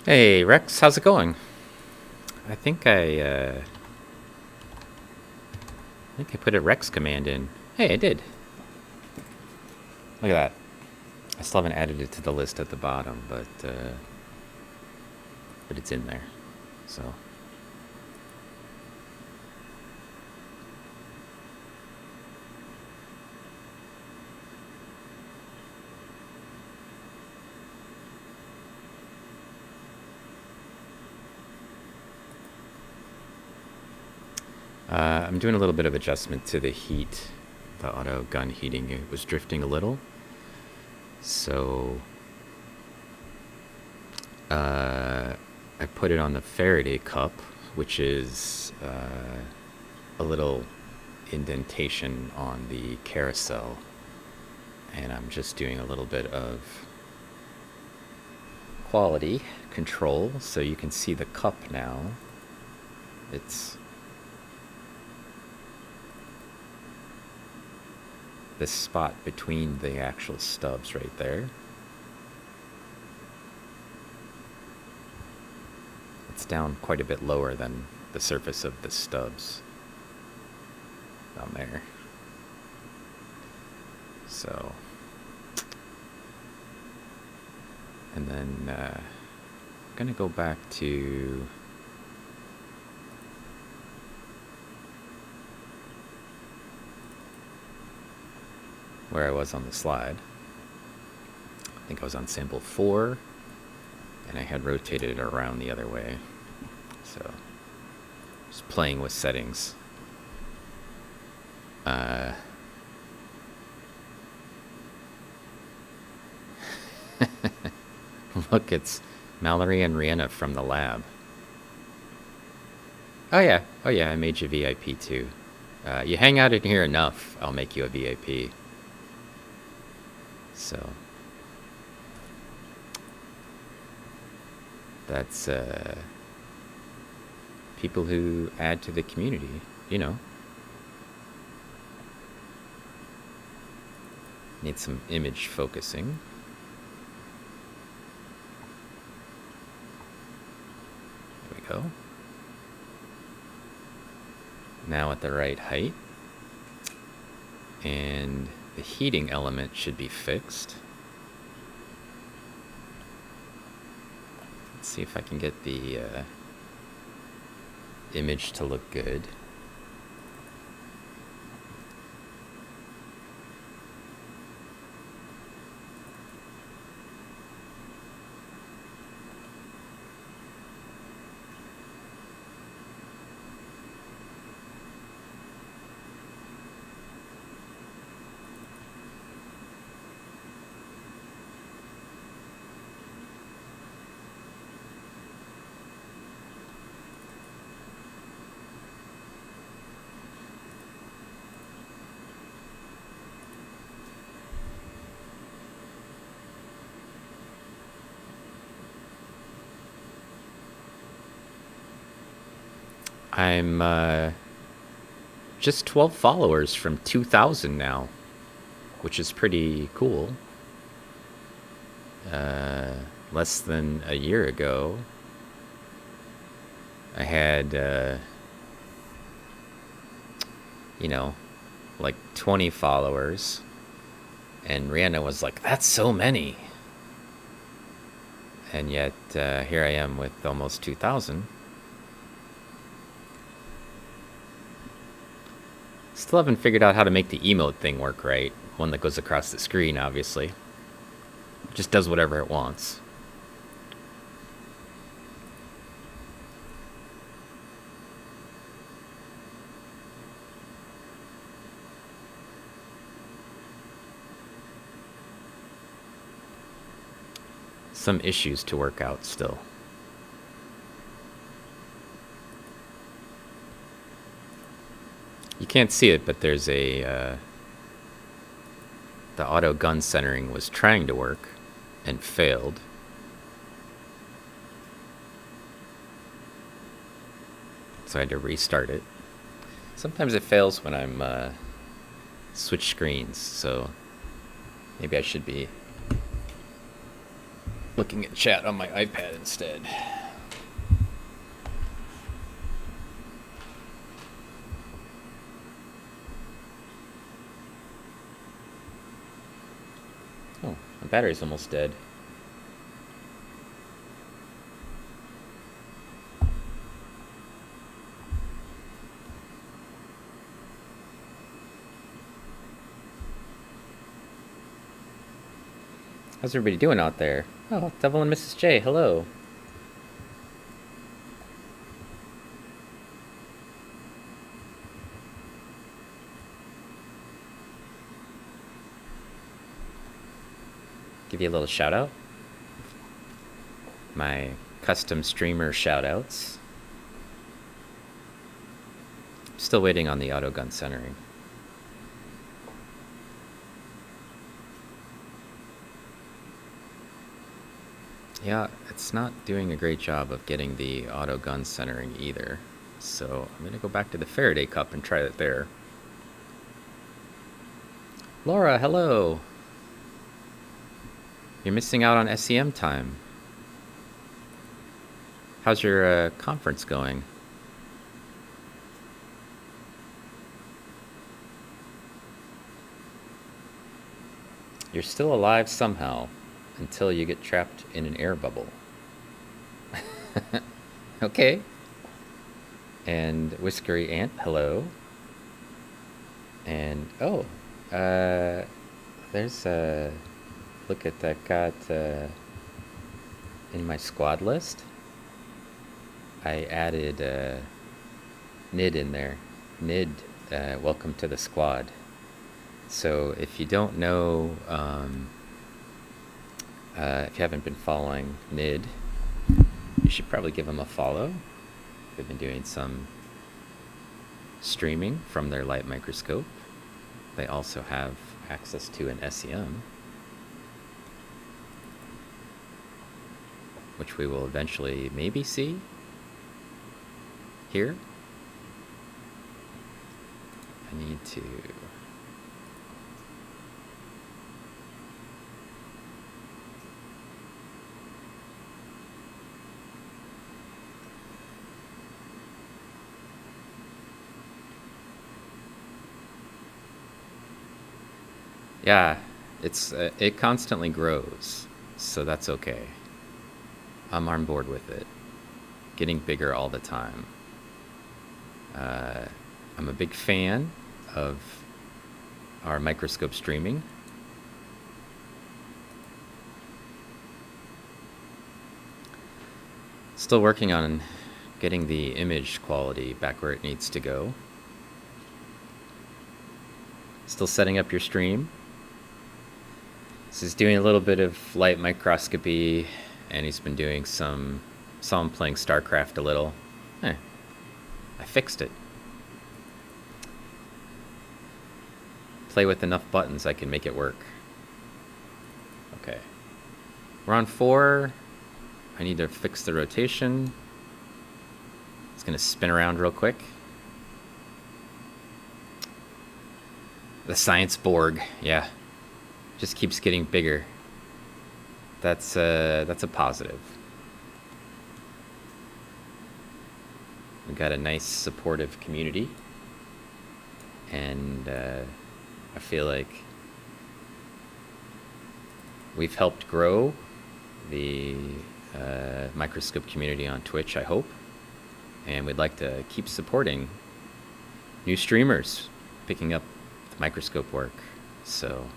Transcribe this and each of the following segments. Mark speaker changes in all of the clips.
Speaker 1: Hey Rex, how's it going? I think I put a Rex command in. Hey, I did. Look at that. I still haven't added it to the list at the bottom, but it's in there. So I'm doing a little bit of adjustment to the heat, the auto gun heating. It was drifting a little, so I put it on the Faraday cup, which is a little indentation on the carousel, and I'm just doing a little bit of quality control so you can see the cup now. It's this spot between the actual stubs right there. It's down quite a bit lower than the surface of the stubs down there. So, and then I'm gonna go back to where I was on the slide. I think I was on sample 4, and I had rotated it around the other way. So, just playing with settings. Look, it's Mallory and Rihanna from the lab. Oh yeah, I made you VIP too. You hang out in here enough, I'll make you a VIP. So that's people who add to the community, you know. Need some image focusing. There we go. Now at the right height. And the heating element should be fixed. Let's see if I can get the image to look good. I'm just 12 followers from 2,000 now, which is pretty cool. Less than a year ago, I had, like 20 followers, and Rihanna was like, "That's so many." And yet, here I am with almost 2,000. Still haven't figured out how to make the emote thing work right. One that goes across the screen, obviously. It just does whatever it wants. Some issues to work out still. You can't see it, but there's a the auto gun centering was trying to work and failed. So I had to restart it. Sometimes it fails when I'm switch screens, so maybe I should be looking at chat on my iPad instead. Oh, my battery's almost dead. How's everybody doing out there? Oh, Devil and Mrs. J, hello. Give you a little shout out. My custom streamer shout outs. Still waiting on the auto gun centering. Yeah, it's not doing a great job of getting the auto gun centering either. So I'm going to go back to the Faraday cup and try it there. Laura, hello. You're missing out on SEM time. How's your conference going? You're still alive somehow until you get trapped in an air bubble. Okay. And Whiskery Ant, hello. And, oh, there's a look at that got in my squad list. I added Nid in there. Nid, welcome to the squad. So if you don't know, if you haven't been following Nid, you should probably give them a follow. They've been doing some streaming from their light microscope. They also have access to an SEM, which we will eventually maybe see here. I need to yeah, it constantly grows, so that's okay. I'm on board with it. Getting bigger all the time. I'm a big fan of our microscope streaming. Still working on getting the image quality back where it needs to go. Still setting up your stream. This is doing a little bit of light microscopy, and he's been doing saw him playing StarCraft a little. I fixed it. Play with enough buttons, I can make it work. Okay. We're on 4. I need to fix the rotation. It's gonna spin around real quick. The science Borg, yeah. Just keeps getting bigger. That's a positive. We've got a nice supportive community, and I feel like we've helped grow the microscope community on Twitch, I hope, and we'd like to keep supporting new streamers picking up the microscope work. So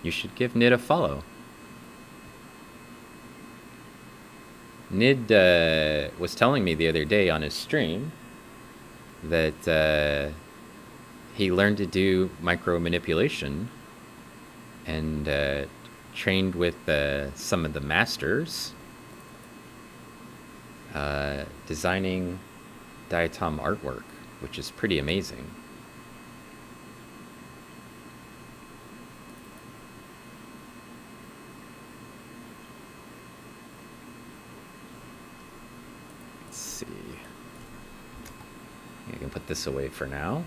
Speaker 1: you should give Nid a follow. Nid was telling me the other day on his stream that he learned to do micro manipulation and trained with some of the masters designing diatom artwork, which is pretty amazing. Let's see. I can put this away for now.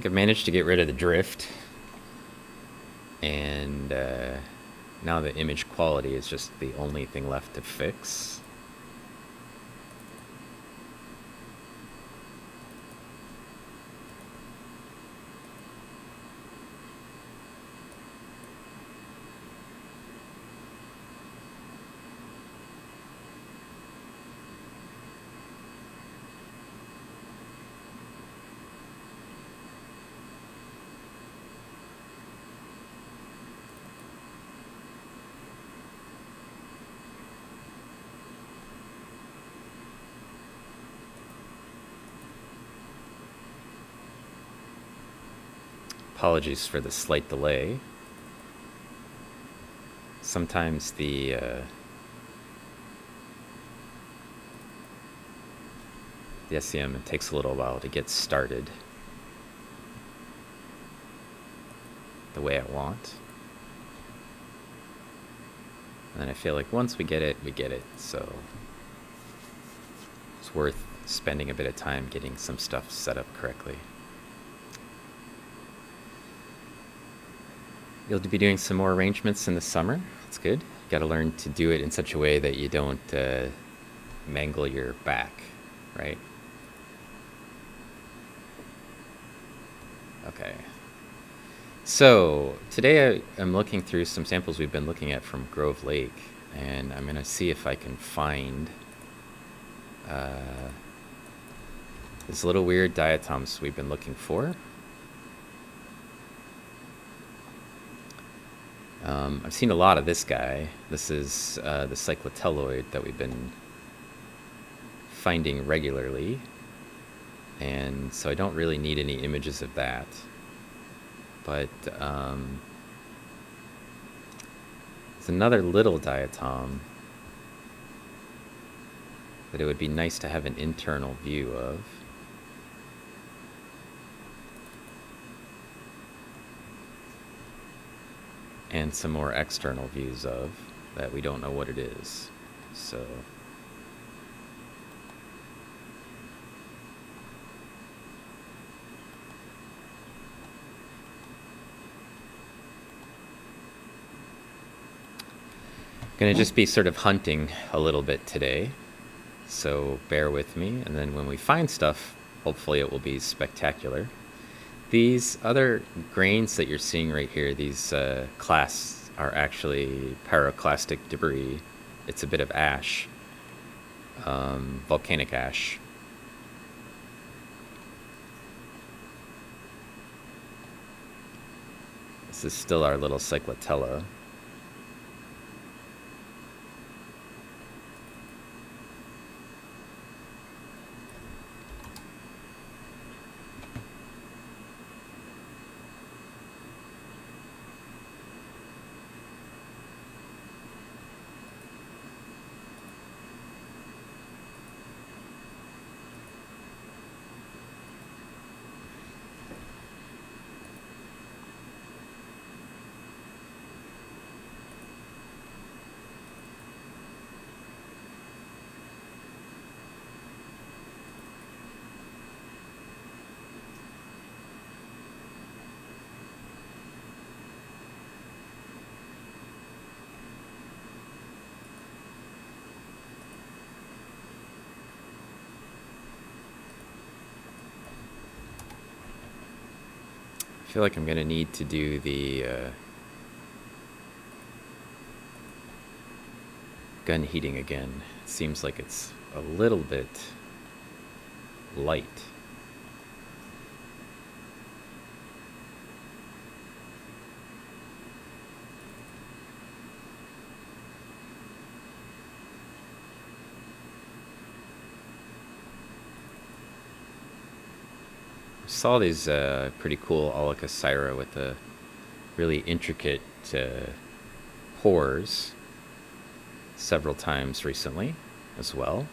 Speaker 1: think I've managed to get rid of the drift, and now the image quality is just the only thing left to fix. Apologies for the slight delay. Sometimes the SEM, it takes a little while to get started the way I want. And then I feel like once we get it, we get it. So it's worth spending a bit of time getting some stuff set up correctly. You'll be doing some more arrangements in the summer. That's good. You got to learn to do it in such a way that you don't mangle your back, right? Okay. So today I'm looking through some samples we've been looking at from Grove Lake, and I'm going to see if I can find this little weird diatoms we've been looking for. I've seen a lot of this guy. This is the cyclotelloid that we've been finding regularly, and so I don't really need any images of that. But it's another little diatom that it would be nice to have an internal view of. And some more external views of that we don't know what it is. So gonna just be sort of hunting a little bit today, so bear with me, and then when we find stuff, hopefully it will be spectacular. These other grains that you're seeing right here, these clasts, are actually pyroclastic debris. It's a bit of ash, volcanic ash. This is still our little cyclotella. I feel like I'm going to need to do the gun heating again. It seems like it's a little bit light. Saw these pretty cool Alicocera with the really intricate pores several times recently as well.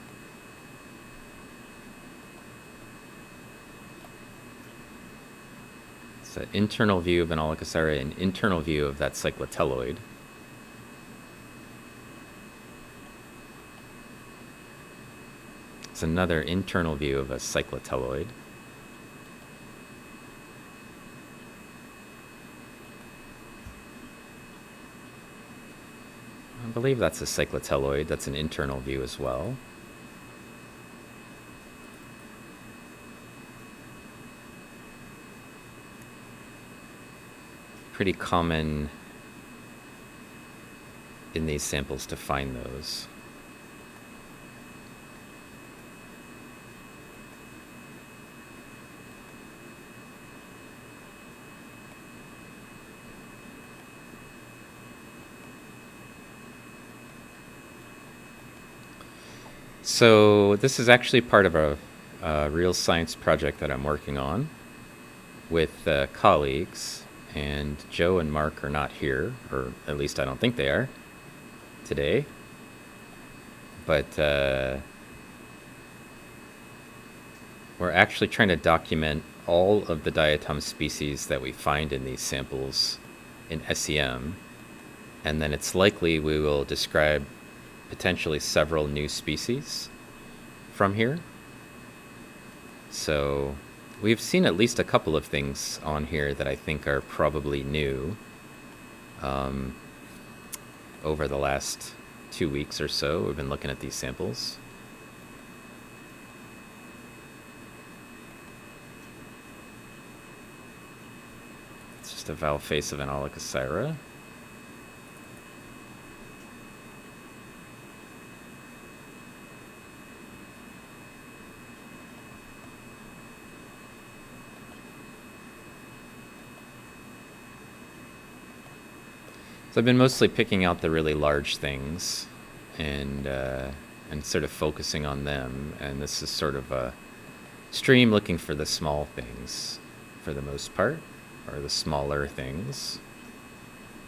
Speaker 1: It's an internal view of an Alicocera, an internal view of that cyclotelloid. It's another internal view of a cyclotelloid. believe that's a cyclotelloid. That's an internal view as well. Pretty common in these samples to find those. So this is actually part of a real science project that I'm working on with colleagues, and Joe and Mark are not here, or at least I don't think they are today. But we're actually trying to document all of the diatom species that we find in these samples in SEM, and then it's likely we will describe potentially several new species from here. So we've seen at least a couple of things on here that I think are probably new over the last 2 weeks or so. We've been looking at these samples. It's just a valve face of an Alicocera. So I've been mostly picking out the really large things and sort of focusing on them. And this is sort of a stream looking for the small things for the most part, or the smaller things,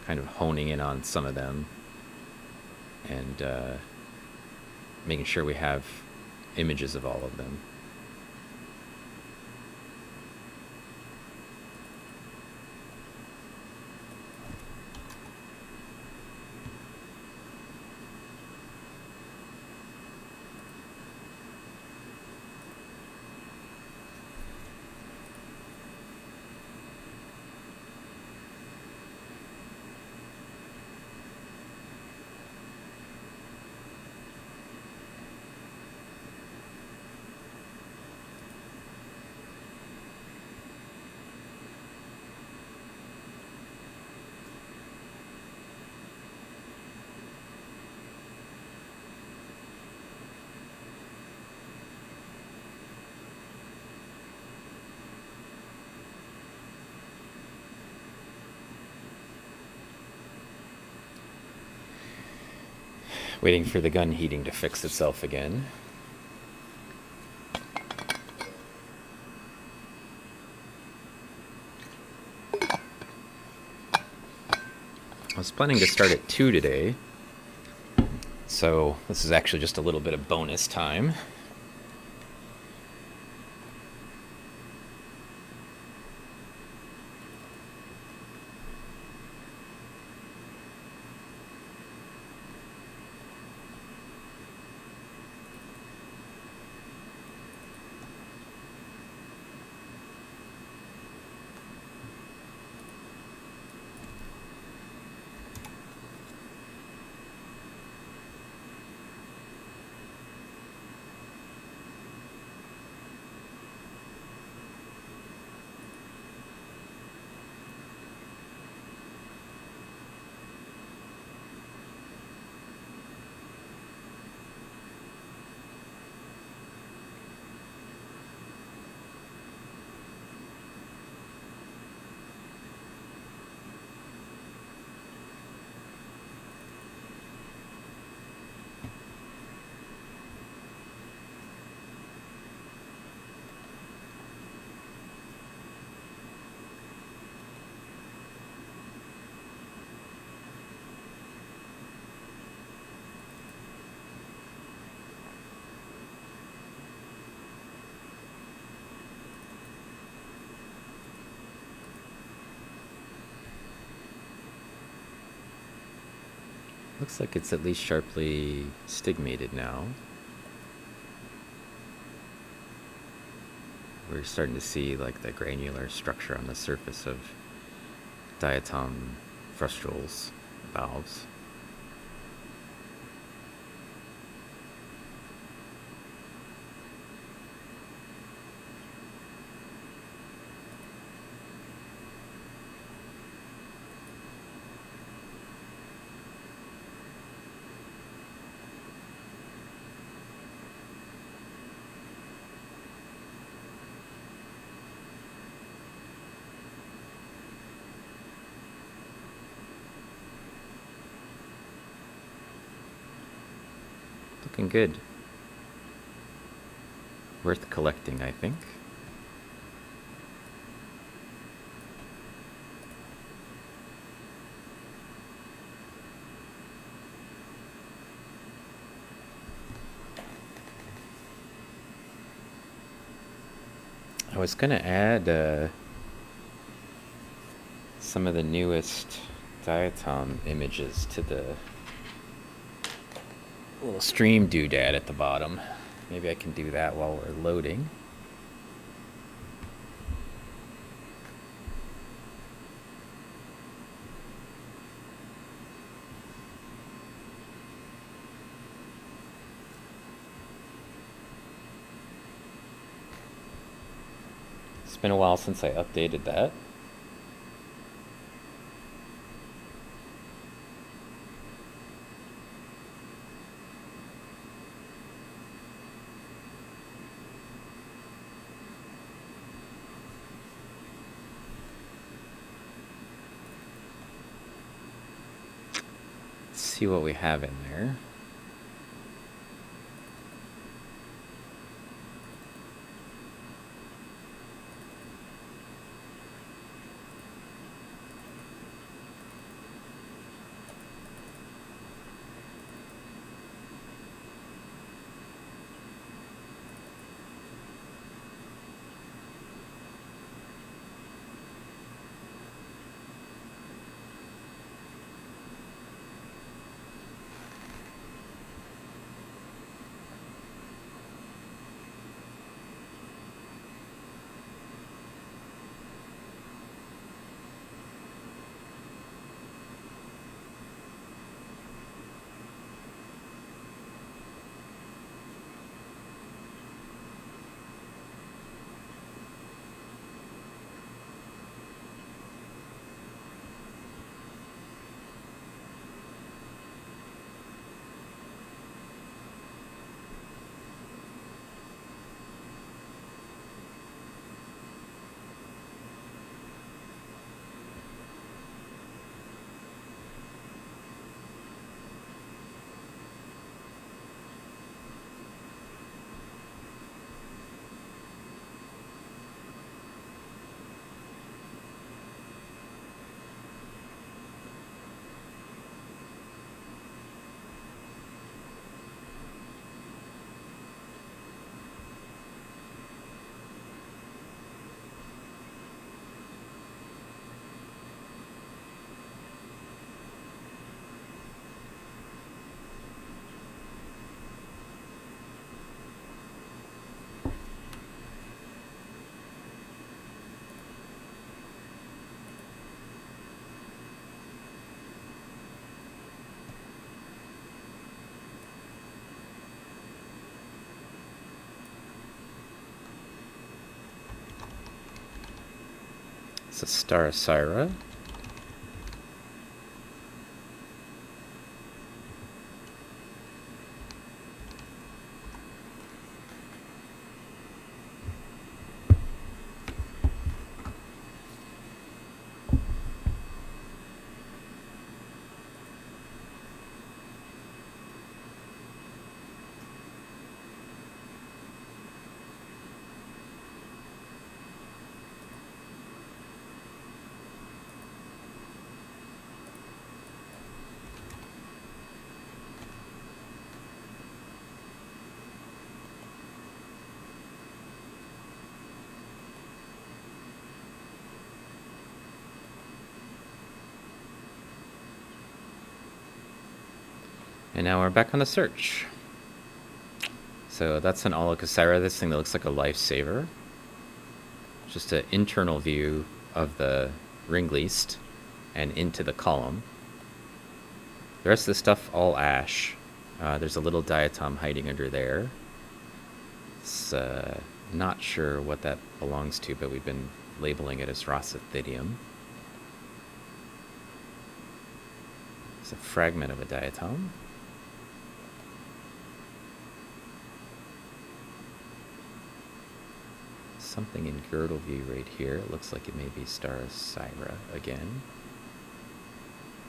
Speaker 1: kind of honing in on some of them and making sure we have images of all of them. Waiting for the gun heating to fix itself again. I was planning to start at 2 today, so this is actually just a little bit of bonus time. Looks like it's at least sharply stigmated now. We're starting to see like the granular structure on the surface of diatom frustrals valves. Looking good. Worth collecting, I think. I was gonna add some of the newest Diatom images to the little stream doodad at the bottom. Maybe I can do that while we're loading. It's been a while since I updated that. Let's see what we have in there. It's a Star Syra. And now we're back on the search. So that's an Aulacosira, this thing that looks like a lifesaver. Just an internal view of the ring least and into the column. The rest of the stuff all ash. There's a little diatom hiding under there. It's not sure what that belongs to, but we've been labeling it as Rossithidium. It's a fragment of a diatom. Something in girdle view right here. It looks like it may be Star Syra again.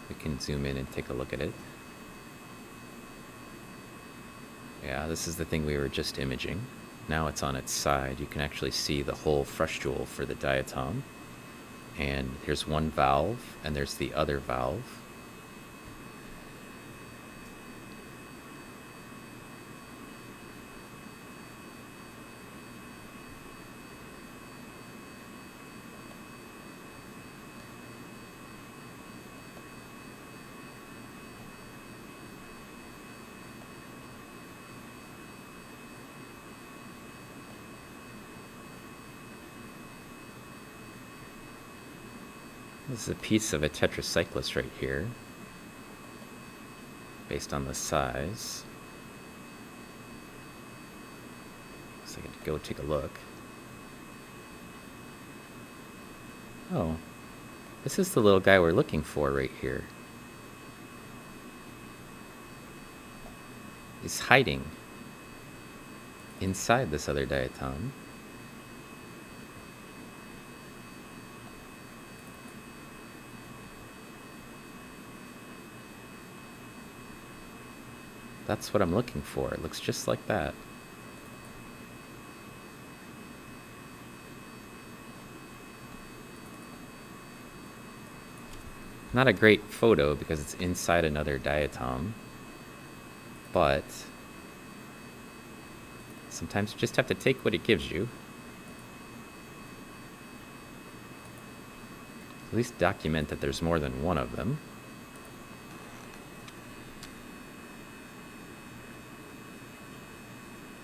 Speaker 1: We can zoom in and take a look at it. Yeah, this is the thing we were just imaging. Now it's on its side. You can actually see the whole frustule for the diatom. And here's one valve, and there's the other valve. This is a piece of a tetracyclus right here, based on the size. So I can go take a look. Oh, this is the little guy we're looking for right here. He's hiding inside this other diatom. That's what I'm looking for. It looks just like that. Not a great photo because it's inside another diatom, but sometimes you just have to take what it gives you. At least document that there's more than one of them.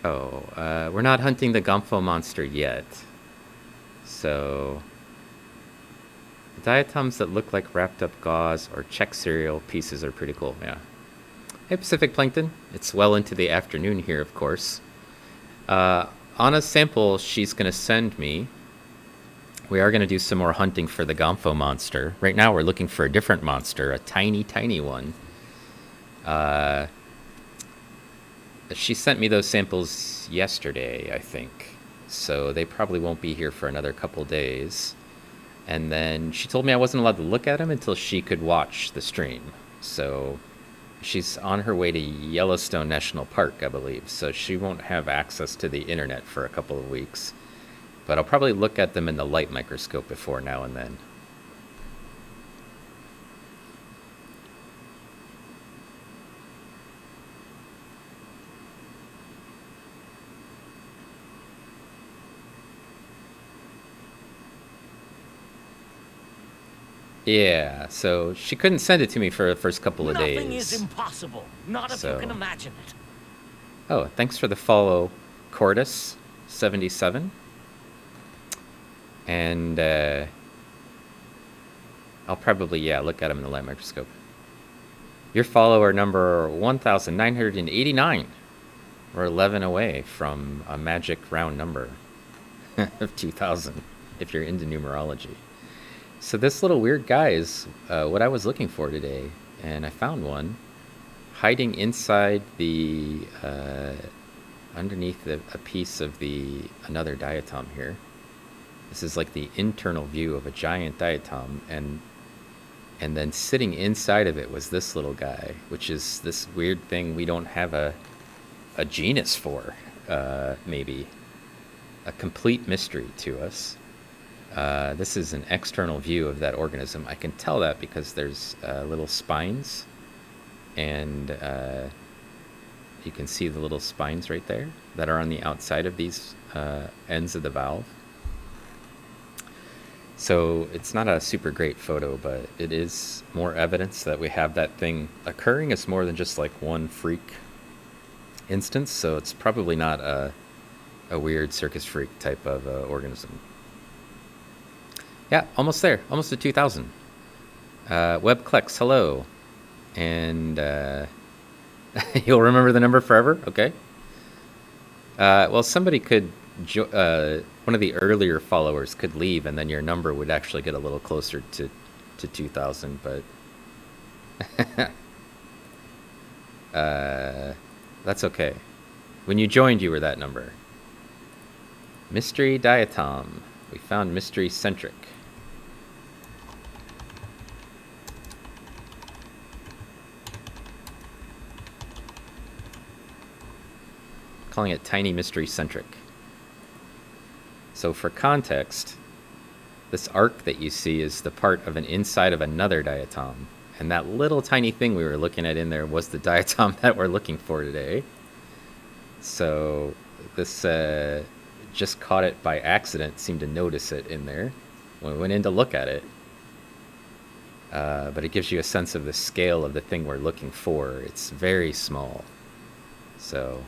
Speaker 1: Oh, we're not hunting the Gompho monster yet. So, the diatoms that look like wrapped up gauze or Czech cereal pieces are pretty cool, yeah. Hey, Pacific Plankton. It's well into the afternoon here, of course. On a sample she's going to send me, we are going to do some more hunting for the Gompho monster. Right now we're looking for a different monster, a tiny, tiny one. She sent me those samples yesterday, I think. So they probably won't be here for another couple days. And then she told me I wasn't allowed to look at them until she could watch the stream. So she's on her way to Yellowstone National Park, I believe. So she won't have access to the internet for a couple of weeks. But I'll probably look at them in the light microscope before now and then. Yeah, so she couldn't send it to me for the first couple of days.
Speaker 2: Nothing is impossible, not if you can imagine it.
Speaker 1: Oh, thanks for the follow, Cordis77. And I'll probably, look at them in the light microscope. Your follower number 1,989. We're 11 away from a magic round number of 2,000, if you're into numerology. So this little weird guy is what I was looking for today, and I found one hiding inside the underneath a piece of another diatom here. This is like the internal view of a giant diatom, and then sitting inside of it was this little guy, which is this weird thing we don't have a genus for, maybe. A complete mystery to us. This is an external view of that organism. I can tell that because there's little spines, and you can see the little spines right there that are on the outside of these ends of the valve. So it's not a super great photo, but it is more evidence that we have that thing occurring. It's more than just like one freak instance, so it's probably not a weird circus freak type of organism. Yeah, almost there. Almost to 2,000. WebClex, hello. And you'll remember the number forever? Okay. Well, somebody could... one of the earlier followers could leave, and then your number would actually get a little closer to 2,000, but... that's okay. When you joined, you were that number. Mystery Diatom. We found Mystery Centric. calling it Tiny Mystery Centric. So for context, this arc that you see is the part of an inside of another diatom. And that little tiny thing we were looking at in there was the diatom that we're looking for today. So this just caught it by accident, seemed to notice it in there when we went in to look at it. But it gives you a sense of the scale of the thing we're looking for. It's very small. So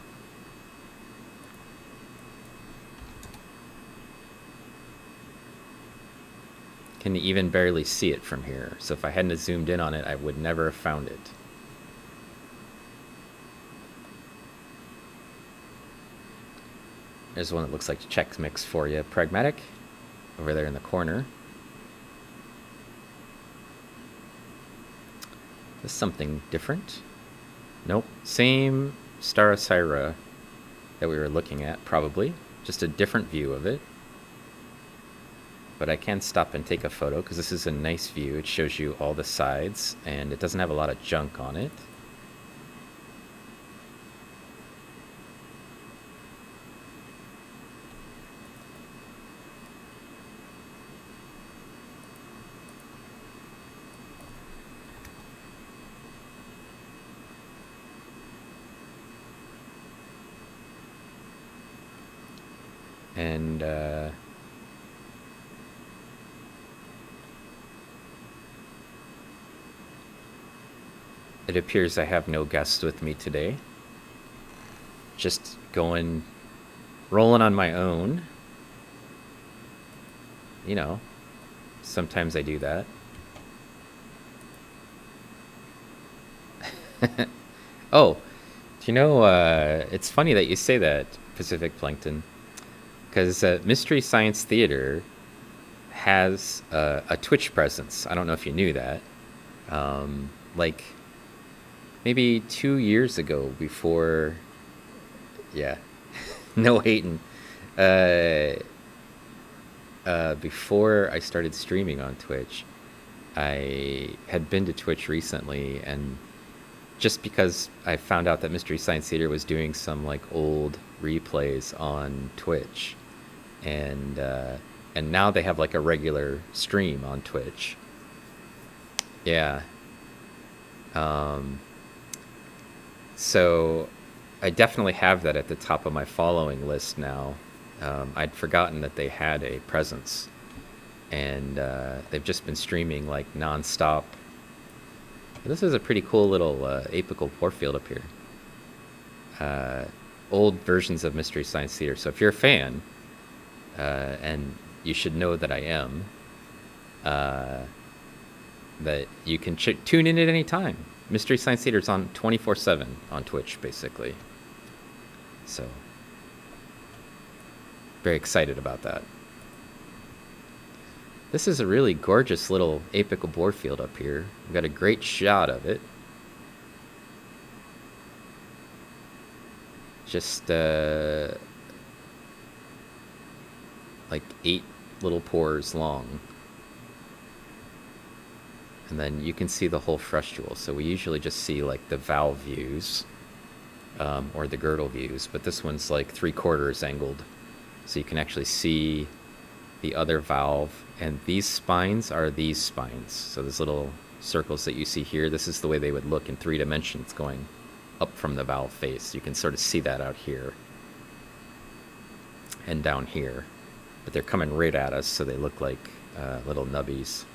Speaker 1: can even barely see it from here. So if I hadn't zoomed in on it, I would never have found it. There's one that looks like Chex Mix for you. Pragmatic, over there in the corner. This is something different. Nope, same Starosira that we were looking at, probably. Just a different view of it. But I can stop and take a photo because this is a nice view. It shows you all the sides and it doesn't have a lot of junk on it. And it appears I have no guests with me today. Just rolling on my own. You know, sometimes I do that. Oh, do you know, it's funny that you say that, Pacific Plankton, because Mystery Science Theater has a Twitch presence. I don't know if you knew that. Like, maybe 2 years ago before, yeah, no hating, before I started streaming on Twitch, I had been to Twitch recently, and just because I found out that Mystery Science Theater was doing some like old replays on Twitch, and now they have like a regular stream on Twitch. Yeah. So I definitely have that at the top of my following list now. I'd forgotten that they had a presence, and they've just been streaming like nonstop. This is a pretty cool little apical pore field up here. Old versions of Mystery Science Theater. So if you're a fan, and you should know that I am, that you can tune in at any time. Mystery Science Theater is on 24/7 on Twitch, basically. So, very excited about that. This is a really gorgeous little apical bore field up here. We've got a great shot of it. Just like 8 little pores long. And then you can see the whole frustule. So we usually just see like the valve views, or the girdle views, but this one's like 3/4 angled. So you can actually see the other valve, and these spines are these spines. So these little circles that you see here, this is the way they would look in 3 dimensions going up from the valve face. You can sort of see that out here and down here, but they're coming right at us, so they look like little nubbies.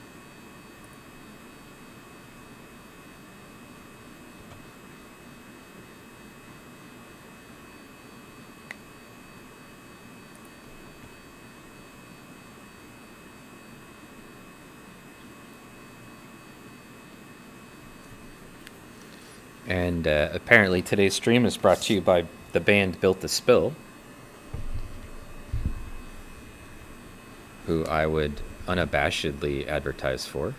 Speaker 1: And apparently today's stream is brought to you by the band Built to Spill, who I would unabashedly advertise for.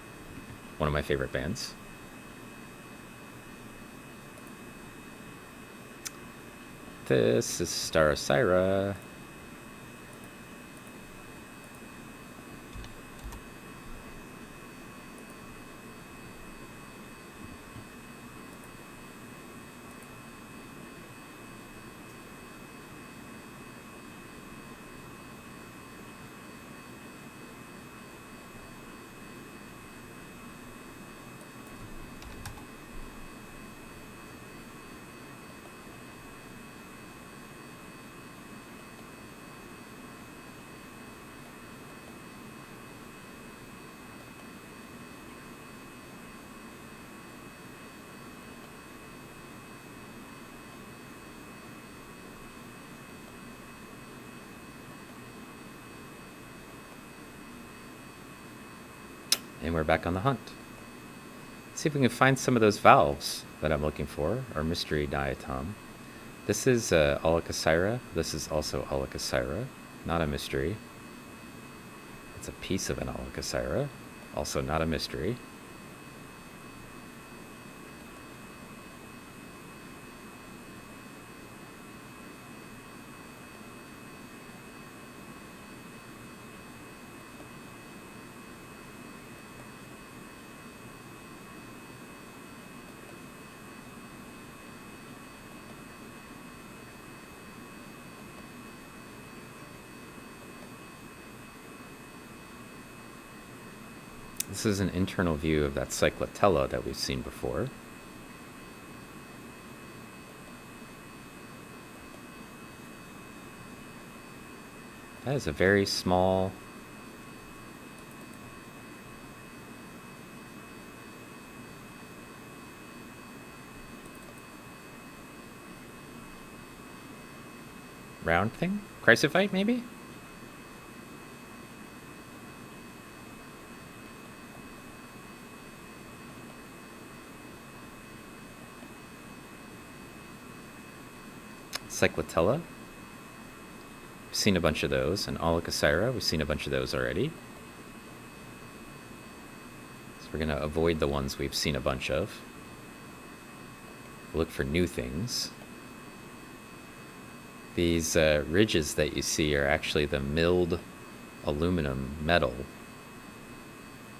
Speaker 1: One of my favorite bands. This is Starosira. And we're back on the hunt. Let's see if we can find some of those valves that I'm looking for, our mystery diatom. This is Alicosira. This is also Alicosira, not a mystery. It's a piece of an Alicosira, also not a mystery. This is an internal view of that cyclotella that we've seen before. That is a very small round thing? Chrysophyte, maybe? Cyclotella. We've seen a bunch of those. And Alicosira, we've seen a bunch of those already. So we're going to avoid the ones we've seen a bunch of. Look for new things. These ridges that you see are actually the milled aluminum metal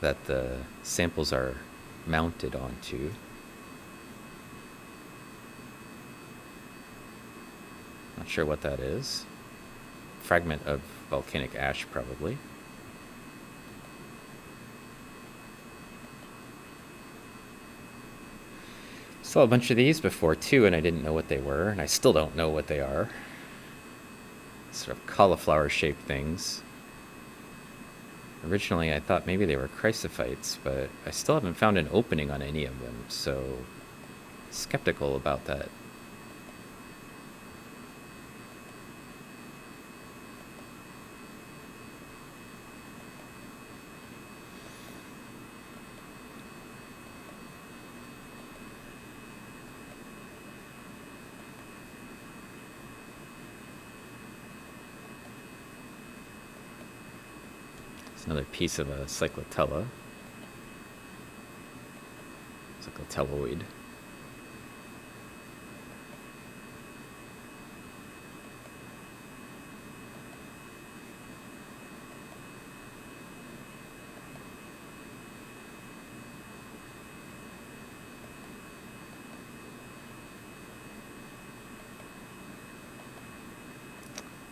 Speaker 1: that the samples are mounted onto. Not sure what that is. Fragment of volcanic ash, probably. Saw a bunch of these before too, and I didn't know what they were, and I still don't know what they are. Sort of cauliflower-shaped things. Originally, I thought maybe they were chrysophytes, but I still haven't found an opening on any of them, so skeptical about that. Another piece of a cyclotelloid.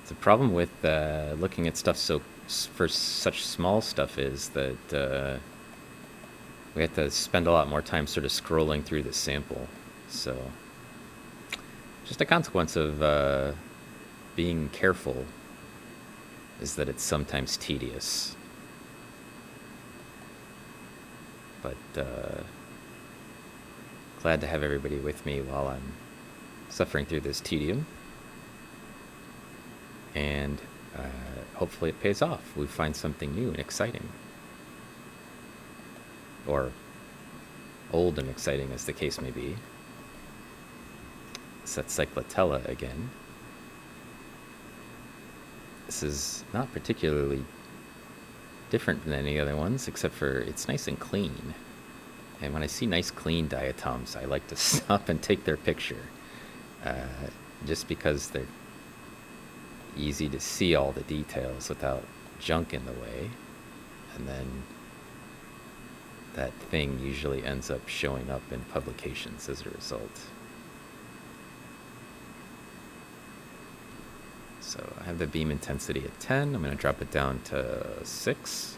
Speaker 1: The problem with looking at stuff for such small stuff is that we have to spend a lot more time sort of scrolling through the sample. So just a consequence of being careful is that it's sometimes tedious. But glad to have everybody with me while I'm suffering through this tedium. And hopefully it pays off. We find something new and exciting. Or old and exciting, as the case may be. It's that cyclotella again. This is not particularly different than any other ones, except for it's nice and clean. And when I see nice clean diatoms, I like to stop and take their picture. Just because they're easy to see all the details without junk in the way, and then that thing usually ends up showing up in publications as a result. So I have the beam intensity at 10. I'm going to drop it down to 6.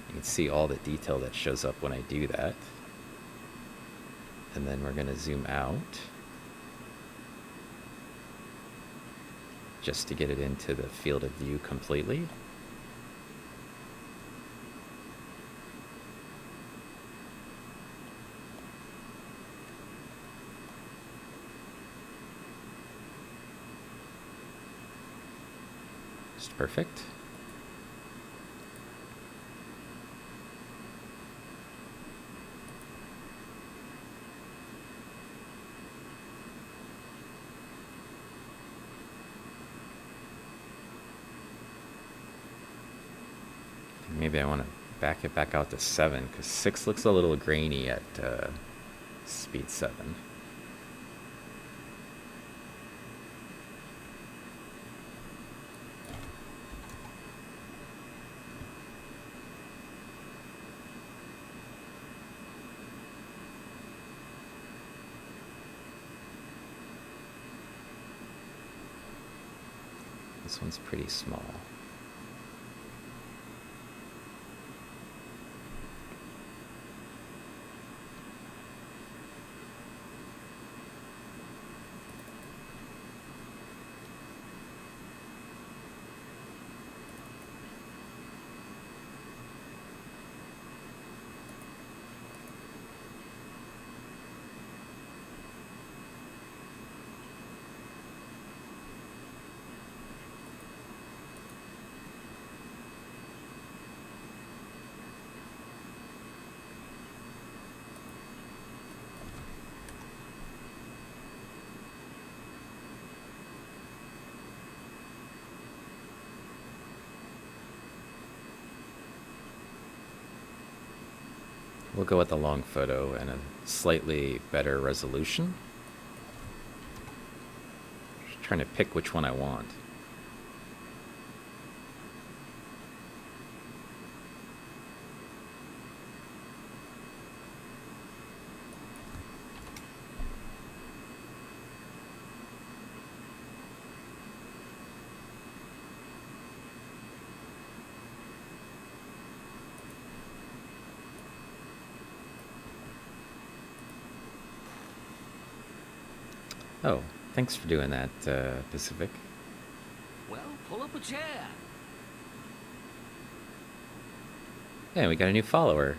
Speaker 1: You can see all the detail that shows up when I do that. And then we're going to zoom out just to get it into the field of view completely. Just perfect. maybe I want to back it back out to 7, because 6 looks a little grainy at speed 7. This one's pretty small. We'll go with the long photo and a slightly better resolution. Just trying to pick which one I want. Oh, thanks for doing that, Pacific.
Speaker 2: Well, pull up a chair.
Speaker 1: Yeah, we got a new follower.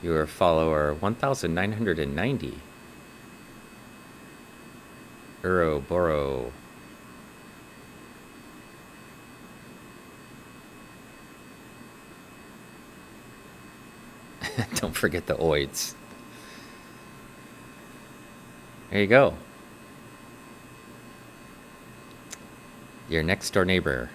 Speaker 1: Your follower 1990. Uroboro. Don't forget the oids. There you go. Your next door neighbor.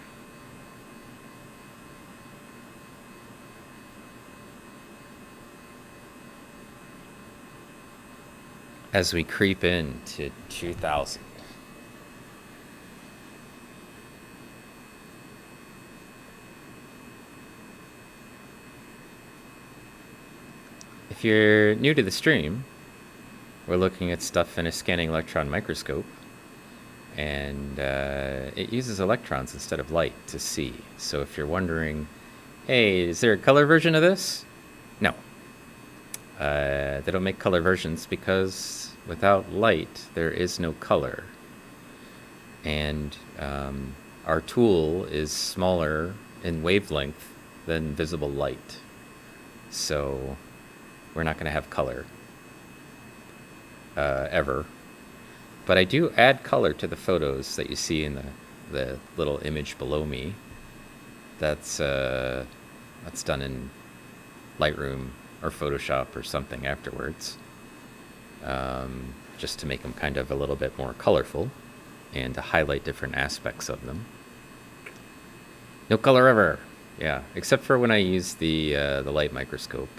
Speaker 1: As we creep into 2000. If you're new to the stream, we're looking at stuff in a scanning electron microscope, and it uses electrons instead of light to see. So if you're wondering, hey, is there a color version of this? No. They don't make color versions because without light, there is no color. And our tool is smaller in wavelength than visible light. So we're not going to have color ever. But I do add color to the photos that you see in the little image below me. That's done in Lightroom or Photoshop or something afterwards, just to make them kind of a little bit more colorful and to highlight different aspects of them. No color ever. Yeah, except for when I use the light microscope.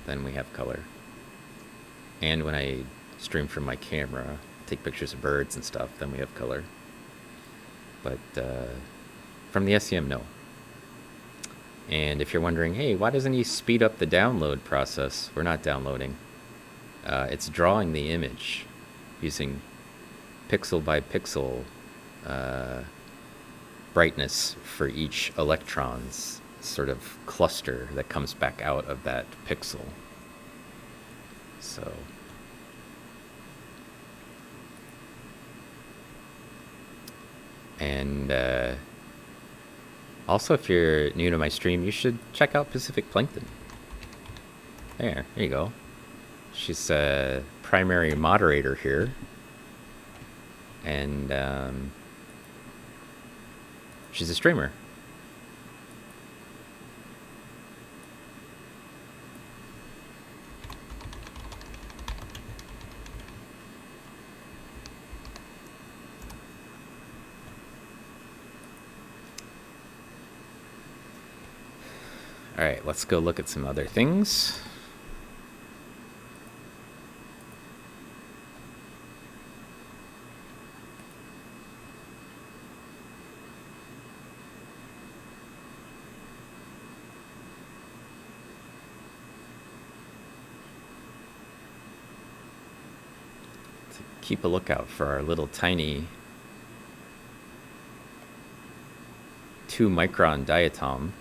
Speaker 1: Then we have color. And when I stream from my camera, take pictures of birds and stuff, then we have color. But from the SEM, no. And if you're wondering, hey, why doesn't he speed up the download process? We're not downloading. It's drawing the image using pixel by pixel brightness for each electron's sort of cluster that comes back out of that pixel. So and also, if you're new to my stream, you should check out Pacific Plankton. There you go. She's a primary moderator here. And she's a streamer. Alright, let's go look at some other things. Keep a lookout for our little tiny 2-micron diatom.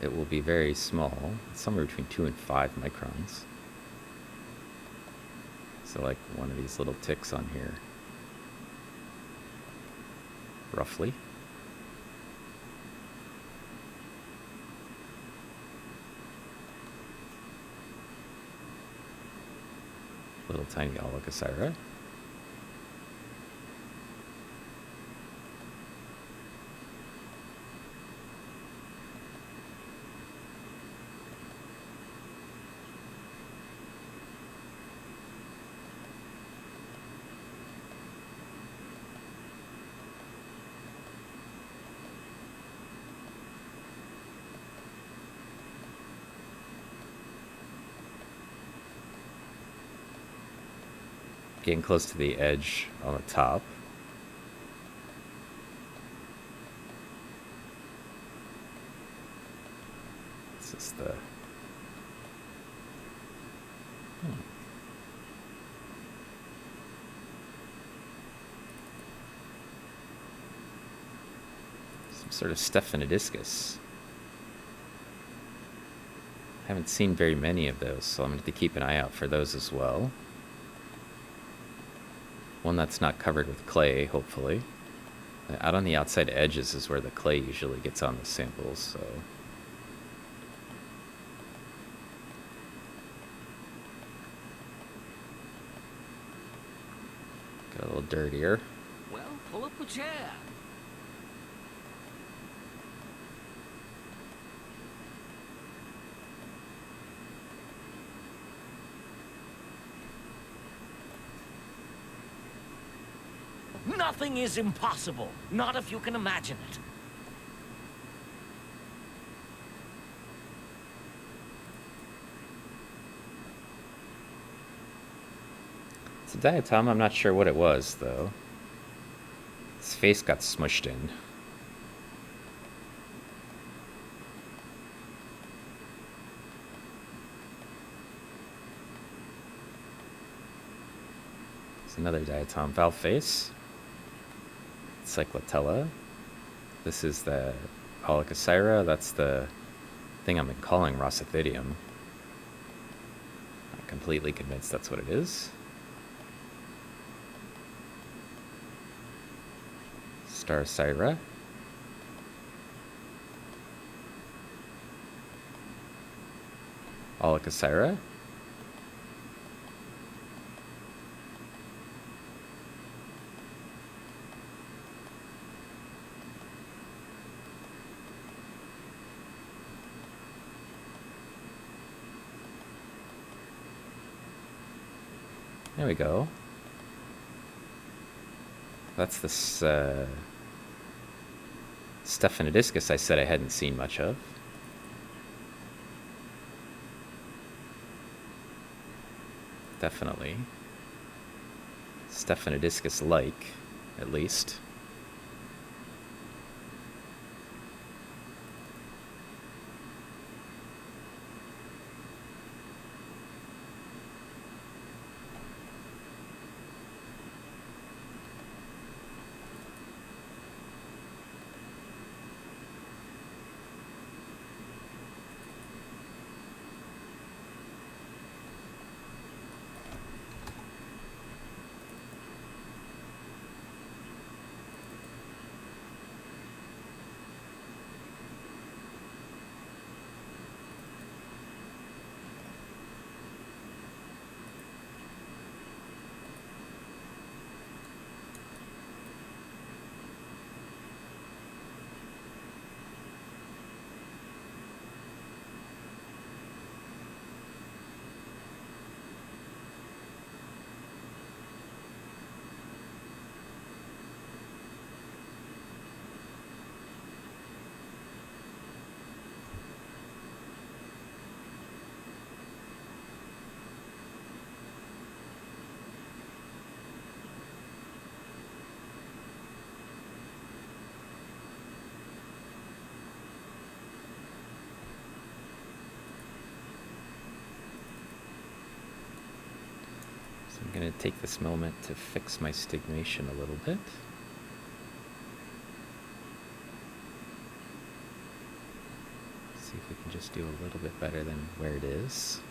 Speaker 1: It will be very small, somewhere between 2 and 5 microns. So like one of these little ticks on here, roughly. Little tiny Alicocera. Getting close to the edge on the top. This is the... Some sort of Stephanodiscus. Haven't seen very many of those, so I'm going to have to keep an eye out for those as well. One that's not covered with clay, hopefully. Out on the outside edges is where the clay usually gets on the samples, so... Got a little dirtier.
Speaker 2: Well, pull up a chair. Nothing is impossible, not if you can imagine it.
Speaker 1: It's a diatom, I'm not sure what it was, though. His face got smushed in. It's another diatom valve face. Cyclotella. This is the Alicocera. That's the thing I've been calling Rossithidium. Not completely convinced that's what it is. Starcyra. Alicocera. There we go. That's this Stephanodiscus I said I hadn't seen much of. Definitely. Stephanodiscus-like, at least. going to take this moment to fix my stigmation a little bit. See if we can just do a little bit better than where it is.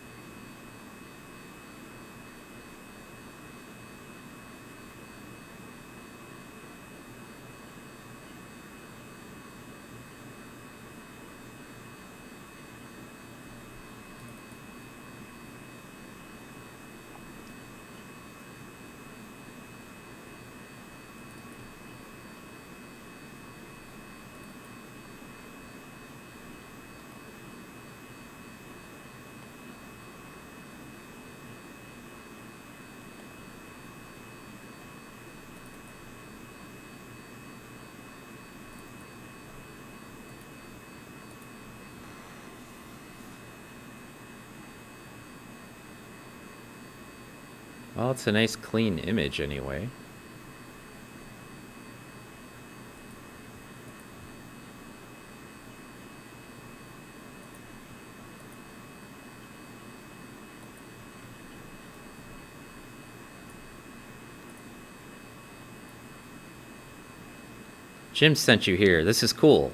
Speaker 1: Well, it's a nice clean image anyway. Jim sent you here. This is cool.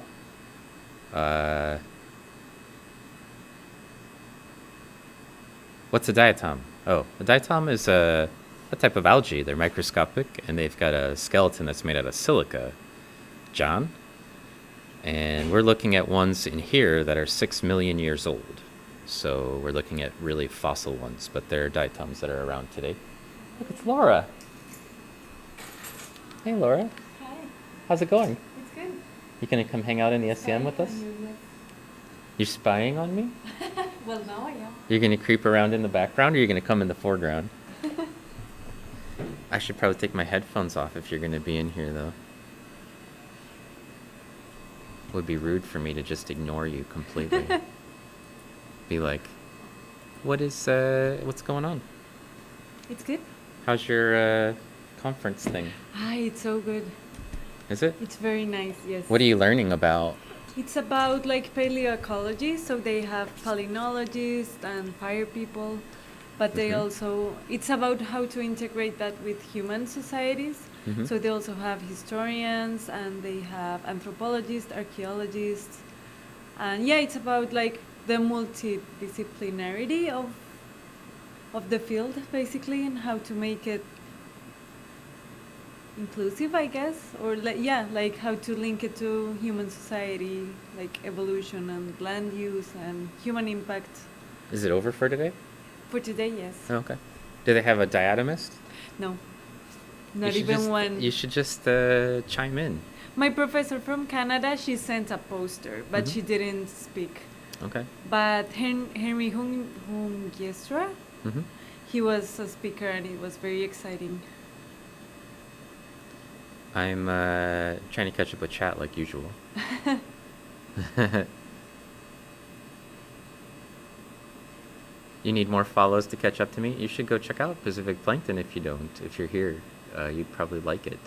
Speaker 1: What's a diatom? Oh, a diatom is a type of algae. They're microscopic, and they've got a skeleton that's made out of silica, John. And we're looking at ones in here that are 6 million years old. So we're looking at really fossil ones, but they're diatoms that are around today. Look, it's Laura. Hey, Laura.
Speaker 3: Hi.
Speaker 1: How's it going?
Speaker 3: It's good.
Speaker 1: You gonna come hang out in the SEM with us? You're spying on me?
Speaker 3: Well, now I am.
Speaker 1: You're gonna creep around in the background, or you're gonna come in the foreground? I should probably take my headphones off if you're gonna be in here, though. It would be rude for me to just ignore you completely. Be like, what's going on?
Speaker 3: It's good.
Speaker 1: How's your conference thing?
Speaker 3: Hi, it's so good.
Speaker 1: Is it?
Speaker 3: It's very nice, yes.
Speaker 1: What are you learning about?
Speaker 3: It's about like paleoecology, so they have palynologists and fire people, but they also, it's about how to integrate that with human societies. So they also have historians, and they have anthropologists, archaeologists, and yeah, it's about like the multidisciplinarity of the field, basically, and how to make it inclusive, I guess, or like how to link it to human society, like evolution and land use and human impact.
Speaker 1: Is it over for today?
Speaker 3: For today, yes.
Speaker 1: Oh, okay. Do they have a diatomist?
Speaker 3: No, not even one.
Speaker 1: You should just chime in.
Speaker 3: My professor from Canada, she sent a poster, but she didn't speak.
Speaker 1: Okay.
Speaker 3: But Henry Hungestra, he was a speaker, and it was very exciting.
Speaker 1: I'm trying to catch up with chat like usual. You need more follows to catch up to me? You should go check out Pacific Plankton if you don't. If you're here, you'd probably like it.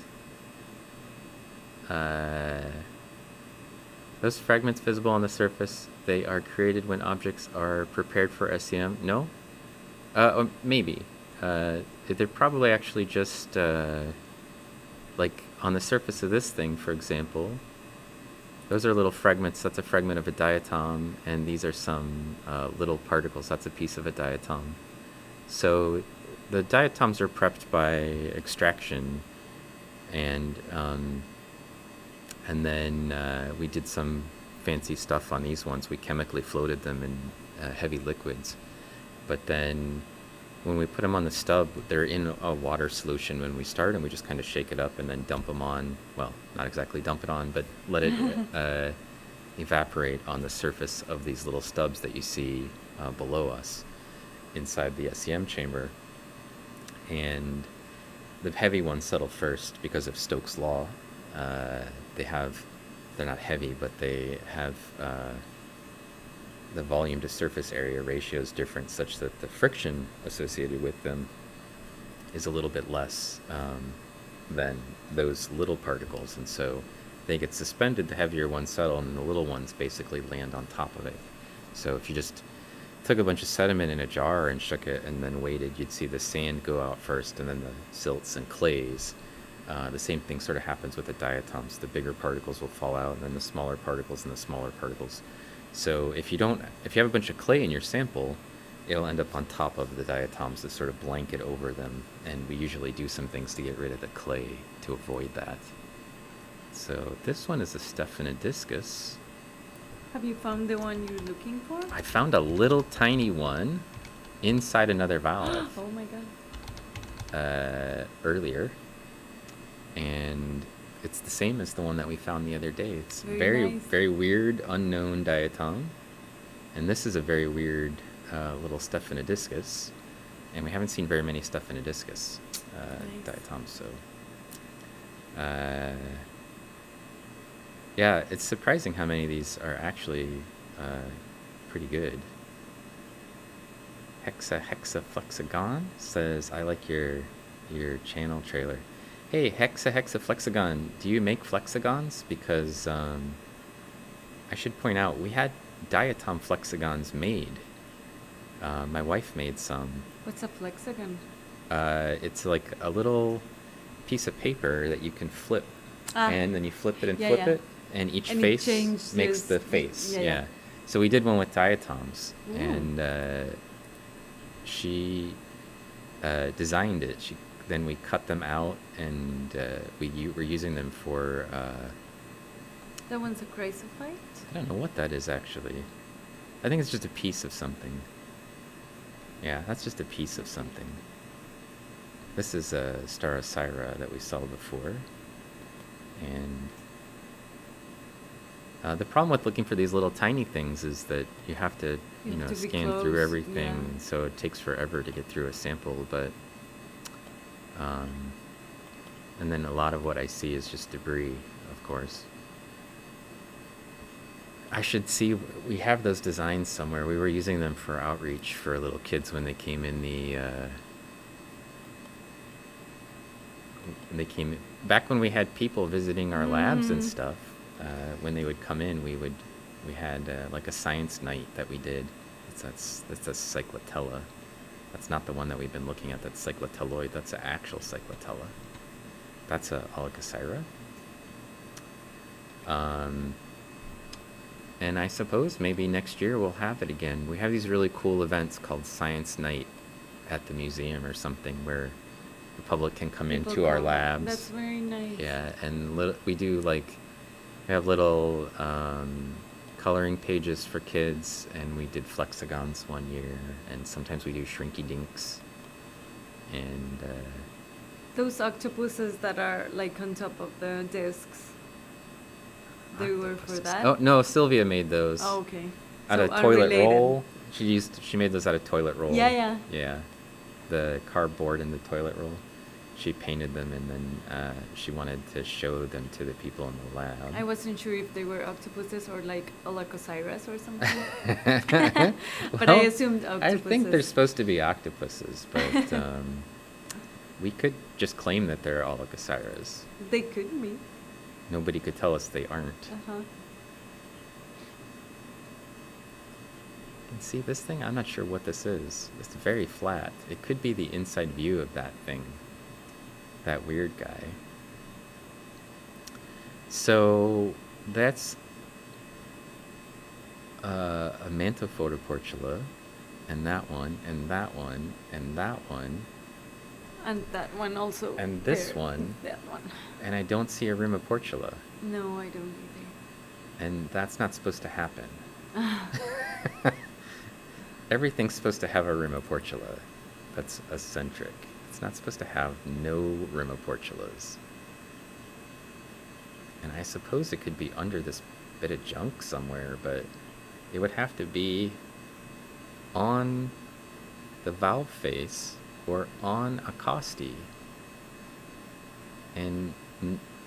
Speaker 1: Those fragments visible on the surface, they are created when objects are prepared for SEM? No? Or maybe. They're probably actually just... like on the surface of this thing, for example, those are little fragments. That's a fragment of a diatom, and these are some little particles. That's a piece of a diatom. So the diatoms are prepped by extraction, and then we did some fancy stuff on these ones. We chemically floated them in heavy liquids, but then when we put them on the stub, they're in a water solution when we start, and we just kind of shake it up and then dump them on, well, not exactly dump it on, but let it evaporate on the surface of these little stubs that you see below us inside the SEM chamber. And the heavy ones settle first because of Stokes' law. They're not heavy, but they have the volume to surface area ratio is different, such that the friction associated with them is a little bit less than those little particles, and so they get suspended. The heavier ones settle, and the little ones basically land on top of it. So if you just took a bunch of sediment in a jar and shook it and then waited, you'd see the sand go out first and then the silts and clays. The same thing sort of happens with the diatoms. The bigger particles will fall out and then the smaller particles and the smaller particles. So if you have a bunch of clay in your sample, it'll end up on top of the diatoms to sort of blanket over them. And we usually do some things to get rid of the clay to avoid that. So this one is a staphylococcus.
Speaker 3: Have you found the one you're looking for?
Speaker 1: I found a little tiny one inside another valve
Speaker 3: Oh my god.
Speaker 1: earlier. And it's the same as the one that we found the other day. It's
Speaker 3: Very nice.
Speaker 1: very weird, unknown diatom. And this is a very weird little staphylococcus. And we haven't seen very many staphylococcus
Speaker 3: Nice.
Speaker 1: diatoms, so... yeah, it's surprising how many of these are actually pretty good. Hexaflexagon says, I like your channel trailer. Hey, Hexaflexagon, do you make flexagons? Because I should point out, we had diatom flexagons made. My wife made some.
Speaker 3: What's a flexagon?
Speaker 1: It's like a little piece of paper that you can flip. And then you flip it and
Speaker 3: Yeah,
Speaker 1: flip
Speaker 3: yeah.
Speaker 1: it, and each
Speaker 3: And it
Speaker 1: face
Speaker 3: changes-
Speaker 1: makes the face.
Speaker 3: yeah,
Speaker 1: Yeah.
Speaker 3: yeah.
Speaker 1: So we did one with diatoms,
Speaker 3: Ooh.
Speaker 1: and she designed it. Then we cut them out, and we're using them for
Speaker 3: That one's a chrysophyte?
Speaker 1: I don't know what that is actually. I think it's just a piece of something. Yeah, that's just a piece of something. This is a Starosira that we saw before. And the problem with looking for these little tiny things is that you have to,
Speaker 3: You have to be
Speaker 1: scan through
Speaker 3: close,
Speaker 1: everything.
Speaker 3: yeah.
Speaker 1: So it takes forever to get through a sample. But and then a lot of what I see is just debris, of course. I should see, we have those designs somewhere. We were using them for outreach for little kids when they came in back when we had people visiting our labs and stuff. When they would come in, we had like a science night that we did. That's a cyclotella. That's not the one that we've been looking at. That's cyclotelloid. That's an actual cyclotella. That's a Oligocera. And I suppose maybe next year we'll have it again. We have these really cool events called Science Night at the museum or something where the public can come
Speaker 3: People
Speaker 1: into our
Speaker 3: come.
Speaker 1: labs.
Speaker 3: That's very nice.
Speaker 1: Yeah, and we do we have little coloring pages for kids, and we did flexagons one year, and sometimes we do shrinky dinks. And
Speaker 3: Those octopuses that are like on top of the discs. They were for that?
Speaker 1: Oh no, Sylvia made those.
Speaker 3: Oh, okay.
Speaker 1: Out
Speaker 3: So
Speaker 1: of toilet
Speaker 3: unrelated.
Speaker 1: roll. She made those out of toilet roll.
Speaker 3: Yeah, yeah.
Speaker 1: Yeah, the cardboard in the toilet roll. She painted them, and then she wanted to show them to the people in the lab.
Speaker 3: I wasn't sure if they were octopuses or like Alacosiris or something. But I
Speaker 1: Well,
Speaker 3: assumed octopuses.
Speaker 1: I think they're supposed to be octopuses, but we could just claim that they're Alacosiris.
Speaker 3: They could be.
Speaker 1: Nobody could tell us they aren't.
Speaker 3: Uh-huh.
Speaker 1: And see this thing? I'm not sure what this is. It's very flat. It could be the inside view of that thing. That weird guy. So that's a Mantophotoportula, and that one, and that one, and that one,
Speaker 3: And that one also.
Speaker 1: and this
Speaker 3: there.
Speaker 1: one,
Speaker 3: That one.
Speaker 1: and I don't see a Rimiportula,
Speaker 3: No, I don't either.
Speaker 1: and that's not supposed to happen. Everything's supposed to have a Rimiportula that's eccentric. It's not supposed to have no Rimiportulas. And I suppose it could be under this bit of junk somewhere, but it would have to be on the valve face or on a costi. And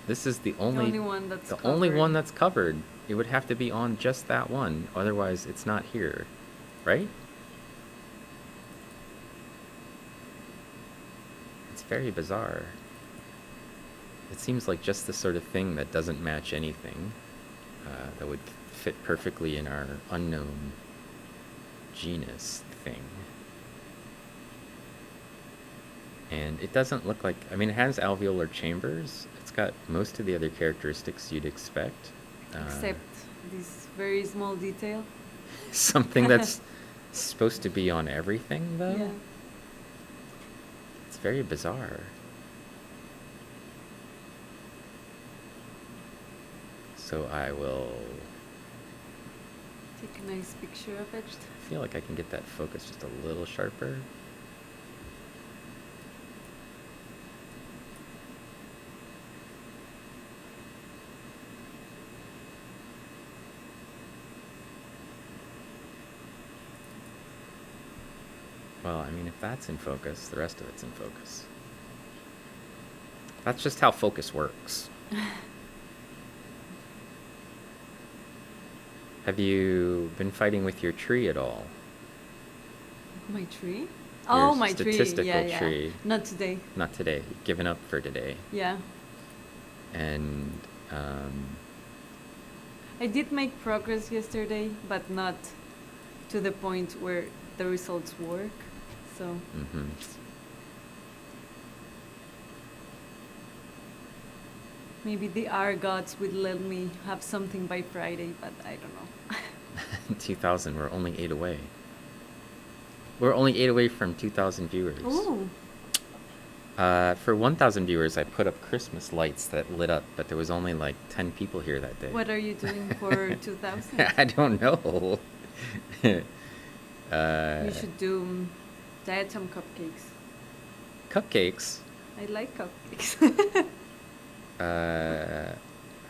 Speaker 1: this is the only
Speaker 3: one that's
Speaker 1: the only
Speaker 3: covered.
Speaker 1: one that's covered. It would have to be on just that one, otherwise it's not here, right? It's very bizarre. It seems like just the sort of thing that doesn't match anything, that would fit perfectly in our unknown genus thing. And it doesn't look like, I mean, it has alveolar chambers. It's got most of the other characteristics you'd expect.
Speaker 3: Except this very small detail.
Speaker 1: Something that's supposed to be on everything, though?
Speaker 3: Yeah.
Speaker 1: It's very bizarre. So I will...
Speaker 3: Take a nice picture of it.
Speaker 1: I feel like I can get that focus just a little sharper. Well, I mean, if that's in focus, the rest of it's in focus. That's just how focus works. Have you been fighting with your tree at all?
Speaker 3: My tree?
Speaker 1: Your
Speaker 3: Oh, my
Speaker 1: statistical
Speaker 3: tree. Yeah,
Speaker 1: tree.
Speaker 3: yeah. Not today.
Speaker 1: Not today. You've given up for today.
Speaker 3: Yeah.
Speaker 1: And
Speaker 3: I did make progress yesterday, but not to the point where the results work. So
Speaker 1: mhm.
Speaker 3: maybe the R gods will let me have something by Friday, but I don't know.
Speaker 1: 2,000. We're only 8 away. We're only 8 away from 2,000 viewers.
Speaker 3: Ooh.
Speaker 1: For 1,000 viewers, I put up Christmas lights that lit up, but there was only like 10 people here that day.
Speaker 3: What are you doing for 2,000?
Speaker 1: I don't know.
Speaker 3: You should do Diatom cupcakes.
Speaker 1: Cupcakes.
Speaker 3: I like cupcakes.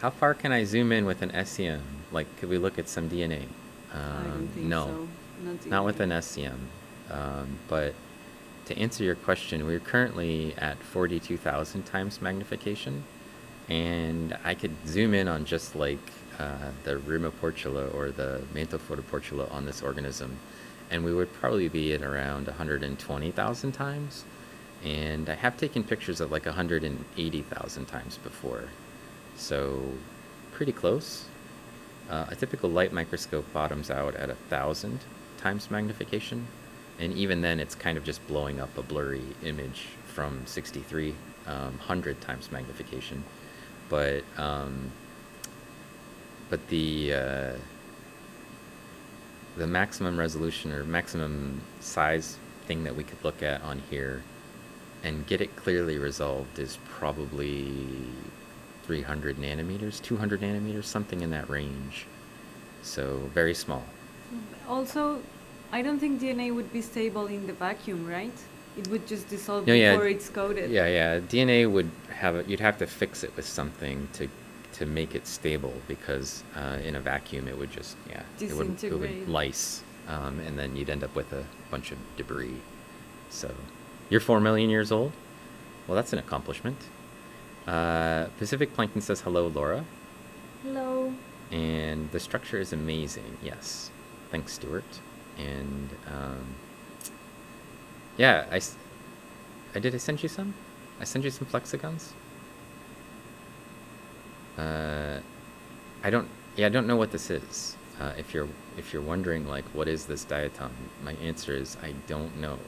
Speaker 1: How far can I zoom in with an SEM? Like, could we look at some DNA?
Speaker 3: I don't think
Speaker 1: No,
Speaker 3: so.
Speaker 1: not with an SEM. But to answer your question, we're currently at 42,000 times magnification, and I could zoom in on just like the Rimoportula or the Mantophotoportula on this organism, and we would probably be at around 120,000 times. And I have taken pictures at like 180,000 times before, so pretty close. A typical light microscope bottoms out at 1,000 times magnification, and even then it's kind of just blowing up a blurry image from 6,300 times magnification. But the maximum resolution or maximum size thing that we could look at on here and get it clearly resolved is probably 300 nanometers, 200 nanometers, something in that range. So very small.
Speaker 3: Also, I don't think DNA would be stable in the vacuum, right? It would just dissolve
Speaker 1: No, yeah.
Speaker 3: before it's coated.
Speaker 1: Yeah. DNA would have you'd have to fix it with something to make it stable, because in a vacuum it would just it would
Speaker 3: Disintegrate.
Speaker 1: lyse, and then you'd end up with a bunch of debris. So you're 4 million years old? Well, that's an accomplishment. Pacific Plankton says hello, Laura.
Speaker 3: Hello.
Speaker 1: And the structure is amazing. Yes. Thanks, Stuart. And yeah, I send you some? I sent you some flexagons? I don't know what this is. If you're wondering like what is this diatom, my answer is I don't know.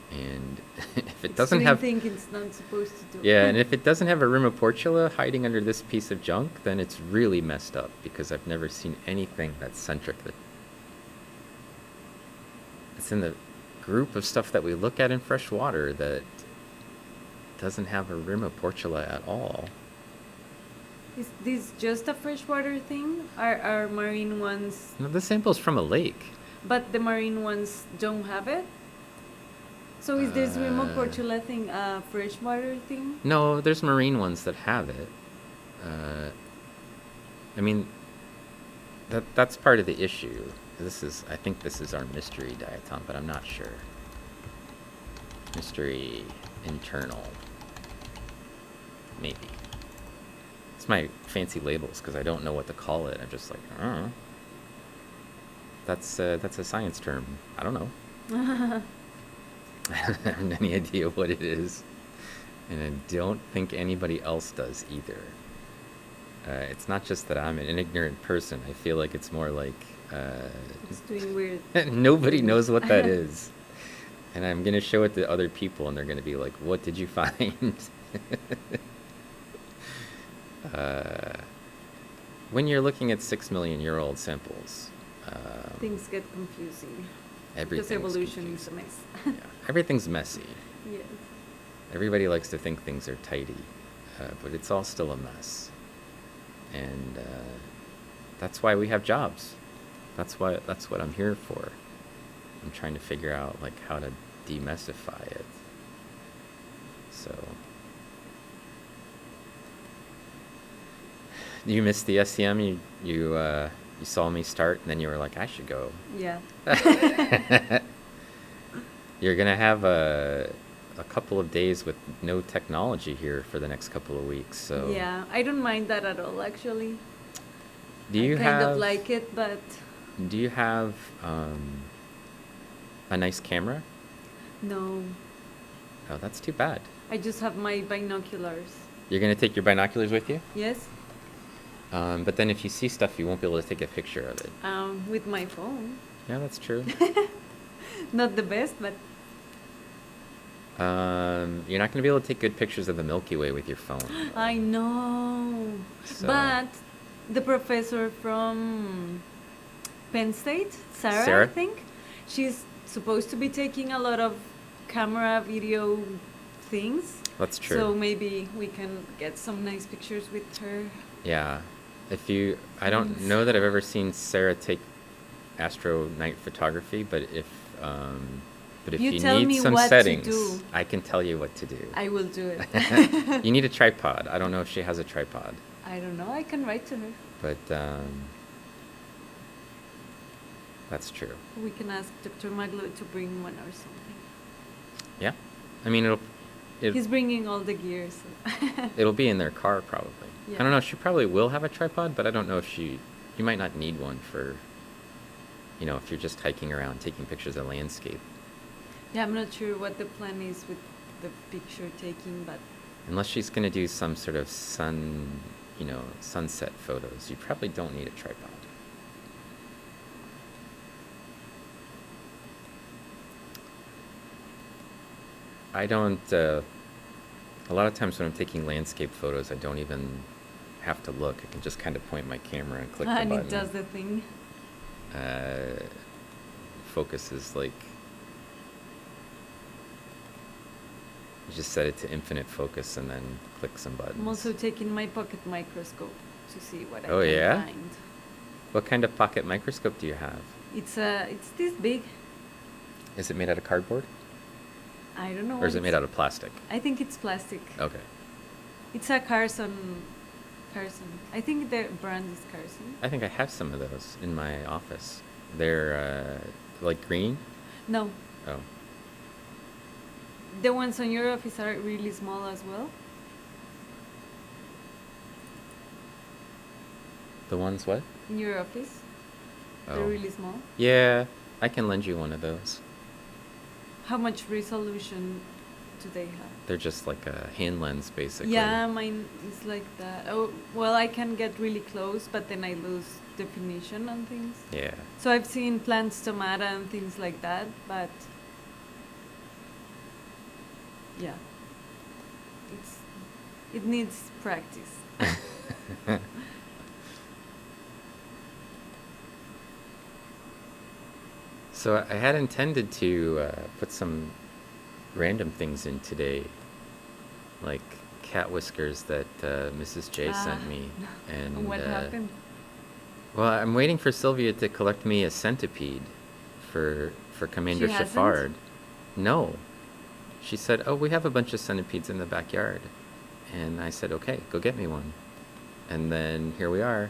Speaker 1: And if it doesn't have
Speaker 3: think it's not supposed to do.
Speaker 1: yeah, and if it doesn't have a Rimoportula hiding under this piece of junk, then it's really messed up, because I've never seen anything that's centric. It's in the group of stuff that we look at in fresh water that doesn't have a Rimoportula at all.
Speaker 3: Is this just a freshwater thing? Are marine ones,
Speaker 1: No, the sample's from a lake.
Speaker 3: but the marine ones don't have it? So is this Rimoportula thing a freshwater thing?
Speaker 1: No, there's marine ones that have it. I mean, that's part of the issue. I think this is our mystery diatom, but I'm not sure. Mystery internal. Maybe. It's my fancy labels, because I don't know what to call it. I'm just like, I don't know. That's a science term. I don't know. I don't have any idea what it is. And I don't think anybody else does either. It's not just that I'm an ignorant person. I feel like it's more like
Speaker 3: It's doing weird.
Speaker 1: Nobody
Speaker 3: things.
Speaker 1: knows what that is. And I'm going to show it to other people, and they're going to be like, what did you find? uh, when you're looking at 6 million-year-old samples,
Speaker 3: Things get confusing. Because
Speaker 1: everything's
Speaker 3: evolution
Speaker 1: confusing.
Speaker 3: is a mess.
Speaker 1: Yeah, everything's messy.
Speaker 3: Yes.
Speaker 1: Everybody likes to think things are tidy, but it's all still a mess. And that's why we have jobs. That's what I'm here for. I'm trying to figure out like how to demystify it. So, you missed the SEM. You saw me start, and then you were like, I should go.
Speaker 3: Yeah.
Speaker 1: You're gonna have a couple of days with no technology here for the next couple of weeks. So
Speaker 3: Yeah, I don't mind that at all, actually.
Speaker 1: do you
Speaker 3: I kind
Speaker 1: have
Speaker 3: of like it, but
Speaker 1: do you have a nice camera?
Speaker 3: no.
Speaker 1: Oh, that's too bad.
Speaker 3: I just have my binoculars.
Speaker 1: You're gonna take your binoculars with you,
Speaker 3: Yes?
Speaker 1: but then if you see stuff, you won't be able to take a picture of it.
Speaker 3: With my phone.
Speaker 1: Yeah, that's true.
Speaker 3: Not the best, but
Speaker 1: You're not gonna be able to take good pictures of the Milky Way with your phone.
Speaker 3: I know.
Speaker 1: So-
Speaker 3: But the professor from Penn State, Sarah, I
Speaker 1: Sarah?
Speaker 3: think, she's supposed to be taking a lot of camera, video things.
Speaker 1: That's true.
Speaker 3: So maybe we can get some nice pictures with her.
Speaker 1: Yeah. I don't
Speaker 3: Thanks.
Speaker 1: know that I've ever seen Sarah take astro night photography, but if
Speaker 3: You
Speaker 1: you
Speaker 3: tell
Speaker 1: need
Speaker 3: me
Speaker 1: some
Speaker 3: what to
Speaker 1: settings,
Speaker 3: do.
Speaker 1: I can tell you what to do.
Speaker 3: I will do it.
Speaker 1: You need a tripod. I don't know if she has a tripod,
Speaker 3: I don't know. I can write to her.
Speaker 1: but that's true.
Speaker 3: We can ask Dr. Maglo to bring one or something.
Speaker 1: Yeah. I mean,
Speaker 3: He's bringing all the gear. So.
Speaker 1: it'll be in their car probably. I
Speaker 3: Yeah.
Speaker 1: don't know. She probably will have a tripod, but I don't know if you might not need one for, if you're just hiking around taking pictures of landscape.
Speaker 3: Yeah, I'm not sure what the plan is with the picture taking, but
Speaker 1: Unless she's going to do some sort of sunset photos, you probably don't need a tripod. I don't, a lot of times when I'm taking landscape photos, I don't even have to look. I can just kind of point my camera and click the
Speaker 3: and
Speaker 1: button.
Speaker 3: it does the thing.
Speaker 1: Focus is like, you just set it to infinite focus and then click some buttons.
Speaker 3: I'm also taking my pocket microscope to see what I
Speaker 1: Oh,
Speaker 3: can
Speaker 1: yeah?
Speaker 3: find.
Speaker 1: What kind of pocket microscope do you have?
Speaker 3: It's this big.
Speaker 1: Is it made out of cardboard?
Speaker 3: I don't know.
Speaker 1: Or is it made out of plastic?
Speaker 3: I think it's plastic.
Speaker 1: Okay.
Speaker 3: It's a Carson. I think the brand is Carson.
Speaker 1: I think I have some of those in my office. They're like green?
Speaker 3: No,
Speaker 1: Oh.
Speaker 3: the ones on your office are really small as well.
Speaker 1: The ones what?
Speaker 3: In your office,
Speaker 1: Oh.
Speaker 3: they're really small.
Speaker 1: Yeah, I can lend you one of those.
Speaker 3: How much resolution do they have?
Speaker 1: They're just like a hand lens, basically.
Speaker 3: Yeah, mine is like that. Oh, well, I can get really close, but then I lose definition on things.
Speaker 1: Yeah.
Speaker 3: So I've seen plants, tomato, and things like that, but yeah, it needs practice.
Speaker 1: So I had intended to put some random things in today, like cat whiskers that Mrs. J sent me. And
Speaker 3: what happened?
Speaker 1: Well, I'm waiting for Sylvia to collect me a centipede for Commander
Speaker 3: She hasn't?
Speaker 1: Shafard. No. She said, "Oh, we have a bunch of centipedes in the backyard." And I said, "Okay, go get me one." And then here we are.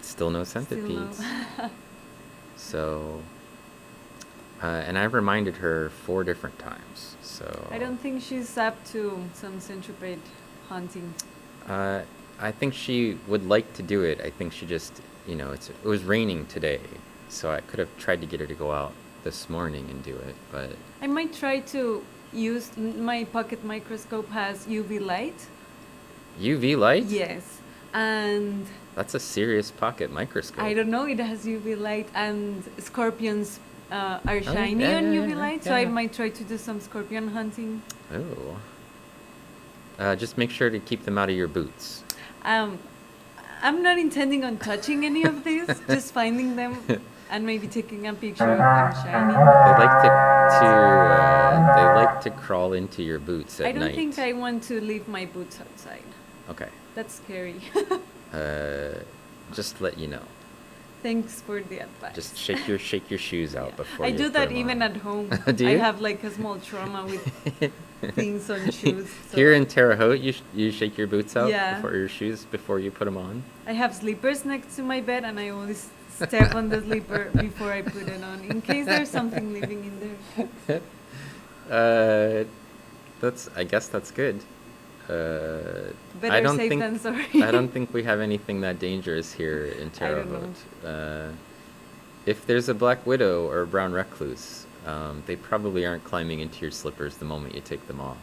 Speaker 1: Still no centipedes.
Speaker 3: Still no.
Speaker 1: So, and I've reminded her 4 different times. So
Speaker 3: I don't think she's up to some centipede hunting.
Speaker 1: I think she would like to do it. I think she just, it was raining today, so I could have tried to get her to go out this morning and do it, but
Speaker 3: I might try to use my pocket microscope has UV light.
Speaker 1: UV light?
Speaker 3: Yes, and
Speaker 1: That's a serious pocket microscope.
Speaker 3: I don't know. It has UV light, and scorpions are shiny
Speaker 1: yeah,
Speaker 3: on
Speaker 1: yeah,
Speaker 3: UV
Speaker 1: yeah,
Speaker 3: light. So I
Speaker 1: yeah.
Speaker 3: might try to do some scorpion hunting.
Speaker 1: Oh. Just make sure to keep them out of your boots.
Speaker 3: I'm not intending on touching any of these. Just finding them and maybe taking a picture of them shining.
Speaker 1: They like to crawl into your boots at
Speaker 3: I don't
Speaker 1: night.
Speaker 3: think I want to leave my boots outside.
Speaker 1: Okay.
Speaker 3: That's scary.
Speaker 1: Just let you know.
Speaker 3: Thanks for the advice.
Speaker 1: Just shake your shoes out before
Speaker 3: I
Speaker 1: you
Speaker 3: do
Speaker 1: put
Speaker 3: that
Speaker 1: 'em
Speaker 3: even
Speaker 1: on.
Speaker 3: at home.
Speaker 1: Do
Speaker 3: I
Speaker 1: you?
Speaker 3: have like a small trauma with things on shoes. So
Speaker 1: Here in Terre Haute, you shake your boots out
Speaker 3: Yeah.
Speaker 1: before your shoes before you put them on.
Speaker 3: I have slippers next to my bed, and I always step on the slipper before I put it on, in case there's something living in there.
Speaker 1: I guess that's good.
Speaker 3: Better safe than sorry.
Speaker 1: I don't think we have anything that dangerous here in Terre
Speaker 3: don't know.
Speaker 1: Haute. If there's a black widow or a brown recluse, they probably aren't climbing into your slippers the moment you take them off.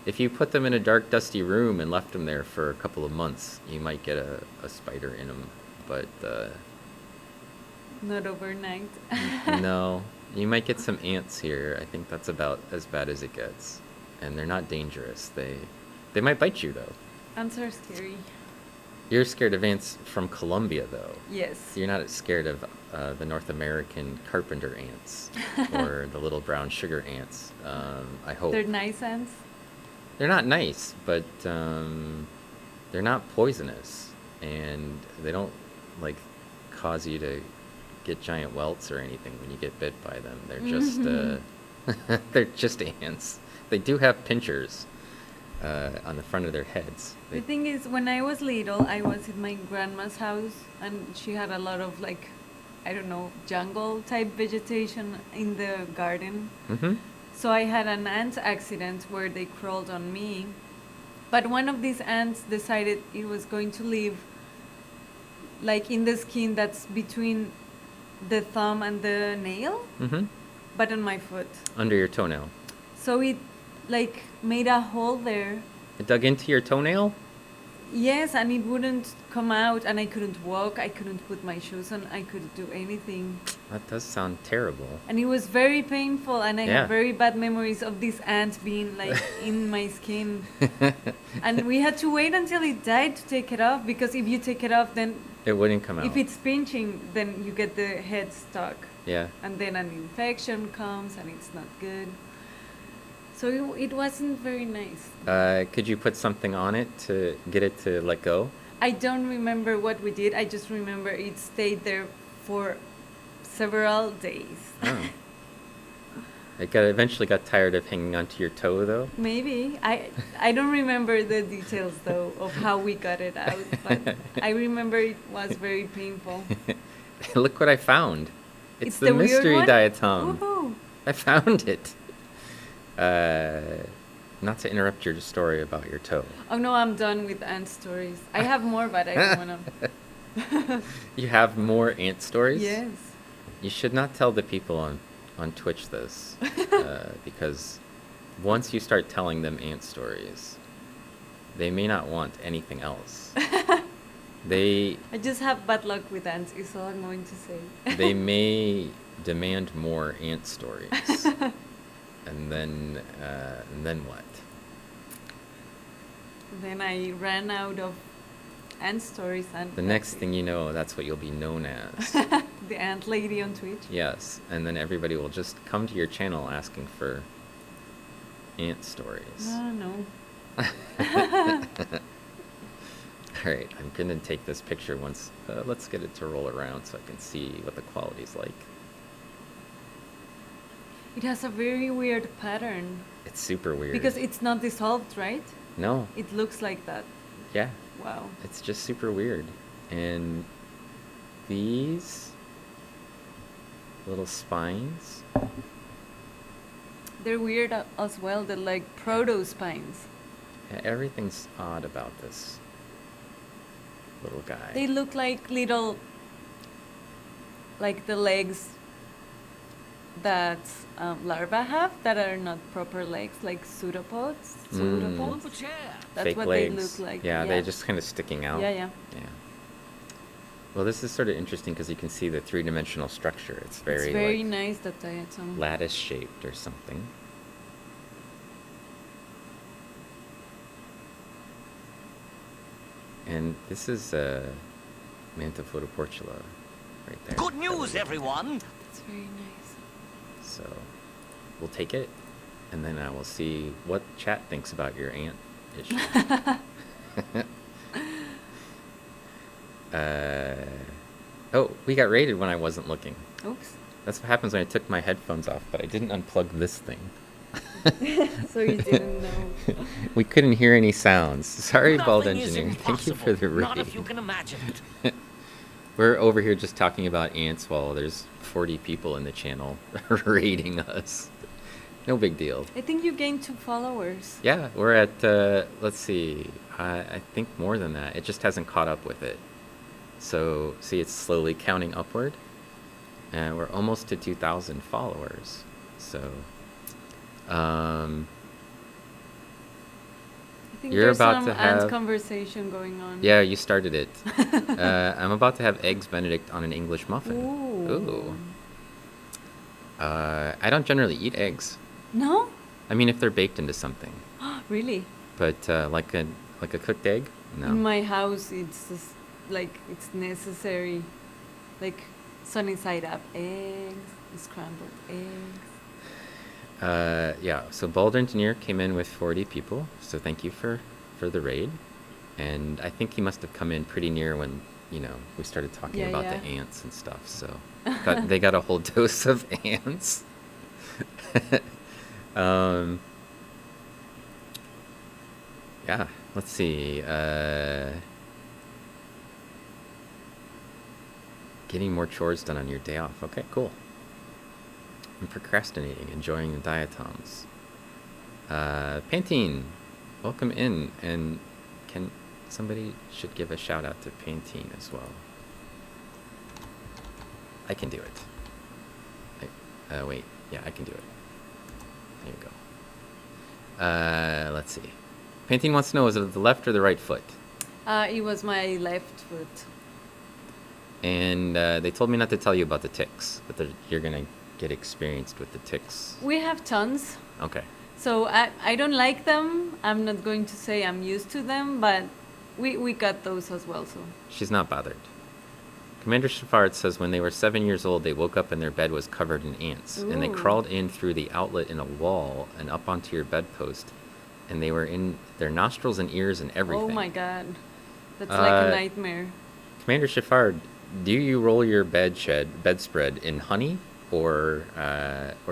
Speaker 1: If you put them in a dark, dusty room and left them there for a couple of months, you might get a spider in them. But
Speaker 3: Not overnight.
Speaker 1: no, you might get some ants here. I think that's about as bad as it gets, and they're not dangerous. They might bite you though.
Speaker 3: Ants are scary.
Speaker 1: You're scared of ants from Colombia though.
Speaker 3: Yes.
Speaker 1: You're not scared of the North American carpenter ants or the little brown sugar ants. I hope
Speaker 3: They're nice ants.
Speaker 1: they're not nice, but they're not poisonous, and they don't like cause you to get giant welts or anything when you get bit by them. They're just they're just ants. They do have pinchers on the front of their heads.
Speaker 3: The thing is, when I was little, I was in my grandma's house, and she had a lot of like, I don't know, jungle type vegetation in the garden.
Speaker 1: Mm-hmm.
Speaker 3: So I had an ant accident where they crawled on me. But one of these ants decided it was going to live like in the skin that's between the thumb and the nail,
Speaker 1: Mm-hmm.
Speaker 3: but on my foot.
Speaker 1: Under your toenail.
Speaker 3: So it like made a hole there.
Speaker 1: It dug into your toenail?
Speaker 3: Yes, and it wouldn't come out, and I couldn't walk, I couldn't put my shoes on, I couldn't do anything.
Speaker 1: That does sound terrible.
Speaker 3: And it was very painful, and I
Speaker 1: Yeah.
Speaker 3: have very bad memories of this ant being like in my skin. And we had to wait until it died to take it off, because if you take it off, then
Speaker 1: It wouldn't come out.
Speaker 3: if it's pinching, then you get the head stuck.
Speaker 1: Yeah.
Speaker 3: And then an infection comes, and it's not good. So it wasn't very nice.
Speaker 1: Could you put something on it to get it to let go?
Speaker 3: I don't remember what we did. I just remember it stayed there for several days.
Speaker 1: Oh. It eventually got tired of hanging onto your toe, though.
Speaker 3: Maybe. I don't remember the details, though, of how we got it out. But I remember it was very painful.
Speaker 1: Look what I found. It's the
Speaker 3: the weird
Speaker 1: mystery
Speaker 3: one?
Speaker 1: diatom.
Speaker 3: Woohoo!
Speaker 1: I found it. Not to interrupt your story about your toe.
Speaker 3: Oh no, I'm done with ant stories. I have more, but I don't want to.
Speaker 1: You have more ant stories?
Speaker 3: Yes.
Speaker 1: You should not tell the people on Twitch this, because once you start telling them ant stories, they may not want anything else. They
Speaker 3: I just have bad luck with ants, is all I'm going to say.
Speaker 1: they may demand more ant stories, and then what?
Speaker 3: Then I ran out of ant stories, and
Speaker 1: The next thing you know, that's what you'll be known as.
Speaker 3: the ant lady on Twitch.
Speaker 1: Yes, and then everybody will just come to your channel asking for ant stories.
Speaker 3: Oh no.
Speaker 1: All right, I'm gonna take this picture once. Let's get it to roll around so I can see what the quality's like.
Speaker 3: It has a very weird pattern
Speaker 1: It's super weird.
Speaker 3: because it's not dissolved, right?
Speaker 1: No,
Speaker 3: It looks like that.
Speaker 1: yeah,
Speaker 3: Wow.
Speaker 1: it's just super weird. And these little spines.
Speaker 3: They're weird as well. They're like proto spines.
Speaker 1: Yeah, everything's odd about this little guy.
Speaker 3: They look like little, like the legs that larvae have that are not proper legs, like pseudopods.
Speaker 1: Mm.
Speaker 2: Pull
Speaker 3: Pseudopods.
Speaker 2: up a chair.
Speaker 3: That's
Speaker 1: Fake
Speaker 3: what
Speaker 1: legs.
Speaker 3: they look like.
Speaker 1: Yeah, they're just kind of sticking out.
Speaker 3: Yeah, yeah.
Speaker 1: Yeah. Well, this is sort of interesting because you can see the three-dimensional structure. It's very
Speaker 3: very
Speaker 1: like
Speaker 3: nice, that diatom.
Speaker 1: lattice shaped or something. And this is Manta photoportula right there.
Speaker 2: Good
Speaker 1: that
Speaker 2: news,
Speaker 1: we're looking at.
Speaker 2: everyone.
Speaker 3: That's very nice.
Speaker 1: So we'll take it, and then I will see what chat thinks about your ant issue. Oh, we got raided when I wasn't looking.
Speaker 3: Oops.
Speaker 1: That's what happens when I took my headphones off, but I didn't unplug this thing.
Speaker 3: So you didn't know.
Speaker 1: We couldn't hear any sounds. Sorry, Bald
Speaker 2: Nothing is
Speaker 1: Engineer. Thank you for the
Speaker 2: impossible. Not if
Speaker 1: raid.
Speaker 2: you can imagine it.
Speaker 1: We're over here just talking about ants while there's 40 people in the channel raiding us. No big deal.
Speaker 3: I think you gained 2 followers.
Speaker 1: Yeah, we're at, let's see, I think more than that. It just hasn't caught up with it. So, see, it's slowly counting upward. And we're almost to 2,000 followers. So,
Speaker 3: I think
Speaker 1: You're
Speaker 3: there's
Speaker 1: about
Speaker 3: some
Speaker 1: to have-
Speaker 3: ant conversation going on.
Speaker 1: yeah, you started it. I'm about to have eggs Benedict on an English muffin.
Speaker 3: Ooh.
Speaker 1: I don't generally eat eggs.
Speaker 3: No?
Speaker 1: I mean, if they're baked into something.
Speaker 3: Really?
Speaker 1: But like a cooked egg? No.
Speaker 3: In my house, it's just like it's necessary, like sunny side up eggs, scrambled eggs.
Speaker 1: Yeah, so Bald Engineer came in with 40 people, so thank you for the raid. And I think he must have come in pretty near when, we started talking
Speaker 3: Yeah,
Speaker 1: about
Speaker 3: yeah.
Speaker 1: the ants and stuff, so they got a whole dose of ants. Yeah, let's see. Getting more chores done on your day off. Okay, cool. I'm procrastinating, enjoying the diatoms. Pantene, welcome in. And somebody should give a shout out to Pantene as well. I can do it. Wait, yeah, I can do it. There you go. Let's see. Pantene wants to know, is it the left or the right foot?
Speaker 3: It was my left foot.
Speaker 1: And they told me not to tell you about the ticks, but you're going to get experienced with the ticks.
Speaker 3: We have tons.
Speaker 1: Okay.
Speaker 3: So I don't like them. I'm not going to say I'm used to them, but we got those as well. So
Speaker 1: She's not bothered. Commander Shafard says when they were 7 years old, they woke up and their bed was covered in ants. And they
Speaker 3: Ooh.
Speaker 1: crawled in through the outlet in a wall and up onto your bedpost. And they were in their nostrils and ears and everything.
Speaker 3: Oh my god, that's like a nightmare.
Speaker 1: Commander Shafard, do you roll your bedspread in honey? Or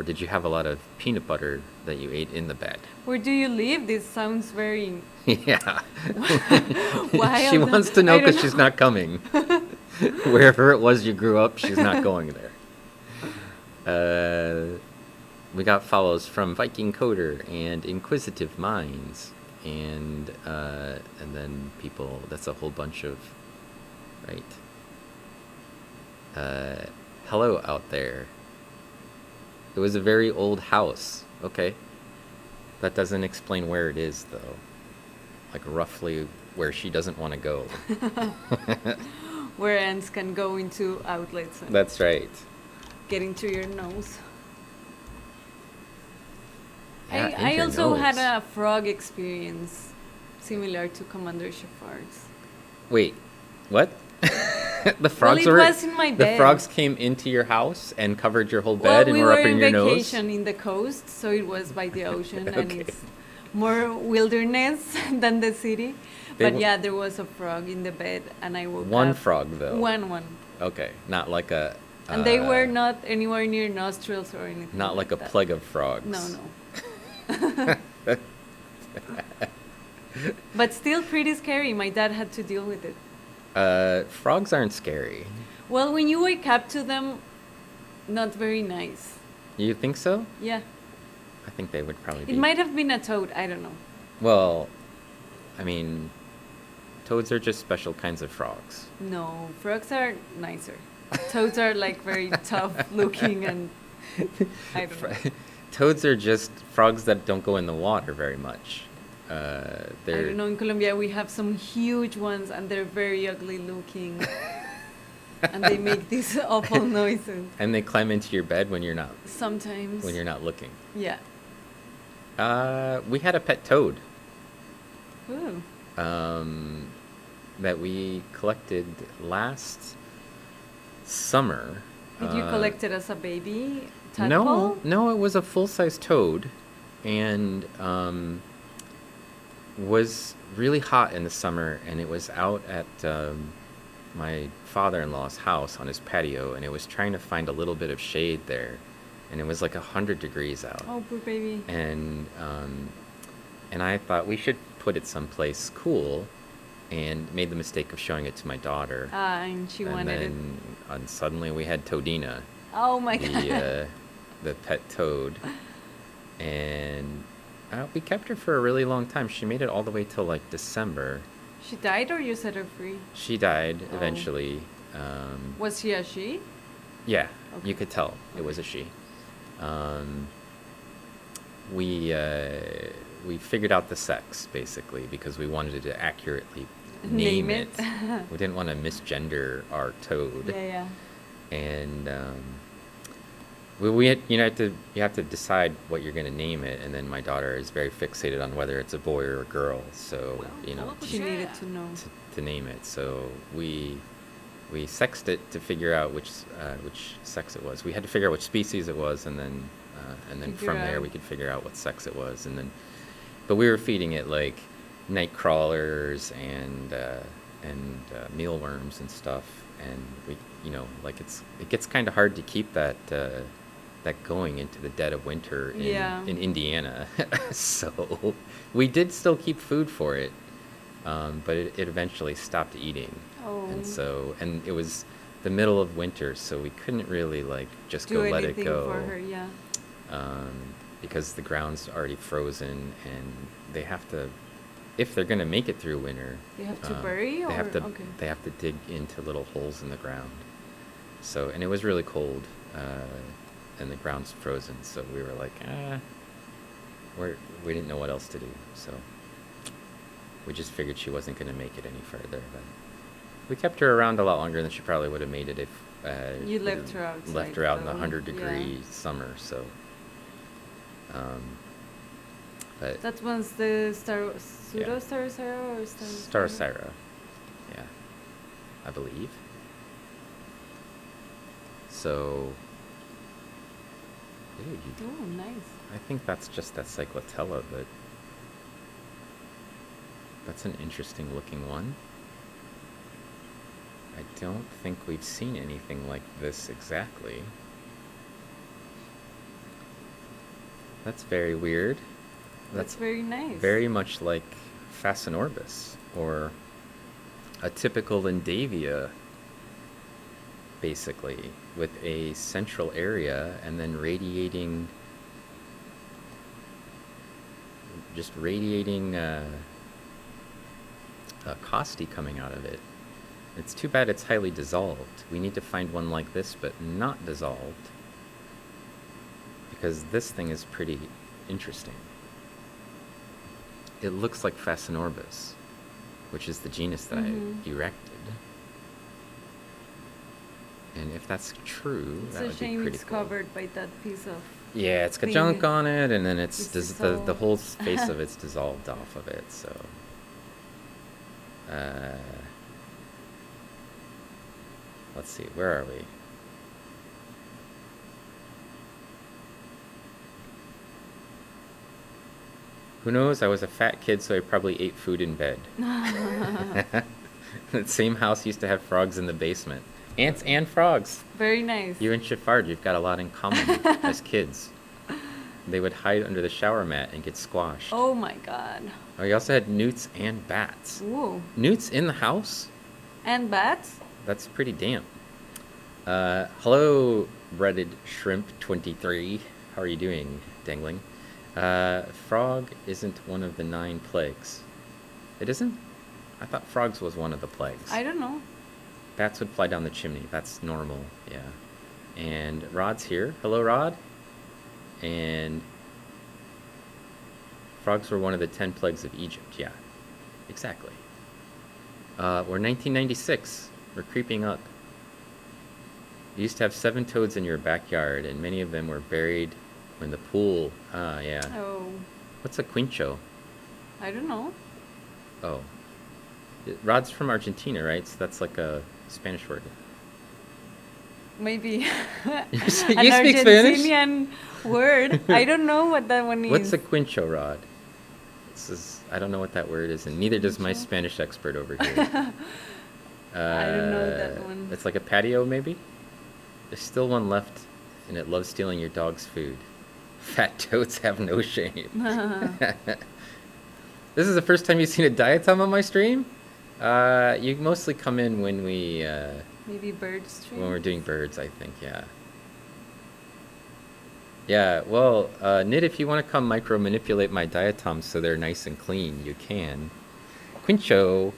Speaker 1: did you have a lot of peanut butter that you ate in the bed?
Speaker 3: Where do you live? This sounds very
Speaker 1: Yeah.
Speaker 3: wild.
Speaker 1: She wants to know
Speaker 3: I don't
Speaker 1: because she's not coming. Wherever it was you grew up, she's not going there. We got follows from Viking Coder and Inquisitive Minds, and then people. That's a whole bunch of, right? Hello out there. It was a very old house. Okay. That doesn't explain where it is, though. Like roughly where she doesn't want to go.
Speaker 3: Where ants can go into outlets and
Speaker 1: That's right.
Speaker 3: get into your nose.
Speaker 1: Yeah, and
Speaker 3: I
Speaker 1: your
Speaker 3: also had
Speaker 1: nose.
Speaker 3: a frog experience similar to Commander Shepard's.
Speaker 1: Wait, what? The frogs
Speaker 3: it
Speaker 1: were.
Speaker 3: was in my
Speaker 1: The
Speaker 3: bed.
Speaker 1: frogs came into your house and covered your whole bed
Speaker 3: Well,
Speaker 1: and
Speaker 3: we
Speaker 1: were
Speaker 3: were
Speaker 1: up in
Speaker 3: in
Speaker 1: your nose.
Speaker 3: vacation in the coast, so it was by the ocean and
Speaker 1: Okay.
Speaker 3: it's more wilderness than the city.
Speaker 1: They
Speaker 3: But
Speaker 1: w-
Speaker 3: yeah, there was a frog in the bed, and I woke
Speaker 1: One
Speaker 3: up.
Speaker 1: frog though.
Speaker 3: One.
Speaker 1: Okay, not like a.
Speaker 3: And they were not anywhere near nostrils or anything.
Speaker 1: Not like a
Speaker 3: that.
Speaker 1: plague of frogs.
Speaker 3: No. But still pretty scary. My dad had to deal with it.
Speaker 1: Frogs aren't scary.
Speaker 3: Well, when you wake up to them, not very nice.
Speaker 1: You think so?
Speaker 3: Yeah.
Speaker 1: I think they would probably be.
Speaker 3: It might have been a toad. I don't know.
Speaker 1: Well, I mean, toads are just special kinds of frogs.
Speaker 3: No, frogs are nicer. Toads are like very tough looking and I don't know.
Speaker 1: Toads are just frogs that don't go in the water very much.
Speaker 3: I
Speaker 1: They're.
Speaker 3: don't know, in Colombia we have some huge ones and they're very ugly looking. and they make these awful noises.
Speaker 1: And they climb into your bed
Speaker 3: Sometimes.
Speaker 1: when you're not looking.
Speaker 3: Yeah.
Speaker 1: We had a pet toad
Speaker 3: Ooh.
Speaker 1: that we collected last summer.
Speaker 3: Did you collect it as a baby tadpole?
Speaker 1: No, it was a full-size toad, and was really hot in the summer, and it was out at my father-in-law's house on his patio, and it was trying to find a little bit of shade there, and it was like 100 degrees out.
Speaker 3: Oh, poor baby.
Speaker 1: And I thought we should put it someplace cool, and made the mistake of showing it to my daughter.
Speaker 3: And she wanted it.
Speaker 1: And suddenly we had Toadina,
Speaker 3: Oh my god.
Speaker 1: the pet toad, and we kept her for a really long time. She made it all the way till like December.
Speaker 3: She died or you set her free?
Speaker 1: She died
Speaker 3: Oh.
Speaker 1: eventually.
Speaker 3: Was she a she?
Speaker 1: Yeah,
Speaker 3: Okay.
Speaker 1: you could tell it was a she. We figured out the sex basically because we wanted to accurately name it. We didn't want to misgender our toad.
Speaker 3: Yeah.
Speaker 1: And we had, you have to decide what you're going to name it, and then my daughter is very fixated on whether it's a boy or a girl, so
Speaker 2: Well,
Speaker 1: you know
Speaker 2: pull up a
Speaker 3: She
Speaker 2: chair.
Speaker 3: needed to know.
Speaker 1: to name it. So we sexed it to figure out which sex it was. We had to figure out which species it was, and then
Speaker 3: Figure
Speaker 1: from there
Speaker 3: out.
Speaker 1: we could figure out what sex it was, and then but we were feeding it like night crawlers and mealworms and stuff, and we like it gets kind of hard to keep that going into the dead of winter in Indiana. So we did still keep food for it, but it eventually stopped eating.
Speaker 3: Oh.
Speaker 1: And it was the middle of winter, so we couldn't really like just
Speaker 3: Do
Speaker 1: go let it
Speaker 3: anything
Speaker 1: go.
Speaker 3: for her, yeah.
Speaker 1: Because the ground's already frozen, and they have to, if they're going to make it through winter,
Speaker 3: They have to bury or okay.
Speaker 1: they have to dig into little holes in the ground. So, and it was really cold, and the ground's frozen, so we were like, we didn't know what else to do, so we just figured she wasn't going to make it any further. But we kept her around a lot longer than she probably would have made it if
Speaker 3: You
Speaker 1: we
Speaker 3: left her outside,
Speaker 1: left her out in the
Speaker 3: though.
Speaker 1: 100-degree summer. So, but
Speaker 3: That one's the Starosara or
Speaker 1: Starosara, yeah, I believe. So,
Speaker 3: Oh, nice.
Speaker 1: I think that's just that Cyclotella, but that's an interesting looking one. I don't think we've seen anything like this exactly. That's very weird.
Speaker 3: That's very nice.
Speaker 1: Very much like Phasanorbis, or a typical Lindavia, basically, with a central area and then radiating costi coming out of it. It's too bad it's highly dissolved. We need to find one like this, but not dissolved, because this thing is pretty interesting. It looks like Phasanorbis, which is the genus that I erected. And if that's true,
Speaker 3: It's
Speaker 1: that
Speaker 3: a
Speaker 1: would be
Speaker 3: shame
Speaker 1: pretty
Speaker 3: it's
Speaker 1: cool.
Speaker 3: covered by that piece of.
Speaker 1: Yeah, it's got
Speaker 3: thing.
Speaker 1: junk on it, and then
Speaker 3: It's
Speaker 1: the whole face of it's dissolved off of it. So, let's see, where are we? Who knows? I was a fat kid, so I probably ate food in bed. That same house used to have frogs in the basement. Ants and frogs.
Speaker 3: Very nice.
Speaker 1: You and Chiffard, you've got a lot in common as kids. They would hide under the shower mat and get squashed.
Speaker 3: Oh my god.
Speaker 1: Oh, you also had newts and bats.
Speaker 3: Ooh.
Speaker 1: Newts in the house?
Speaker 3: And bats?
Speaker 1: That's pretty damp. Hello, breaded shrimp 23. How are you doing, Dangling? Frog isn't one of the 9 plagues. It isn't? I thought frogs was one of the plagues.
Speaker 3: I don't know.
Speaker 1: Bats would fly down the chimney. That's normal, yeah. And Rod's here. Hello, Rod. And frogs were one of the 10 plagues of Egypt. Yeah, exactly. We're 1996. We're creeping up. You used to have 7 toads in your backyard, and many of them were buried in the pool. Ah, yeah.
Speaker 3: Oh,
Speaker 1: What's a quincho?
Speaker 3: I don't know.
Speaker 1: Oh. Rod's from Argentina, right? So that's like a Spanish word.
Speaker 3: Maybe
Speaker 1: You
Speaker 3: an
Speaker 1: speak Spanish?
Speaker 3: Argentinian word. I don't know what that one is.
Speaker 1: What's a quincho, Rod? I don't know what that word is, and neither does my
Speaker 3: Quincho?
Speaker 1: Spanish expert over here.
Speaker 3: I don't know that one.
Speaker 1: It's like a patio, maybe? There's still one left, and it loves stealing your dog's food. Fat toads have no shame. This is the first time you've seen a diatom on my stream? You mostly come in when
Speaker 3: Maybe bird stream.
Speaker 1: when we're doing birds, I think, yeah. Yeah, well, Nid, if you want to come micro-manipulate my diatoms so they're nice and clean, you can. Quincho,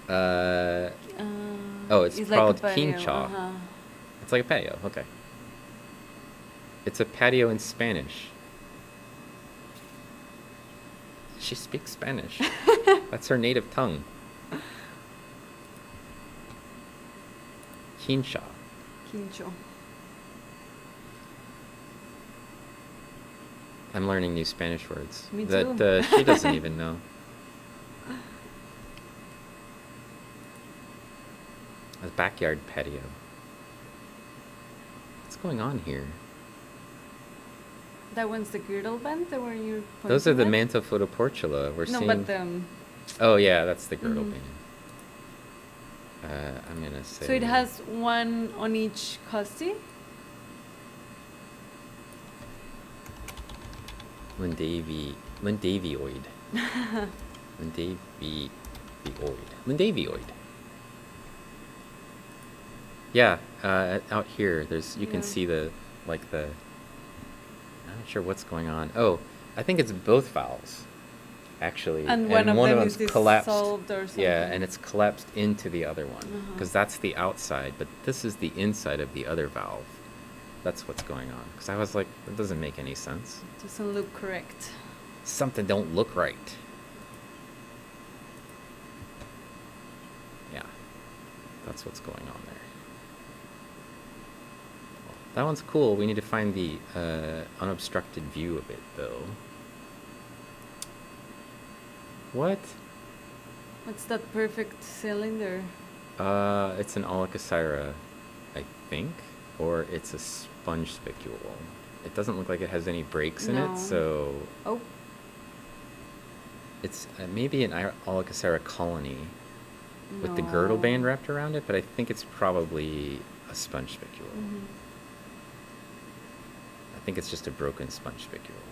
Speaker 1: oh, it's
Speaker 3: like
Speaker 1: called
Speaker 3: a patio,
Speaker 1: quincha. It's like a patio, okay. It's a patio in Spanish. She speaks Spanish. That's her native tongue. Quincha.
Speaker 3: Quincho.
Speaker 1: I'm learning new Spanish words
Speaker 3: Me
Speaker 1: that
Speaker 3: too.
Speaker 1: She doesn't even know. A backyard patio. What's going on here?
Speaker 3: That one's the girdle band, the one you're pointing
Speaker 1: Those are the
Speaker 3: at?
Speaker 1: Manta photoportula. We're
Speaker 3: No,
Speaker 1: seeing.
Speaker 3: but
Speaker 1: Oh yeah, that's the girdle
Speaker 3: Mhm.
Speaker 1: band. I'm gonna say.
Speaker 3: so it has one on each custy.
Speaker 1: Lindavioid. Lindavioid. Lindavioid. Yeah, out here, you can
Speaker 3: Yeah.
Speaker 1: see I'm not sure what's going on. Oh, I think it's both valves, actually.
Speaker 3: And one of them
Speaker 1: them's
Speaker 3: is
Speaker 1: collapsed.
Speaker 3: dissolved or something.
Speaker 1: Yeah, and it's collapsed into the other one,
Speaker 3: Uh-huh.
Speaker 1: because that's the outside, but this is the inside of the other valve. That's what's going on. Because I was like, that doesn't make any sense.
Speaker 3: Doesn't look correct.
Speaker 1: Something don't look right. Yeah, that's what's going on there. That one's cool. We need to find the unobstructed view of it, though. What?
Speaker 3: What's that perfect cylinder?
Speaker 1: It's an Alicocera, I think, or it's a sponge spicule. It doesn't look like it has any breaks in
Speaker 3: No.
Speaker 1: it, so
Speaker 3: Oh,
Speaker 1: it's maybe an Alicocera colony with the girdle band
Speaker 3: no.
Speaker 1: wrapped around it, but I think it's probably a sponge spicule.
Speaker 3: Mhm.
Speaker 1: I think it's just a broken sponge spicule.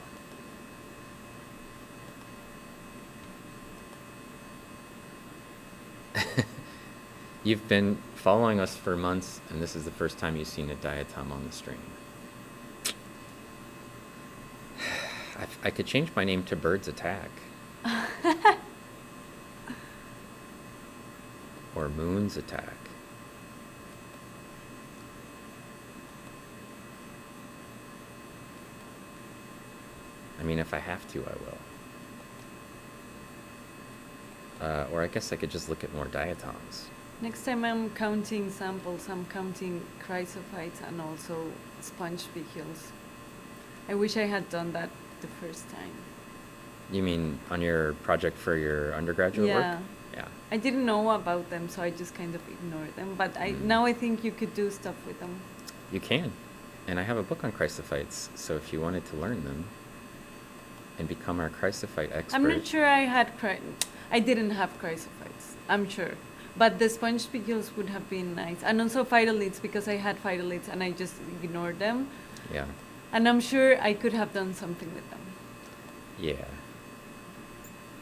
Speaker 1: You've been following us for months, and this is the first time you've seen a diatom on the stream. I could change my name to Bird's Attack. Or Moon's Attack. I mean, if I have to, I will. Or I guess I could just look at more diatoms.
Speaker 3: Next time I'm counting samples, I'm counting chrysophytes and also sponge spicules. I wish I had done that the first time.
Speaker 1: You mean on your project for your undergraduate
Speaker 3: Yeah.
Speaker 1: work? Yeah.
Speaker 3: I didn't know about them, so I just kind of ignored them. But
Speaker 1: Mm.
Speaker 3: now I think you could do stuff with them.
Speaker 1: You can. And I have a book on chrysophytes, so if you wanted to learn them and become our chrysophyte expert.
Speaker 3: I'm not sure I didn't have chrysophytes, I'm sure. But the sponge spicules would have been nice. And also phytoliths, because I had phytoliths and I just ignored them.
Speaker 1: Yeah.
Speaker 3: And I'm sure I could have done something with them.
Speaker 1: Yeah.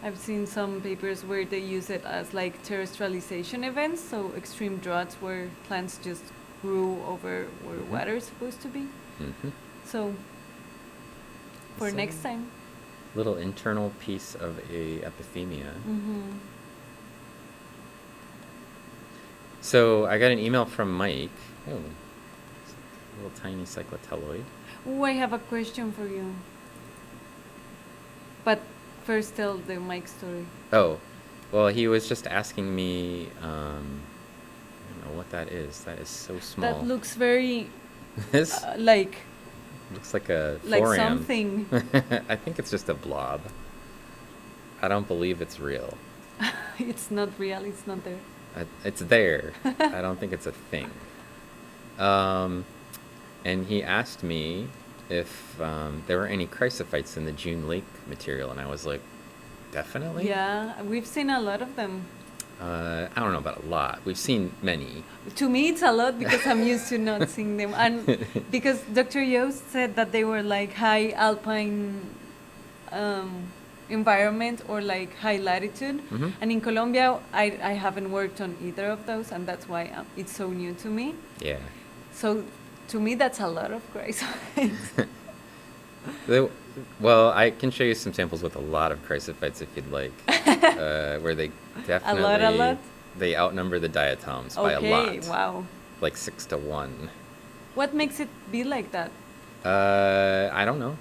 Speaker 3: I've seen some papers where they use it as like terrestrialization events, so extreme droughts where plants just grew over where
Speaker 1: Mhm.
Speaker 3: water is supposed to be.
Speaker 1: Mm-hmm.
Speaker 3: So for
Speaker 1: So-
Speaker 3: next time.
Speaker 1: Little internal piece of a epithemia.
Speaker 3: Mm-hmm.
Speaker 1: So I got an email from Mike. Oh, it's a little tiny cyclotelloid.
Speaker 3: Oh, I have a question for you. But first tell the Mike story.
Speaker 1: Oh, well, he was just asking me, don't know what that is. That is so small.
Speaker 3: That looks very
Speaker 1: This
Speaker 3: like
Speaker 1: looks like a
Speaker 3: like
Speaker 1: foram.
Speaker 3: something.
Speaker 1: I think it's just a blob. I don't believe it's real.
Speaker 3: It's not real. It's not there.
Speaker 1: It's there. I don't think it's a thing. And he asked me if there were any chrysophytes in the June Lake material, and I was like, definitely.
Speaker 3: Yeah, we've seen a lot of them.
Speaker 1: I don't know about a lot. We've seen many.
Speaker 3: To me, it's a lot because I'm used to not seeing them, and because Dr. Yost said that they were like high alpine environment or like high latitude.
Speaker 1: Mhm.
Speaker 3: And in Colombia, I haven't worked on either of those, and that's why it's so new to me.
Speaker 1: Yeah.
Speaker 3: So to me, that's a lot of chrysophytes.
Speaker 1: Well, I can show you some samples with a lot of chrysophytes if you'd like, where they definitely
Speaker 3: a lot?
Speaker 1: they outnumber the diatoms by a
Speaker 3: Okay,
Speaker 1: lot,
Speaker 3: wow.
Speaker 1: like 6-1.
Speaker 3: What makes it be like that?
Speaker 1: I don't know.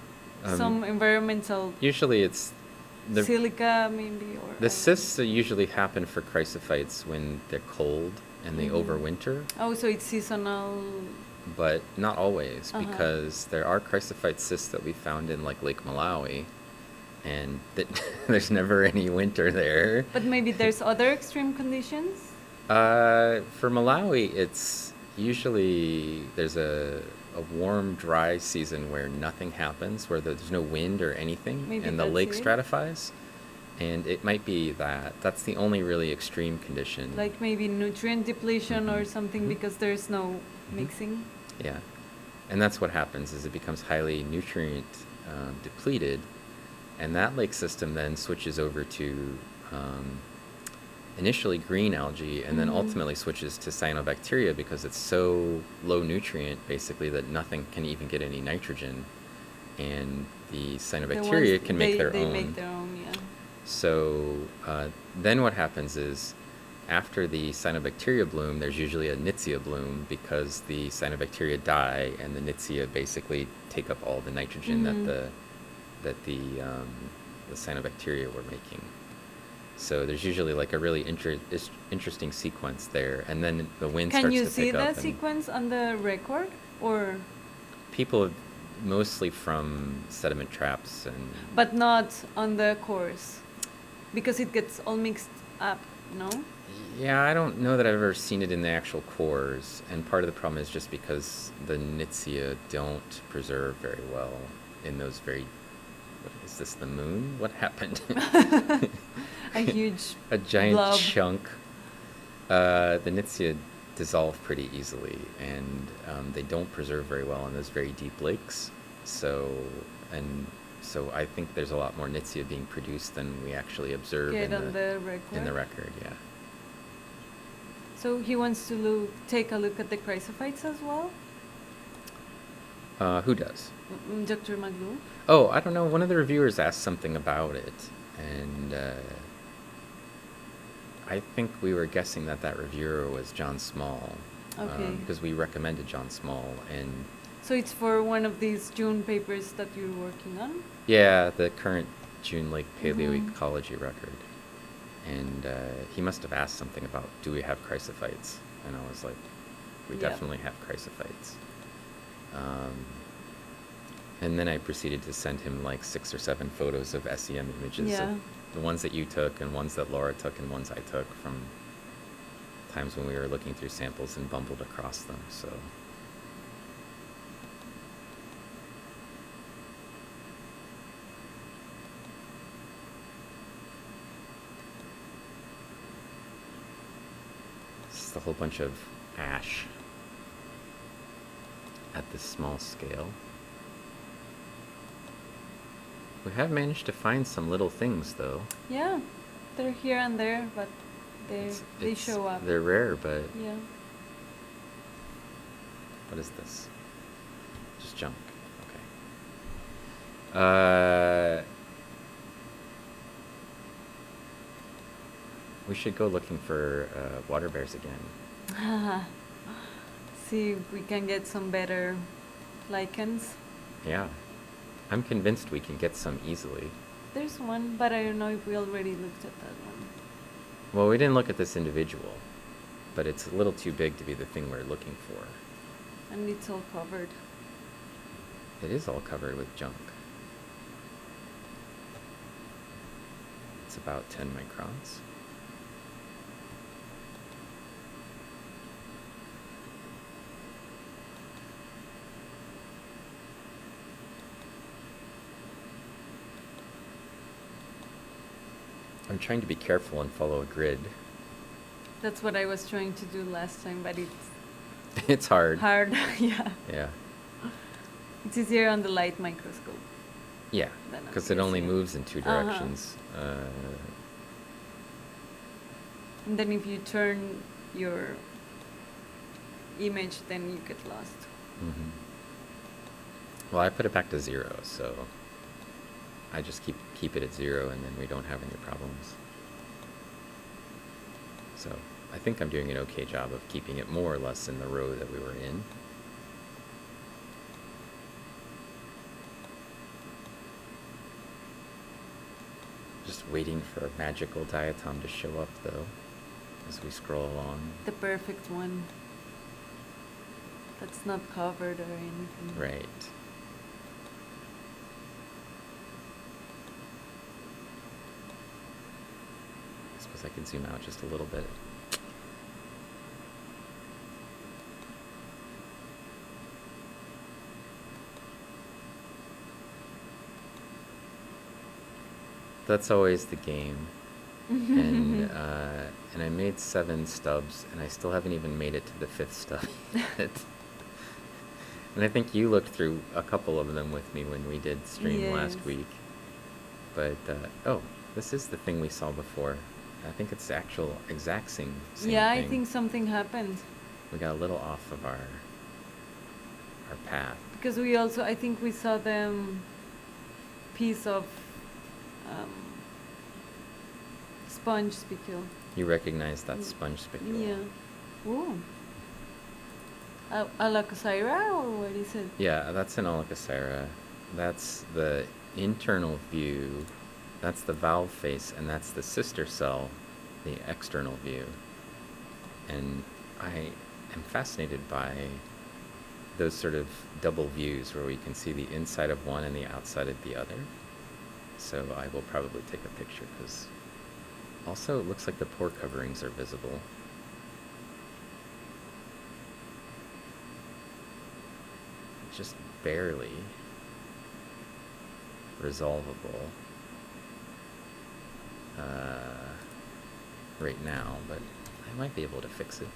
Speaker 3: Some environmental
Speaker 1: Usually it's the
Speaker 3: silica, maybe, or
Speaker 1: the cysts usually happen for chrysophytes when they're cold and they
Speaker 3: Mhm.
Speaker 1: overwinter,
Speaker 3: Oh, so it's seasonal.
Speaker 1: but not always,
Speaker 3: Uh-huh.
Speaker 1: because there are chrysophyte cysts that we found in like Lake Malawi, and that there's never any winter there.
Speaker 3: But maybe there's other extreme conditions.
Speaker 1: For Malawi, it's usually there's a warm, dry season where nothing happens, where there's no wind or anything,
Speaker 3: Maybe
Speaker 1: and the
Speaker 3: that's
Speaker 1: lake
Speaker 3: it.
Speaker 1: stratifies. And it might be that. That's the only really extreme condition.
Speaker 3: Like maybe nutrient depletion or
Speaker 1: Mhm.
Speaker 3: something
Speaker 1: Mhm.
Speaker 3: because there's no mixing.
Speaker 1: Yeah. And that's what happens is it becomes highly nutrient depleted, and that lake system then switches over to initially green algae and then
Speaker 3: Mhm.
Speaker 1: ultimately switches to cyanobacteria because it's so low nutrient basically that nothing can even get any nitrogen, and the
Speaker 3: The
Speaker 1: cyanobacteria
Speaker 3: ones
Speaker 1: can make their
Speaker 3: they
Speaker 1: own.
Speaker 3: make their own, yeah.
Speaker 1: So then what happens is after the cyanobacteria bloom, there's usually a Nitzia bloom because the cyanobacteria die and the Nitzia basically take up all the nitrogen
Speaker 3: Mhm.
Speaker 1: that the cyanobacteria were making. So there's usually like a really interesting sequence there, and then the wind
Speaker 3: Can
Speaker 1: starts
Speaker 3: you
Speaker 1: to
Speaker 3: see
Speaker 1: pick up.
Speaker 3: the
Speaker 1: And
Speaker 3: sequence on the record, or
Speaker 1: people have, mostly from sediment traps and
Speaker 3: but not on the course, because it gets all mixed up, no?
Speaker 1: yeah, I don't know that I've ever seen it in the actual cores, and part of the problem is just because the Nitzia don't preserve very well in those very. What is this? The moon? What happened?
Speaker 3: A huge
Speaker 1: A giant
Speaker 3: blob.
Speaker 1: chunk. The Nitzia dissolve pretty easily, and they don't preserve very well in those very deep lakes. So I think there's a lot more Nitzia being produced than we actually observe
Speaker 3: Get
Speaker 1: in
Speaker 3: on the record.
Speaker 1: in the record. Yeah.
Speaker 3: So he wants to take a look at the chrysophytes as well?
Speaker 1: Who does?
Speaker 3: Dr. Maglu?
Speaker 1: Oh, I don't know. One of the reviewers asked something about it, and I think we were guessing that reviewer was John Small.
Speaker 3: Okay.
Speaker 1: Because we recommended John Small, and
Speaker 3: So it's for one of these June papers that you're working on?
Speaker 1: yeah, the current June Lake
Speaker 3: Mhm.
Speaker 1: paleoecology record. And he must have asked something about, do we have chrysophytes? And I was like, we
Speaker 3: Yeah.
Speaker 1: definitely have chrysophytes. And then I proceeded to send him like 6 or 7 photos of SEM images
Speaker 3: Yeah.
Speaker 1: of the ones that you took and ones that Laura took and ones I took from times when we were looking through samples and bumbled across them. So just a whole bunch of ash at this small scale. We have managed to find some little things, though.
Speaker 3: Yeah, they're here and there, but they
Speaker 1: It's-
Speaker 3: show up.
Speaker 1: They're rare, but
Speaker 3: Yeah.
Speaker 1: what is this? Just junk. Okay. We should go looking for water bears again.
Speaker 3: See if we can get some better lichens.
Speaker 1: Yeah. I'm convinced we can get some easily.
Speaker 3: There's one, but I don't know if we already looked at that one.
Speaker 1: Well, we didn't look at this individual. but it's a little too big to be the thing we're looking for.
Speaker 3: And it's all covered.
Speaker 1: It is all covered with junk. It's about 10 microns. I'm trying to be careful and follow a grid.
Speaker 3: That's what I was trying to do last time, but it's
Speaker 1: It's hard.
Speaker 3: hard. Yeah.
Speaker 1: Yeah.
Speaker 3: It's easier on the light microscope.
Speaker 1: Yeah,
Speaker 3: Then
Speaker 1: because it only
Speaker 3: obviously-
Speaker 1: moves in two
Speaker 3: Uh-huh.
Speaker 1: directions.
Speaker 3: And then if you turn your image, then you get lost.
Speaker 1: Mhm. Well, I put it back to 0, so I just keep it at 0, and then we don't have any problems. So I think I'm doing an okay job of keeping it more or less in the row that we were in. Just waiting for a magical diatom to show up, though, as we scroll along.
Speaker 3: The perfect one. That's not covered or anything.
Speaker 1: Right. I suppose I could zoom out just a little bit. That's always the game. And I made 7 stubs, and I still haven't even made it to the 5th stub yet. And I think you looked through a couple of them with me when we did stream last
Speaker 3: Yes.
Speaker 1: week. But, oh, this is the thing we saw before. I think it's the actual exact same
Speaker 3: Yeah,
Speaker 1: thing.
Speaker 3: I think something happened.
Speaker 1: We got a little off of our path.
Speaker 3: Because we also, I think we saw the piece of sponge spicule.
Speaker 1: You recognize that sponge spicule.
Speaker 3: Yeah. Ooh. Alakosira, or what is it?
Speaker 1: Yeah, that's an Alakosira. That's the internal view. That's the valve face, and that's the sister cell, the external view. And I am fascinated by those sort of double views where we can see the inside of one and the outside of the other. So I will probably take a picture, because also it looks like the pore coverings are visible. Just barely resolvable right now, but I might be able to fix it.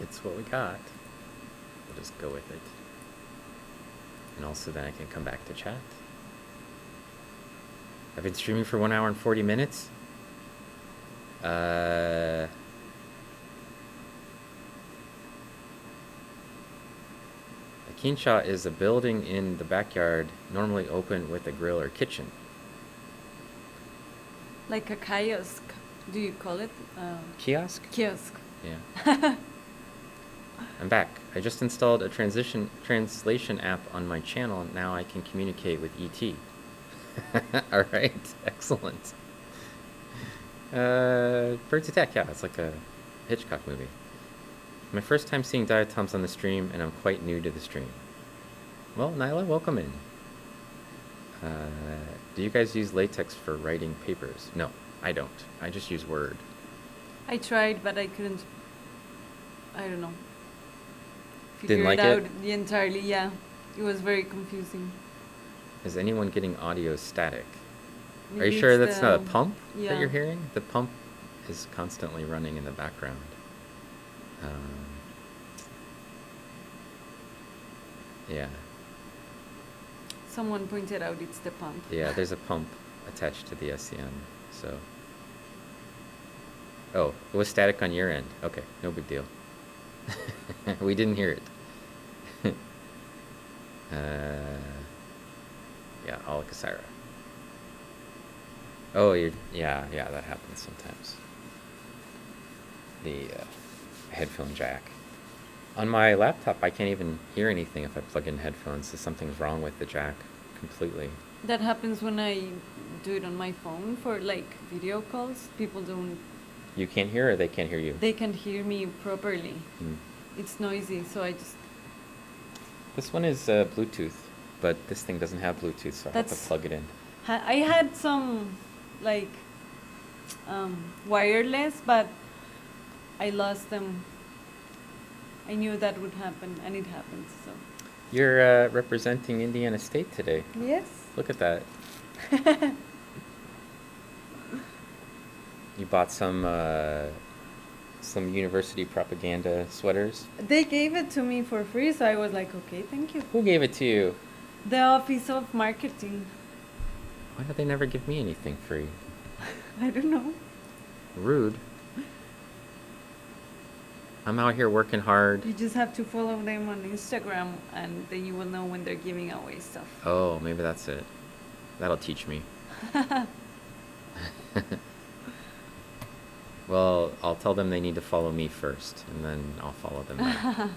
Speaker 1: It's what we got. We'll just go with it. And also then I can come back to chat. I've been streaming for 1 hour and 40 minutes. A quincha is a building in the backyard, normally open with a grill or kitchen.
Speaker 3: Like a kiosk. Do you call it?
Speaker 1: Kiosk?
Speaker 3: Kiosk.
Speaker 1: Yeah. I'm back. I just installed a translation app on my channel, and now I can communicate with ET. All right, excellent. Birds Attack, yeah, it's like a Hitchcock movie. My first time seeing Diatoms on the stream, and I'm quite new to the stream. Well, Nyla, welcome in. Do you guys use LaTeX for writing papers? No, I don't. I just use Word.
Speaker 3: I tried, but I couldn't. I don't know.
Speaker 1: Didn't like
Speaker 3: figure
Speaker 1: it?
Speaker 3: out entirely. Yeah, it was very confusing.
Speaker 1: Is anyone getting audio static? Are you
Speaker 3: Maybe
Speaker 1: sure
Speaker 3: it's
Speaker 1: that's not a
Speaker 3: the-
Speaker 1: pump
Speaker 3: yeah.
Speaker 1: that you're hearing? The pump is constantly running in the background. Yeah.
Speaker 3: Someone pointed out it's the pump.
Speaker 1: Yeah, there's a pump attached to the SEM, so. Oh, it was static on your end. Okay, no big deal. We didn't hear it. Yeah, Alakasira. Oh, yeah, that happens sometimes. The headphone jack. On my laptop, I can't even hear anything if I plug in headphones, so something's wrong with the jack completely.
Speaker 3: That happens when I do it on my phone for like video calls. People don't.
Speaker 1: You can't hear or they can't hear you?
Speaker 3: They can't hear me properly.
Speaker 1: Hmm.
Speaker 3: It's noisy, so I just.
Speaker 1: This one is Bluetooth, but this thing doesn't have Bluetooth, so I have to
Speaker 3: That's-
Speaker 1: plug it in.
Speaker 3: I had some like wireless, but I lost them. I knew that would happen, and it happened. So.
Speaker 1: You're representing Indiana State today.
Speaker 3: Yes.
Speaker 1: Look at that. You bought some university propaganda sweaters.
Speaker 3: They gave it to me for free, so I was like, okay, thank you.
Speaker 1: Who gave it to you?
Speaker 3: The Office of Marketing.
Speaker 1: Why do they never give me anything free?
Speaker 3: I don't know.
Speaker 1: Rude. I'm out here working hard.
Speaker 3: You just have to follow them on Instagram, and then you will know when they're giving away stuff.
Speaker 1: Oh, maybe that's it. That'll teach me. Well, I'll tell them they need to follow me first, and then I'll follow them back.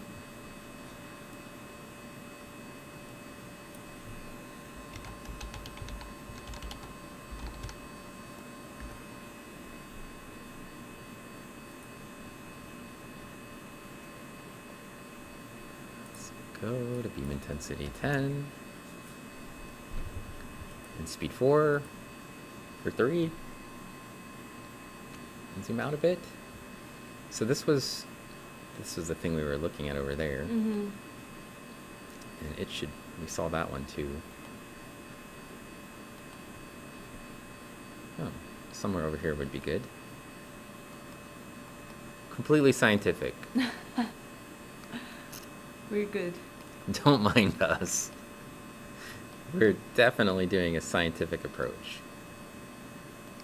Speaker 1: Let's go to beam intensity 10. And speed 4 for 3. And zoom out a bit. So this was the thing we were looking at over there.
Speaker 3: Mm-hmm.
Speaker 1: And we saw that one too. Oh, somewhere over here would be good. Completely scientific.
Speaker 3: We're good.
Speaker 1: Don't mind us. We're definitely doing a scientific approach.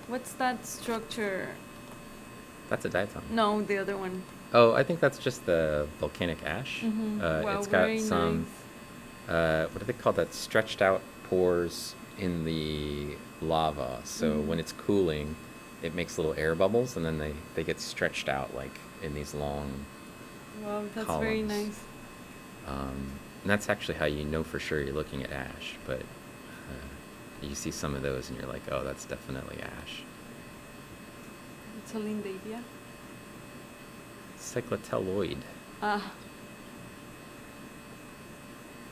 Speaker 3: What's that structure?
Speaker 1: That's a diatom.
Speaker 3: No, the other one.
Speaker 1: Oh, I think that's just the volcanic ash.
Speaker 3: Mhm. Wow,
Speaker 1: It's got
Speaker 3: very
Speaker 1: some, what do they call that? Stretched out pores in the lava. So when it's cooling, it makes little air bubbles, and then they get stretched out like in these long.
Speaker 3: Wow, that's very
Speaker 1: columns.
Speaker 3: nice.
Speaker 1: And that's actually how you know for sure you're looking at ash. But you see some of those, and you're like, oh, that's definitely ash.
Speaker 3: It's a Lindavia.
Speaker 1: Cyclotelloid.
Speaker 3: Ah.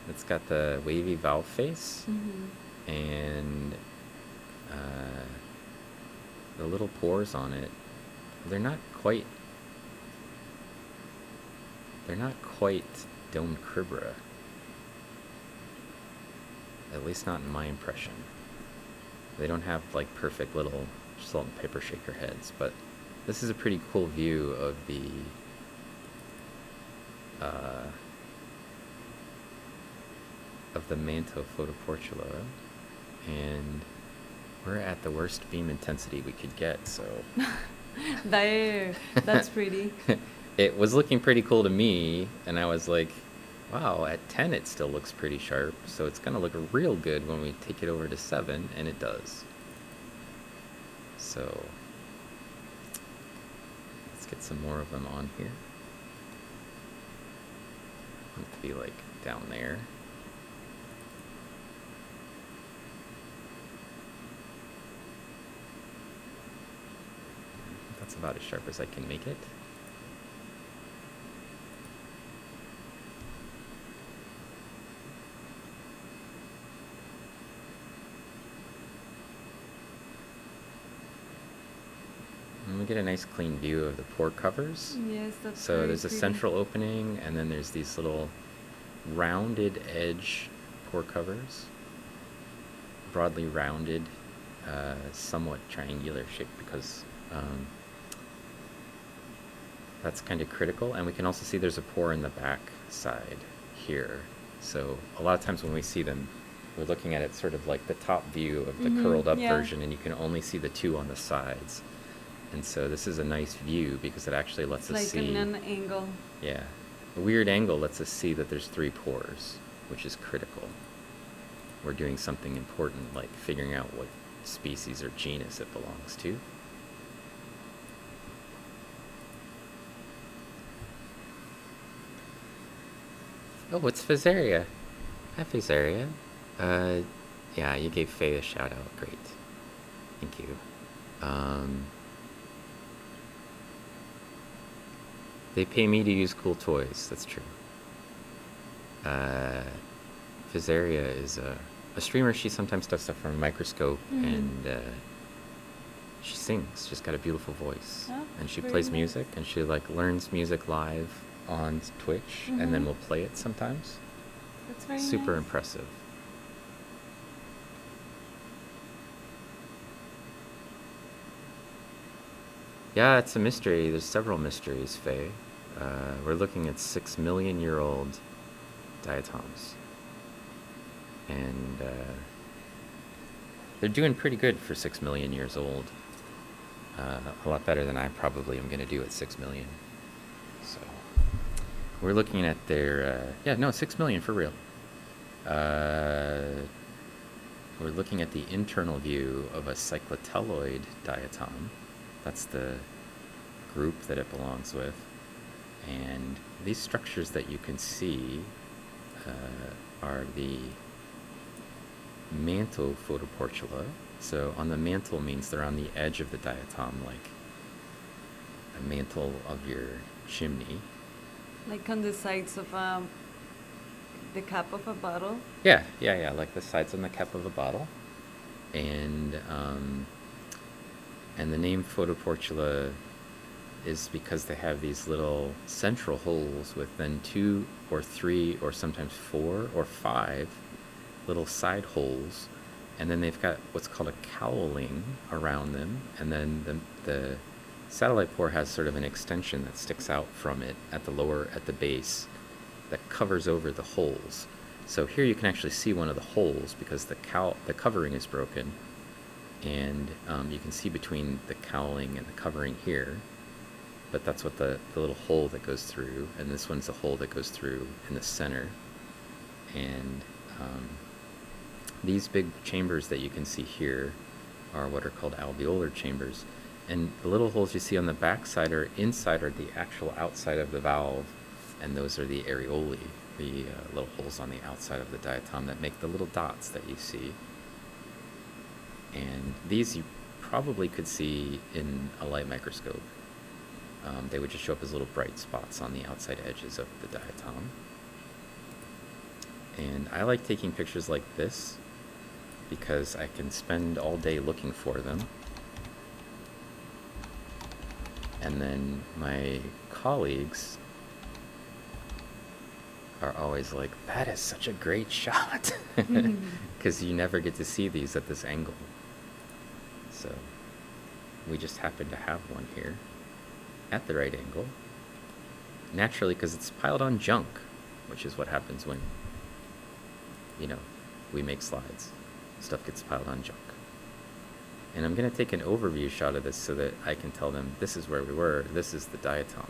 Speaker 1: It's got the wavy valve face.
Speaker 3: Mm-hmm.
Speaker 1: And the little pores on it, they're not quite domed cribra, at least not in my impression. They don't have like perfect little salt and pepper shaker heads, but this is a pretty cool view of the manto photoportula, and we're at the worst beam intensity we could get, so
Speaker 3: There. That's pretty.
Speaker 1: it was looking pretty cool to me, and I was like, wow, at 10 it still looks pretty sharp, so it's gonna look real good when we take it over to 7, and it does. So let's get some more of them on here. I want it to be like down there. That's about as sharp as I can make it. And we get a nice clean view of the pore covers.
Speaker 3: Yes, that's
Speaker 1: So
Speaker 3: very
Speaker 1: there's a
Speaker 3: pretty.
Speaker 1: central opening, and then there's these little rounded edge pore covers. broadly rounded, somewhat triangular shape because that's kind of critical. And we can also see there's a pore in the back side here. So a lot of times when we see them, we're looking at it sort of like the top view of the curled up version, and you can only see the two on the sides. And so this is a nice view because it actually lets us see...
Speaker 3: Like an angle.
Speaker 1: Yeah. A weird angle lets us see that there's 3 pores, which is critical. We're doing something important, like figuring out what species or genus it belongs to. Oh, it's Phaseria. Hi, Phaseria. Yeah, you gave Faye a shout out. Great. Thank you. They pay me to use cool toys. That's true. Phaseria is a streamer. She sometimes does stuff from a microscope, and she sings. She's got a beautiful voice, and she plays music, and she like learns music live on Twitch, and then we'll play it sometimes.
Speaker 3: That's very
Speaker 1: Super
Speaker 3: nice.
Speaker 1: impressive. Yeah, it's a mystery. There's several mysteries, Faye. We're looking at 6 million year old diatoms. And they're doing pretty good for 6 million years old. A lot better than I probably am going to do at 6 million. So we're looking at their... 6 million for real. We're looking at the internal view of a cyclotelloid diatom. That's the group that it belongs with. And these structures that you can see are the mantle photoportula. So on the mantle means they're on the edge of the diatom, like a mantle of your chimney.
Speaker 3: Like on the sides of the cap of a bottle.
Speaker 1: Yeah, like the sides on the cap of a bottle. And the name photoportula is because they have these little central holes with then 2 or 3 or sometimes 4 or 5 little side holes, and then they've got what's called a cowling around them, and then the satellite pore has sort of an extension that sticks out from it at the base that covers over the holes. So here you can actually see one of the holes because the covering is broken, and you can see between the cowling and the covering here, but that's what the little hole that goes through, and this one's the hole that goes through in the center. And these big chambers that you can see here are what are called alveolar chambers, and the little holes you see on the back side or inside are the actual outside of the valve, and those are the areoli, the little holes on the outside of the diatom that make the little dots that you see. And these you probably could see in a light microscope. They would just show up as little bright spots on the outside edges of the diatom. And I like taking pictures like this because I can spend all day looking for them. And then my colleagues are always like, that is such a great shot, because you never get to see these at this angle. So we just happen to have one here at the right angle, naturally, because it's piled on junk, which is what happens when, we make slides. Stuff gets piled on junk. And I'm going to take an overview shot of this so that I can tell them this is where we were, this is the diatom,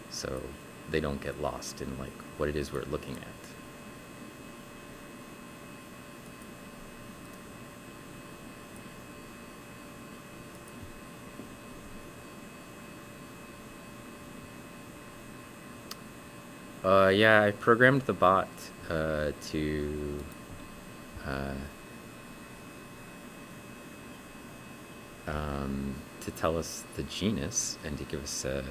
Speaker 1: so they don't get lost in like what it is we're looking at. Yeah, I programmed the bot to tell us the genus and to give us a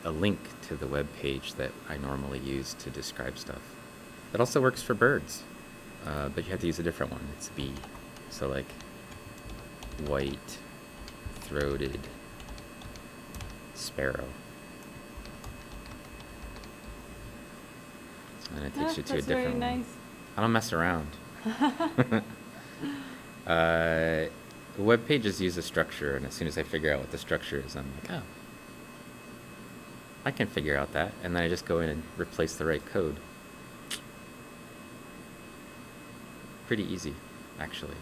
Speaker 1: link to the web page that I normally use to describe stuff. That also works for birds, but you have to use a different one. It's bee. So like white-throated sparrow. And it takes you to a different
Speaker 3: very
Speaker 1: one.
Speaker 3: nice.
Speaker 1: I don't mess around. Web pages use a structure, and as soon as I figure out what the structure is, I'm like, oh, I can figure out that, and then I just go in and replace the right code. Pretty easy, actually.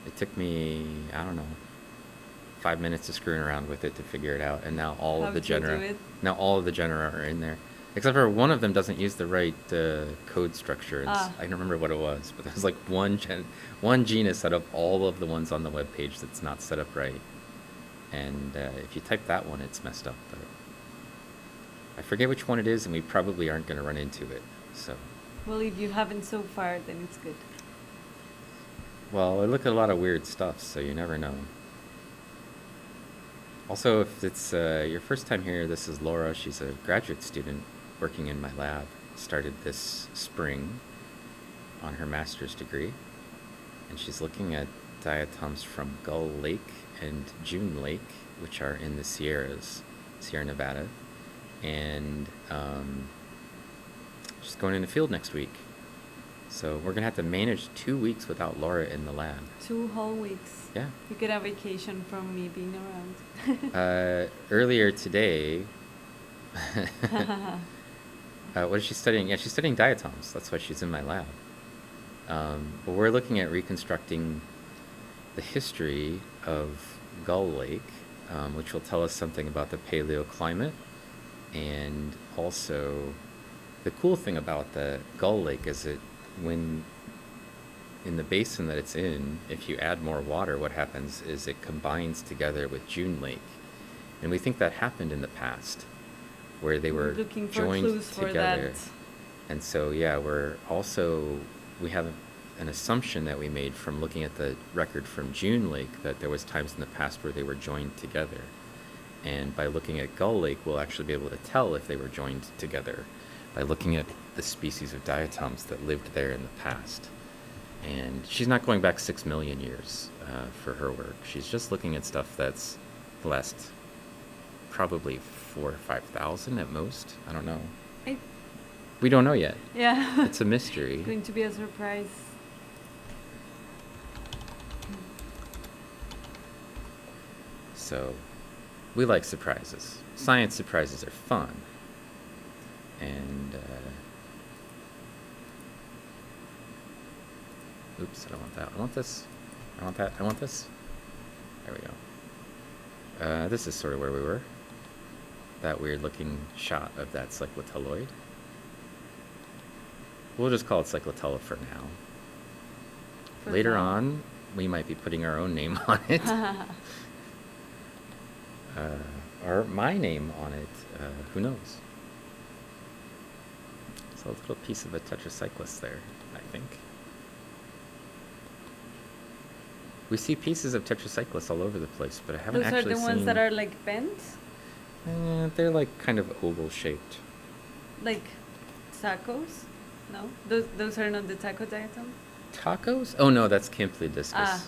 Speaker 1: It took me, I don't know, 5 minutes of screwing around with it to figure it out, and now all
Speaker 3: How
Speaker 1: of the
Speaker 3: to do
Speaker 1: genera,
Speaker 3: it.
Speaker 1: now all of the genera are in there, except for one of them doesn't use the right code structure. I don't remember what it was, but there's like one genus out of all of the ones on the web page that's not set up right, and if you type that one, it's messed up. But I forget which one it is, and we probably aren't going to run into it. So,
Speaker 3: Well, if you haven't so far, then it's good.
Speaker 1: well, I look at a lot of weird stuff, so you never know. Also, if it's your first time here, this is Laura. She's a graduate student working in my lab. Started this spring on her master's degree. And she's looking at diatoms from Gull Lake and June Lake, which are in the Sierras, Sierra Nevada. And she's going in the field next week. So we're going to have to manage 2 weeks without Laura in the lab.
Speaker 3: 2 whole weeks.
Speaker 1: Yeah.
Speaker 3: You get a vacation from me being around.
Speaker 1: Earlier today, what is she studying? Yeah, she's studying diatoms. That's why she's in my lab. But we're looking at reconstructing the history of Gull Lake, which will tell us something about the paleoclimate. And also, the cool thing about the Gull Lake is that when in the basin that it's in, if you add more water, what happens is it combines together with June Lake. And we think that happened in the past, where they were
Speaker 3: Looking for
Speaker 1: joined
Speaker 3: clues for
Speaker 1: together.
Speaker 3: that.
Speaker 1: And so, yeah, we have an assumption that we made from looking at the record from June Lake that there was times in the past where they were joined together. And by looking at Gull Lake, we'll actually be able to tell if they were joined together by looking at the species of diatoms that lived there in the past. And she's not going back 6 million years for her work. She's just looking at stuff that's the last probably 4,000 or 5,000 at most. I don't know. We don't know yet.
Speaker 3: Yeah.
Speaker 1: It's a mystery.
Speaker 3: It's going to be a surprise.
Speaker 1: So, we like surprises. Science surprises are fun. And, oops, I don't want that. I want this. I want that. I want this. There we go. This is sort of where we were. That weird looking shot of that cyclotelloid. We'll just call it cyclotella for now.
Speaker 3: For
Speaker 1: Later
Speaker 3: now.
Speaker 1: on, we might be putting our own name on it. Or my name on it. Who knows? It's a little piece of a tetracyclus there, I think. We see pieces of tetracyclus all over the place, but I haven't
Speaker 3: Those are
Speaker 1: actually
Speaker 3: the
Speaker 1: seen...
Speaker 3: ones that are like bent,
Speaker 1: they're like kind of oval shaped.
Speaker 3: like tacos. No, those are not the taco diatom.
Speaker 1: Tacos? Oh no, that's Campylodiscus.
Speaker 3: Ah.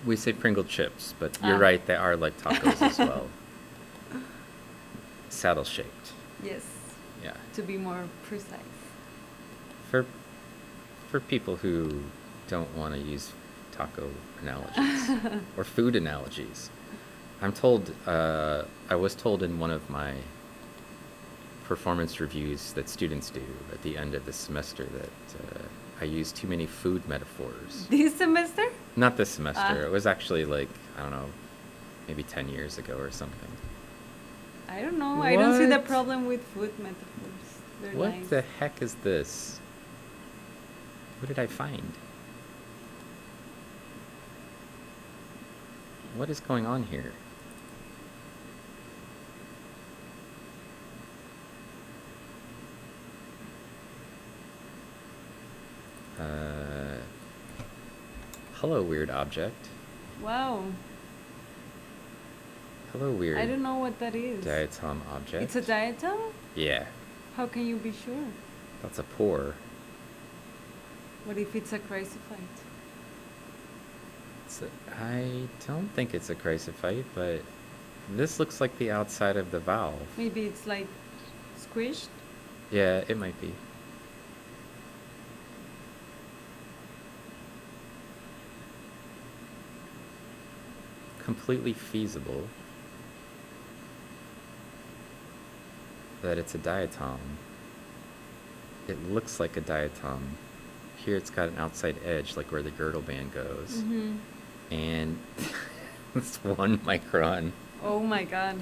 Speaker 1: We say Pringle chips, but you're
Speaker 3: Ah.
Speaker 1: right, they are like tacos as well. Saddle shaped.
Speaker 3: Yes,
Speaker 1: Yeah.
Speaker 3: to be more precise.
Speaker 1: For people who don't want to use taco analogies or food analogies. I'm told, I was told in one of my performance reviews that students do at the end of the semester that I use too many food metaphors.
Speaker 3: This semester?
Speaker 1: Not this semester.
Speaker 3: Ah.
Speaker 1: It was actually like, I don't know, maybe 10 years ago or something.
Speaker 3: I don't know. I don't see the
Speaker 1: What?
Speaker 3: problem with food metaphors. They're
Speaker 1: What
Speaker 3: nice.
Speaker 1: the heck is this? What did I find? What is going on here? Hello, weird object.
Speaker 3: Wow.
Speaker 1: Hello, weird
Speaker 3: I don't know what that is.
Speaker 1: diatom object.
Speaker 3: It's a diatom?
Speaker 1: Yeah,
Speaker 3: How can you be sure?
Speaker 1: that's a pore.
Speaker 3: What if it's a chrysophyte?
Speaker 1: I don't think it's a chrysophyte, but this looks like the outside of the valve.
Speaker 3: Maybe it's like squished?
Speaker 1: Yeah, it might be. Completely feasible that it's a diatom. It looks like a diatom. Here it's got an outside edge, like where the girdle band goes.
Speaker 3: Mm-hmm.
Speaker 1: And it's 1 micron.
Speaker 3: Oh my god.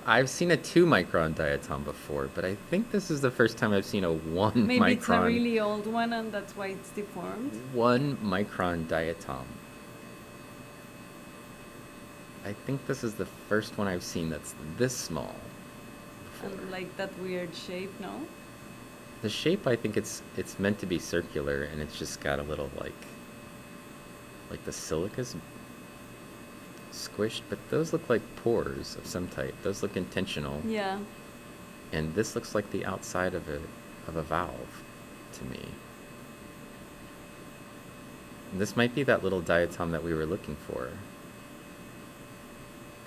Speaker 1: I've seen a 2 micron diatom before, but I think this is the first time I've seen a 1
Speaker 3: Maybe
Speaker 1: micron.
Speaker 3: it's a really old one and that's why it's deformed.
Speaker 1: 1 micron diatom. I think this is the first one I've seen that's this small before.
Speaker 3: And like that weird shape, no?
Speaker 1: The shape, I think it's meant to be circular, and it's just got a little like the silica's squished, but those look like pores of some type. Those look intentional.
Speaker 3: Yeah.
Speaker 1: And this looks like the outside of a valve to me. And this might be that little diatom that we were looking for.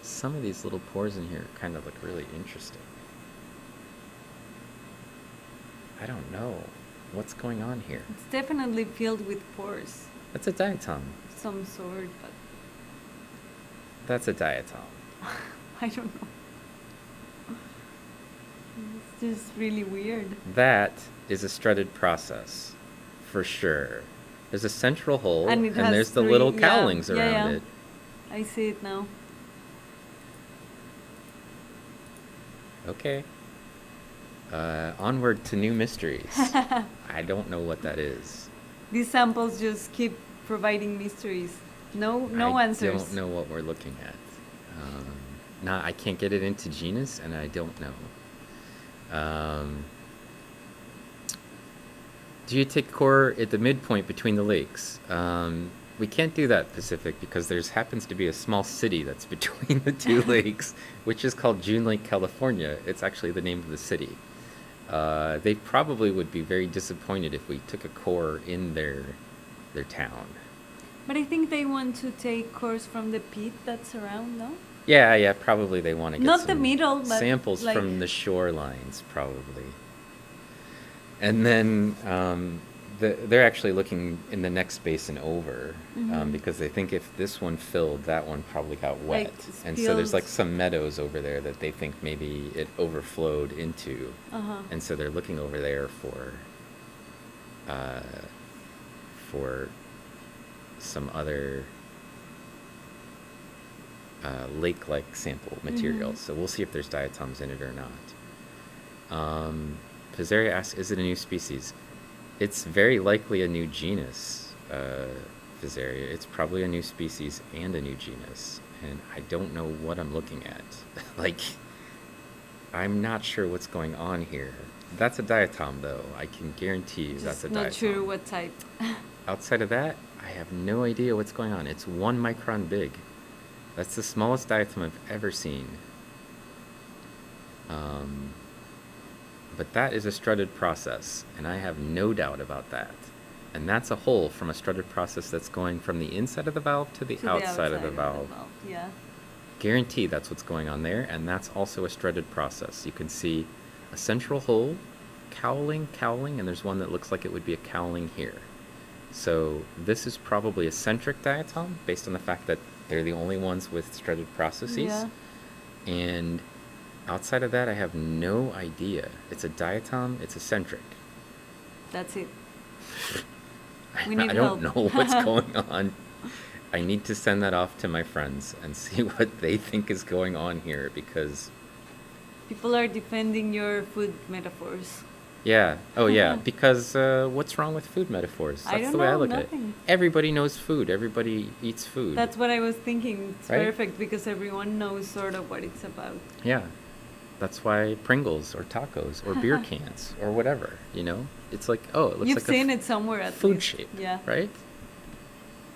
Speaker 1: Some of these little pores in here kind of look really interesting. I don't know what's going on here.
Speaker 3: It's definitely filled with pores.
Speaker 1: That's a diatom.
Speaker 3: Some sort, but
Speaker 1: That's a diatom.
Speaker 3: I don't know. It's just really weird.
Speaker 1: That is a strutted process, for sure. There's a central hole,
Speaker 3: And
Speaker 1: and,
Speaker 3: it has
Speaker 1: there's the
Speaker 3: 3,
Speaker 1: little
Speaker 3: yeah,
Speaker 1: cowlings
Speaker 3: yeah,
Speaker 1: around
Speaker 3: yeah.
Speaker 1: it.
Speaker 3: I see it now.
Speaker 1: Okay. Onward to new mysteries. I don't know what that is.
Speaker 3: These samples just keep providing mysteries. No
Speaker 1: I
Speaker 3: answers.
Speaker 1: don't know what we're looking at. I can't get it into genus, and I don't know. Geotic core at the midpoint between the lakes. We can't do that, Pacific, because there's happens to be a small city that's between the 2 lakes, which is called June Lake, California. It's actually the name of the city. They probably would be very disappointed if we took a core in their town.
Speaker 3: But I think they want to take cores from the pit that's around, no?
Speaker 1: Yeah, probably they want to get
Speaker 3: Not the
Speaker 1: some
Speaker 3: middle, but
Speaker 1: samples
Speaker 3: like-
Speaker 1: from the shorelines, probably. And then they're actually looking in the next basin over,
Speaker 3: Mhm.
Speaker 1: because they think if this one filled, that one probably got wet.
Speaker 3: Like
Speaker 1: And so there's like
Speaker 3: spilled.
Speaker 1: some meadows over there that they think maybe it overflowed into.
Speaker 3: Uh-huh.
Speaker 1: And so they're looking over there for some other lake-like sample material.
Speaker 3: Mhm.
Speaker 1: So we'll see if there's diatoms in it or not. Pizzeria asks, is it a new species? It's very likely a new genus, Pizzeria. It's probably a new species and a new genus. And I don't know what I'm looking at. Like, I'm not sure what's going on here. That's a diatom, though. I can guarantee you that's a
Speaker 3: Just
Speaker 1: diatom.
Speaker 3: not sure what type.
Speaker 1: Outside of that, I have no idea what's going on. It's 1 micron big. That's the smallest diatom I've ever seen. But that is a strutted process, and I have no doubt about that. And that's a hole from a strutted process that's going from the inside of the valve to the
Speaker 3: To the
Speaker 1: outside of the valve.
Speaker 3: Yeah.
Speaker 1: Guarantee that's what's going on there, and that's also a strutted process. You can see a central hole, cowling, and there's one that looks like it would be a cowling here. So this is probably a centric diatom, based on the fact that they're the only ones with strutted processes.
Speaker 3: Yeah.
Speaker 1: And outside of that, I have no idea. It's a diatom, it's a centric.
Speaker 3: That's it.
Speaker 1: I
Speaker 3: We need
Speaker 1: don't
Speaker 3: help.
Speaker 1: know what's going on. I need to send that off to my friends and see what they think is going on here, because
Speaker 3: People are defending your food metaphors.
Speaker 1: yeah. Oh, yeah. Because what's wrong with food metaphors?
Speaker 3: I
Speaker 1: That's
Speaker 3: don't
Speaker 1: the way I
Speaker 3: know,
Speaker 1: look
Speaker 3: nothing.
Speaker 1: at it. Everybody knows food. Everybody eats food.
Speaker 3: That's what I was thinking. It's
Speaker 1: Right?
Speaker 3: perfect because everyone knows sort of what it's about.
Speaker 1: Yeah. That's why Pringles or tacos or beer cans or whatever, you know? It's like, oh, it looks
Speaker 3: You've
Speaker 1: like
Speaker 3: seen
Speaker 1: a
Speaker 3: it somewhere at
Speaker 1: food
Speaker 3: least.
Speaker 1: shape,
Speaker 3: Yeah.
Speaker 1: right?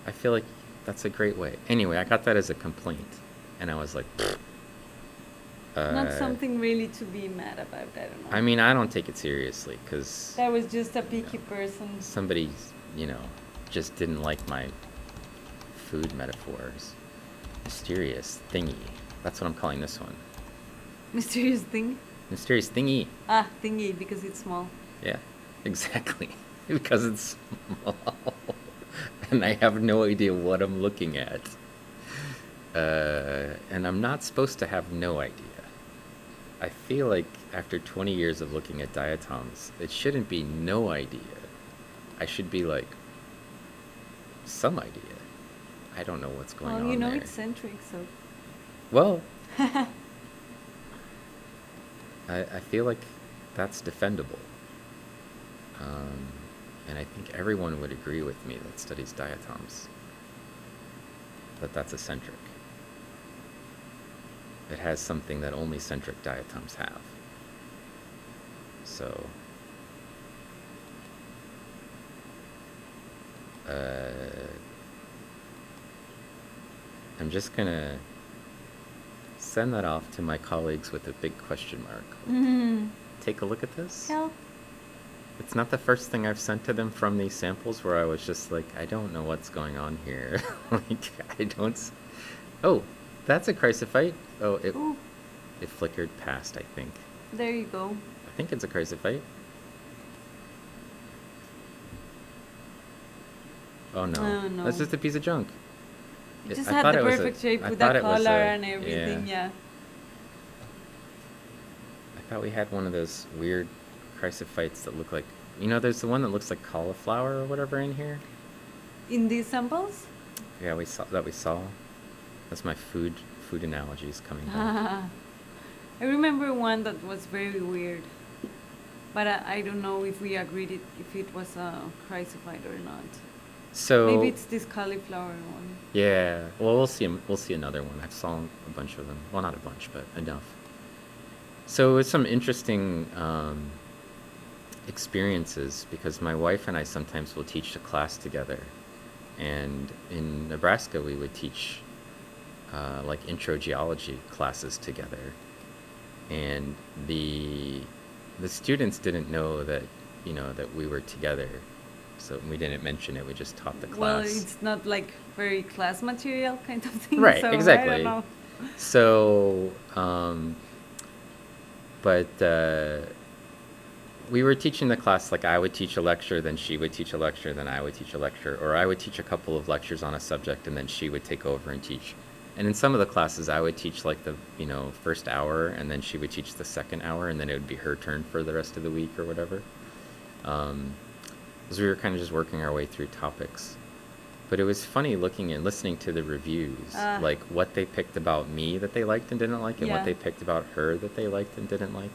Speaker 1: I feel like that's a great way. Anyway, I got that as a complaint, and I was like, pfft.
Speaker 3: Not something really to be mad about. I don't know.
Speaker 1: I mean, I don't take it seriously, because
Speaker 3: That was just a picky person.
Speaker 1: somebody, just didn't like my food metaphors. Mysterious thingy. That's what I'm calling this one.
Speaker 3: Mysterious thing.
Speaker 1: Mysterious thingy.
Speaker 3: Ah, thingy, because it's small.
Speaker 1: Yeah, exactly. Because it's small. And I have no idea what I'm looking at. And I'm not supposed to have no idea. I feel like after 20 years of looking at diatoms, it shouldn't be no idea. I should be like, some idea. I don't know what's going
Speaker 3: Well,
Speaker 1: on
Speaker 3: you know
Speaker 1: there.
Speaker 3: it's centric, so.
Speaker 1: Well, I feel like that's defendable. And I think everyone would agree with me that studies diatoms that that's eccentric. It has something that only centric diatoms have. So, I'm just gonna send that off to my colleagues with a big question mark.
Speaker 3: Mm-hmm.
Speaker 1: Take a look at this.
Speaker 3: Hell.
Speaker 1: It's not the first thing I've sent to them from these samples where I was just like, I don't know what's going on here. Like, I don't... Oh, that's a chrysophyte. Oh,
Speaker 3: Ooh,
Speaker 1: it flickered past, I think.
Speaker 3: there you go.
Speaker 1: I think it's a chrysophyte. Oh no.
Speaker 3: Oh, no.
Speaker 1: That's just a piece of junk.
Speaker 3: It just
Speaker 1: I
Speaker 3: had
Speaker 1: thought
Speaker 3: the
Speaker 1: it was
Speaker 3: perfect shape
Speaker 1: I
Speaker 3: with
Speaker 1: thought
Speaker 3: the
Speaker 1: it was
Speaker 3: color
Speaker 1: a-
Speaker 3: and everything, yeah.
Speaker 1: I thought we had one of those weird chrysophytes that look like... You know, there's the one that looks like cauliflower or whatever in here.
Speaker 3: In these samples?
Speaker 1: Yeah, we saw. That's my food analogies coming back.
Speaker 3: I remember one that was very weird. But I don't know if we agreed if it was a chrysophyte or not.
Speaker 1: So
Speaker 3: Maybe it's this cauliflower one.
Speaker 1: yeah. Well, we'll see. We'll see another one. I've saw a bunch of them. Well, not a bunch, but enough. So it's some interesting experiences because my wife and I sometimes will teach a class together, and in Nebraska we would teach like intro geology classes together, and the students didn't know that that we were together, so we didn't mention it. We just taught the class.
Speaker 3: Well, it's not like very class material kind of thing.
Speaker 1: Right,
Speaker 3: so
Speaker 1: exactly.
Speaker 3: I don't know.
Speaker 1: So, but we were teaching the class, like I would teach a lecture, then she would teach a lecture, then I would teach a lecture, or I would teach a couple of lectures on a subject, and then she would take over and teach. And in some of the classes, I would teach like the first hour, and then she would teach the second hour, and then it would be her turn for the rest of the week or whatever. Because we were kind of just working our way through topics. But it was funny looking and listening to the reviews, like what they picked about me that they liked and didn't like, and
Speaker 3: Yeah.
Speaker 1: what they picked about her that they liked and didn't like.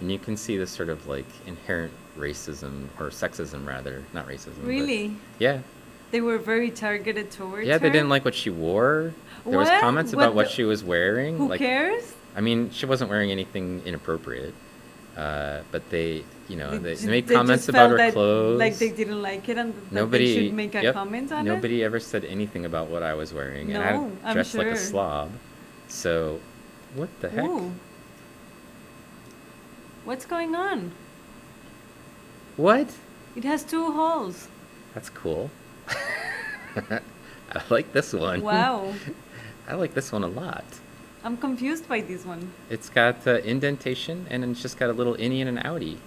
Speaker 1: And you can see this sort of like inherent racism, or sexism rather, not racism. but-
Speaker 3: Really?
Speaker 1: yeah.
Speaker 3: They were very targeted towards
Speaker 1: Yeah, they
Speaker 3: her?
Speaker 1: didn't like what she wore. There was
Speaker 3: What?
Speaker 1: comments
Speaker 3: What
Speaker 1: about what
Speaker 3: the-
Speaker 1: she was wearing.
Speaker 3: Who
Speaker 1: like,
Speaker 3: cares?
Speaker 1: I mean, she wasn't wearing anything inappropriate. But they, they made
Speaker 3: They
Speaker 1: comments
Speaker 3: just
Speaker 1: about
Speaker 3: felt
Speaker 1: her
Speaker 3: that,
Speaker 1: clothes.
Speaker 3: like they didn't like it and that
Speaker 1: Nobody
Speaker 3: they should make a
Speaker 1: yep,
Speaker 3: comment on it?
Speaker 1: Nobody ever said anything about what I was wearing, and
Speaker 3: No,
Speaker 1: I
Speaker 3: I'm
Speaker 1: dressed like a
Speaker 3: sure.
Speaker 1: slob. So, what the heck?
Speaker 3: Ooh. What's going on?
Speaker 1: What?
Speaker 3: It has 2 holes.
Speaker 1: That's cool. I like this one.
Speaker 3: Wow.
Speaker 1: I like this one a lot.
Speaker 3: I'm confused by this one.
Speaker 1: It's got indentation, and it's just got a little innie and an outie.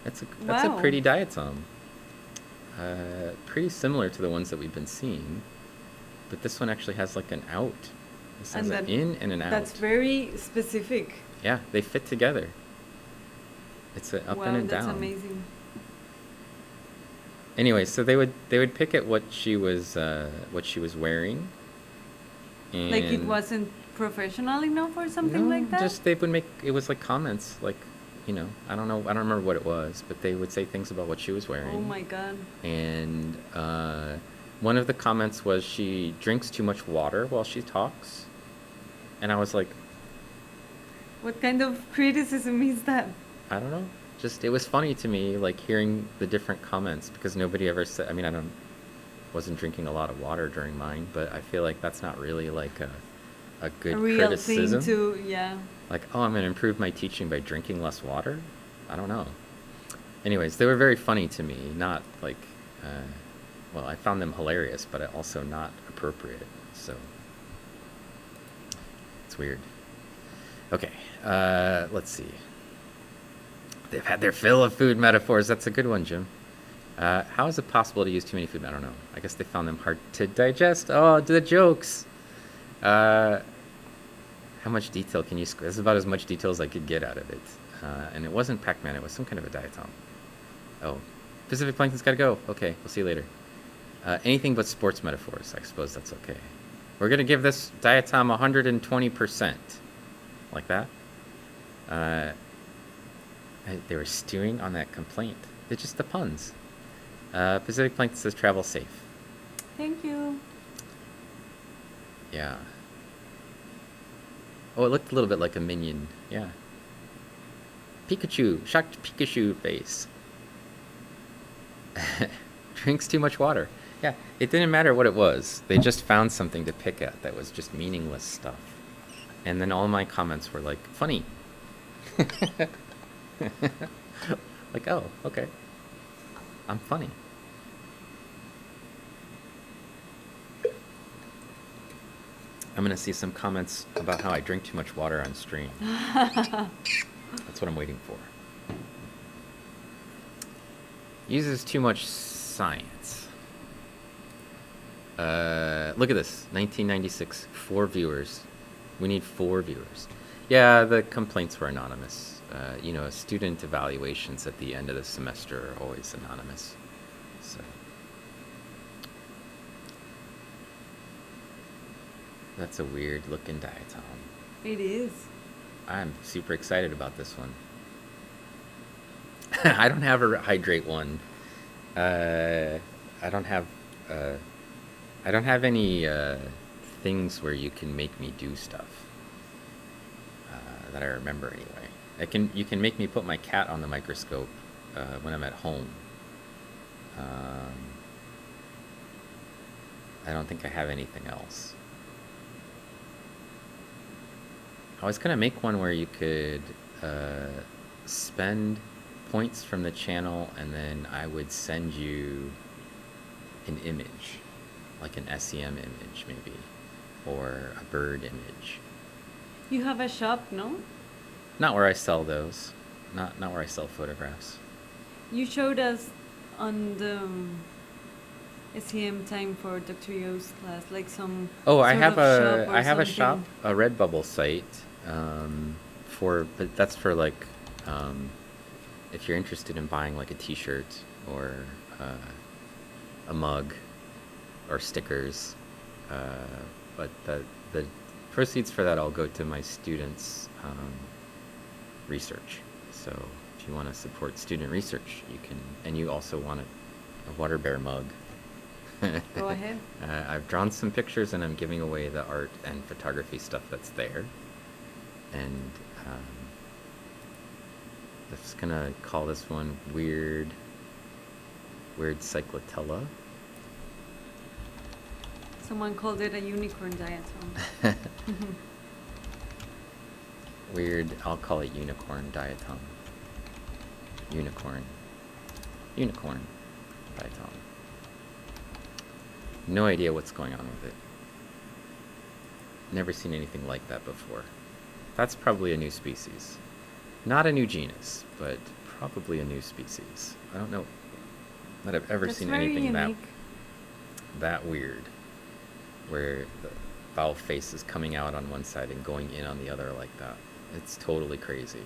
Speaker 1: That's a
Speaker 3: Wow.
Speaker 1: pretty diatom. Pretty similar to the ones that we've been seeing, but this one actually has like an out. This has an
Speaker 3: that-
Speaker 1: in and an out.
Speaker 3: That's very specific.
Speaker 1: Yeah, they fit together. It's an up
Speaker 3: wow,
Speaker 1: and a
Speaker 3: that's
Speaker 1: down.
Speaker 3: amazing.
Speaker 1: Anyway, so they would pick at what she was wearing. And
Speaker 3: Like it wasn't professional enough or something
Speaker 1: no,
Speaker 3: like that?
Speaker 1: just they would make it was like comments, like I don't know, I don't remember what it was, but they would say things about what she was wearing.
Speaker 3: Oh my god.
Speaker 1: And one of the comments was she drinks too much water while she talks, and I was like,
Speaker 3: What kind of criticism is that?
Speaker 1: I don't know. Just it was funny to me, like hearing the different comments, because nobody ever said. I mean, wasn't drinking a lot of water during mine, but I feel like that's not really like a good
Speaker 3: A real
Speaker 1: criticism.
Speaker 3: thing to, yeah.
Speaker 1: Like, oh, I'm gonna improve my teaching by drinking less water. I don't know. Anyways, they were very funny to me. Not like, well, I found them hilarious, but also not appropriate. So it's weird. Okay, let's see. They've had their fill of food metaphors. That's a good one, Jim. How is it possible to use too many food? I don't know. I guess they found them hard to digest. Oh, the jokes. How much detail can you squeeze? This is about as much detail as I could get out of it. And it wasn't Pac-Man. It was some kind of a diatom. Oh, Pacific Plankton's got to go. Okay, we'll see you later. Anything but sports metaphors. I suppose that's okay. We're going to give this diatom 120%. Like that. They were stewing on that complaint. It's just the puns. Pacific Plankton says travel safe.
Speaker 3: Thank you.
Speaker 1: Yeah. Oh, it looked a little bit like a minion. Yeah. Pikachu. Shocked Pikachu face. Drinks too much water. Yeah, it didn't matter what it was. They just found something to pick at that was just meaningless stuff. And then all my comments were like, funny. Like, oh, okay. I'm funny. I'm going to see some comments about how I drink too much water on stream. That's what I'm waiting for. Uses too much science. Look at this. 1996. 4 viewers. We need 4 viewers. Yeah, the complaints were anonymous. You know, student evaluations at the end of the semester are always anonymous. So that's a weird looking diatom.
Speaker 3: It is.
Speaker 1: I'm super excited about this one. I don't have a hydrate one. I don't have any things where you can make me do stuff that I remember anyway. You can make me put my cat on the microscope when I'm at home. I don't think I have anything else. I was gonna make one where you could spend points from the channel and then I would send you an image, like an SEM image maybe, or a bird image.
Speaker 3: You have a shop, no?
Speaker 1: Not where I sell those. Not where I sell photographs.
Speaker 3: You showed us on the SEM time for Dr. Yo's class, like some.
Speaker 1: Oh, I
Speaker 3: sort
Speaker 1: have
Speaker 3: of shop or
Speaker 1: I have a
Speaker 3: something.
Speaker 1: shop, a Redbubble site, but that's for like, if you're interested in buying like a T-shirt or a mug or stickers, but the proceeds for that all go to my students' research. So if you want to support student research, you can, and you also want a water bear mug.
Speaker 3: Go ahead.
Speaker 1: I've drawn some pictures and I'm giving away the art and photography stuff that's there. And I'm just gonna call this one Weird Cyclotella.
Speaker 3: Someone called it a unicorn diatom.
Speaker 1: Weird, I'll call it Unicorn Diatom. Unicorn Diatom. No idea what's going on with it. Never seen anything like that before. That's probably a new species. Not a new genus, but probably a new species. I don't know that I've ever
Speaker 3: That's
Speaker 1: seen
Speaker 3: very
Speaker 1: anything
Speaker 3: unique.
Speaker 1: that weird, where the vowel face is coming out on one side and going in on the other like that. It's totally crazy.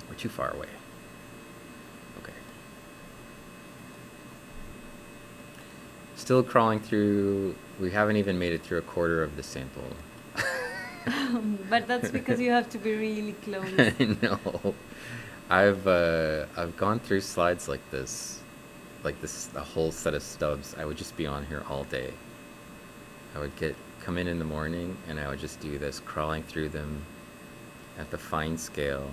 Speaker 1: We're too far away. Okay. Still crawling through. We haven't even made it through a quarter of the sample.
Speaker 3: But that's because you have to be really close.
Speaker 1: I know. I've gone through slides like this, a whole set of stubs. I would just be on here all day. I would come in the morning and I would just do this, crawling through them at the fine scale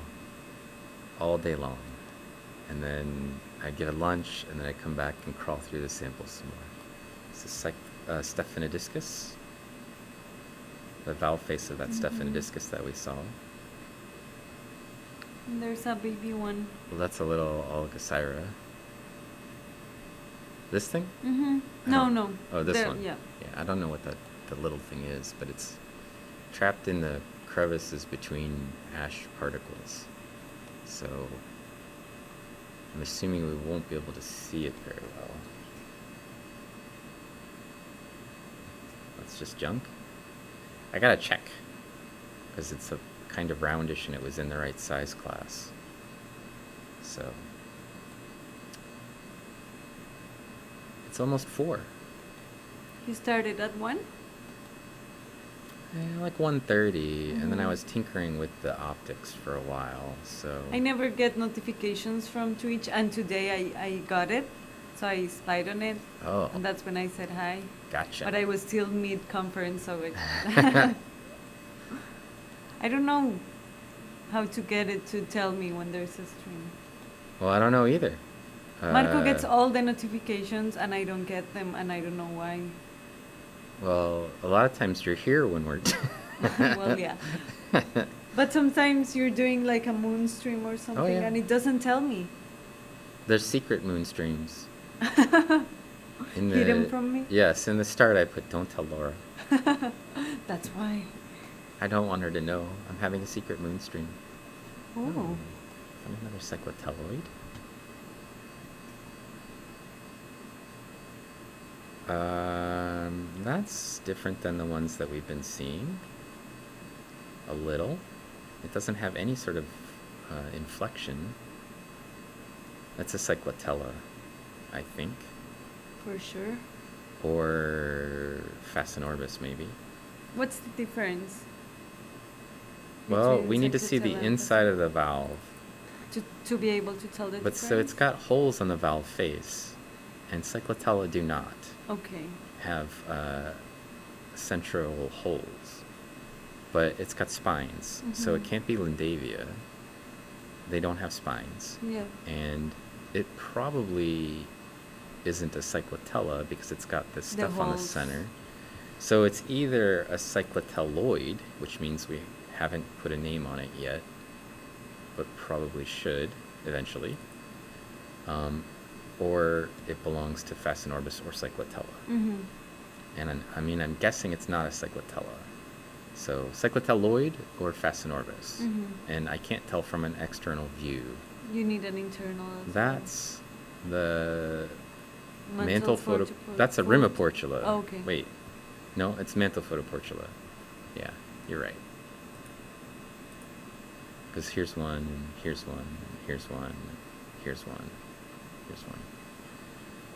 Speaker 1: all day long. And then I'd get a lunch and then I'd come back and crawl through the sample some more. This is Stephanodiscus, the vowel face of that Stephanodiscus that we saw.
Speaker 3: And there's a baby one.
Speaker 1: Well, that's a little Algacyra. This thing?
Speaker 3: Mm-hmm.
Speaker 1: I
Speaker 3: No,
Speaker 1: don't-
Speaker 3: no.
Speaker 1: Oh, this
Speaker 3: There-
Speaker 1: one.
Speaker 3: Yeah.
Speaker 1: Yeah, I don't know what the little thing is, but it's trapped in the crevices between ash particles. So I'm assuming we won't be able to see it very well. That's just junk. I gotta check, because it's a kind of roundish and it was in the right size class. So it's almost 4.
Speaker 3: You started at 1?
Speaker 1: Like 1:30, and then I was tinkering with the optics for a while, so...
Speaker 3: I never get notifications from Twitch, and today I got it, so I spied on it,
Speaker 1: Oh,
Speaker 3: and that's when I said hi.
Speaker 1: gotcha.
Speaker 3: But I was still mid-conference, so it... I don't know how to get it to tell me when there's a stream.
Speaker 1: Well, I don't know either.
Speaker 3: Marco gets all the notifications, and I don't get them, and I don't know why.
Speaker 1: Well, a lot of times you're here when we're...
Speaker 3: Well, yeah. But sometimes you're doing like a moon stream or something,
Speaker 1: yeah.
Speaker 3: and it doesn't tell me.
Speaker 1: There's secret moon streams.
Speaker 3: Hidden from me?
Speaker 1: Yes, in the start I put, don't tell Laura.
Speaker 3: That's why.
Speaker 1: I don't want her to know I'm having a secret moon stream.
Speaker 3: Oh.
Speaker 1: Found another cyclotelloid. That's different than the ones that we've been seeing. A little. It doesn't have any sort of inflection. That's a cyclotella, I think.
Speaker 3: For sure.
Speaker 1: Or Fascinorbis, maybe.
Speaker 3: What's the difference?
Speaker 1: Well,
Speaker 3: between
Speaker 1: we need to see the
Speaker 3: cyclotella and
Speaker 1: inside of the valve.
Speaker 3: to be able to tell the
Speaker 1: But
Speaker 3: difference?
Speaker 1: so it's got holes on the valve face, and cyclotella do not
Speaker 3: Okay.
Speaker 1: have central holes. But it's got spines, so it
Speaker 3: Mhm.
Speaker 1: can't be Lindavia. They don't have spines.
Speaker 3: Yeah.
Speaker 1: And it probably isn't a cyclotella because it's got this
Speaker 3: The
Speaker 1: stuff on the
Speaker 3: holes.
Speaker 1: center. So it's either a cyclotelloid, which means we haven't put a name on it yet, but probably should eventually, or it belongs to Fascinorbis or cyclotella.
Speaker 3: Mm-hmm.
Speaker 1: And I'm guessing it's not a cyclotella. So cyclotelloid or Fascinorbis.
Speaker 3: Mm-hmm.
Speaker 1: And I can't tell from an external view.
Speaker 3: You need an internal. as well.
Speaker 1: That's the
Speaker 3: Mantle
Speaker 1: mantle photo.
Speaker 3: photo-
Speaker 1: That's a Rimiportula.
Speaker 3: Oh, okay.
Speaker 1: Wait, no, it's mantle photoportula. Yeah, you're right. Because here's one, and here's one, and here's one, here's one, here's one.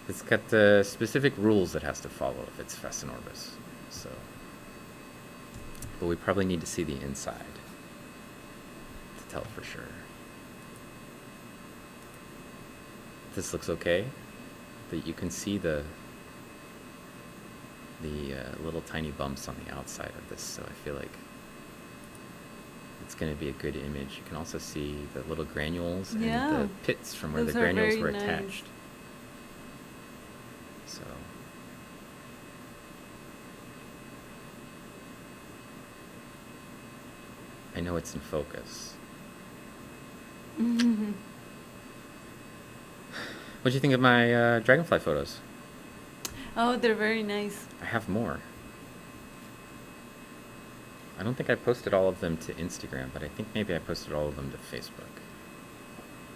Speaker 1: It's got the specific rules it has to follow if it's Fascinorbis. So, but we probably need to see the inside to tell for sure. This looks okay. That you can see the little tiny bumps on the outside of this, so I feel like it's going to be a good image. You can also see the little granules
Speaker 3: Yeah.
Speaker 1: and the pits from where
Speaker 3: Those
Speaker 1: the
Speaker 3: are
Speaker 1: granules
Speaker 3: very
Speaker 1: were
Speaker 3: nice.
Speaker 1: attached. So I know it's in focus.
Speaker 3: Mm-hmm.
Speaker 1: What do you think of my dragonfly photos?
Speaker 3: Oh, they're very nice.
Speaker 1: I have more. I don't think I posted all of them to Instagram, but I think maybe I posted all of them to Facebook.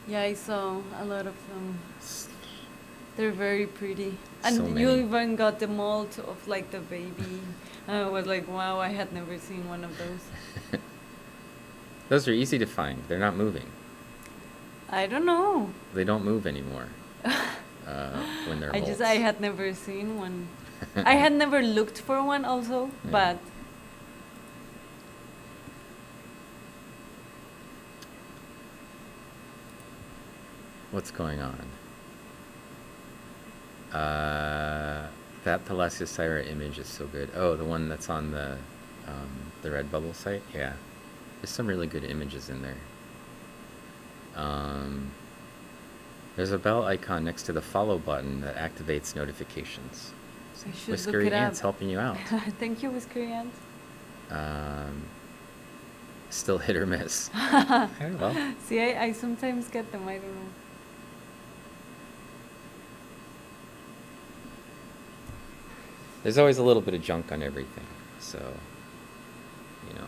Speaker 3: Yeah, I saw a lot of them.
Speaker 1: S-
Speaker 3: They're very pretty.
Speaker 1: So
Speaker 3: And you
Speaker 1: many.
Speaker 3: even got the mold of like the baby. I was like, wow, I had never seen one of those.
Speaker 1: Those are easy to find. They're not moving.
Speaker 3: I don't know.
Speaker 1: They don't move anymore when they're molds.
Speaker 3: I had never seen one. I had never looked for one also,
Speaker 1: Yeah.
Speaker 3: but
Speaker 1: What's going on? That Thalassiocera image is so good. Oh, the one that's on the Redbubble site? Yeah. There's some really good images in there. There's a bell icon next to the follow button that activates notifications.
Speaker 3: I should look
Speaker 1: Whiskery
Speaker 3: it up.
Speaker 1: Ant's helping you out.
Speaker 3: Thank you, Whiskery Ant.
Speaker 1: Still hit or miss. Well,
Speaker 3: See, I sometimes get them. I don't know.
Speaker 1: There's always a little bit of junk on everything, so, you know.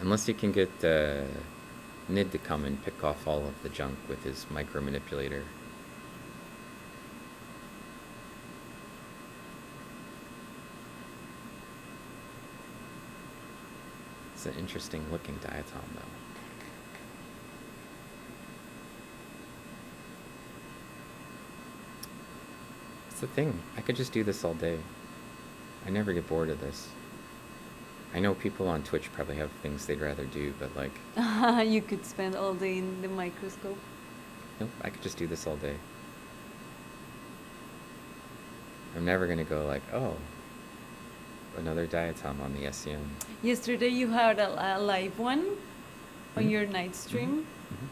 Speaker 1: Unless you can get Nid to come and pick off all of the junk with his micro manipulator. It's an interesting looking diatom, though. It's the thing. I could just do this all day. I never get bored of this. I know people on Twitch probably have things they'd rather do, but like...
Speaker 3: You could spend all day in the microscope.
Speaker 1: Nope, I could just do this all day. I'm never gonna go like, oh, another diatom on the SEM.
Speaker 3: Yesterday you had a live one on
Speaker 1: Mhm.
Speaker 3: your night stream,
Speaker 1: Mhm.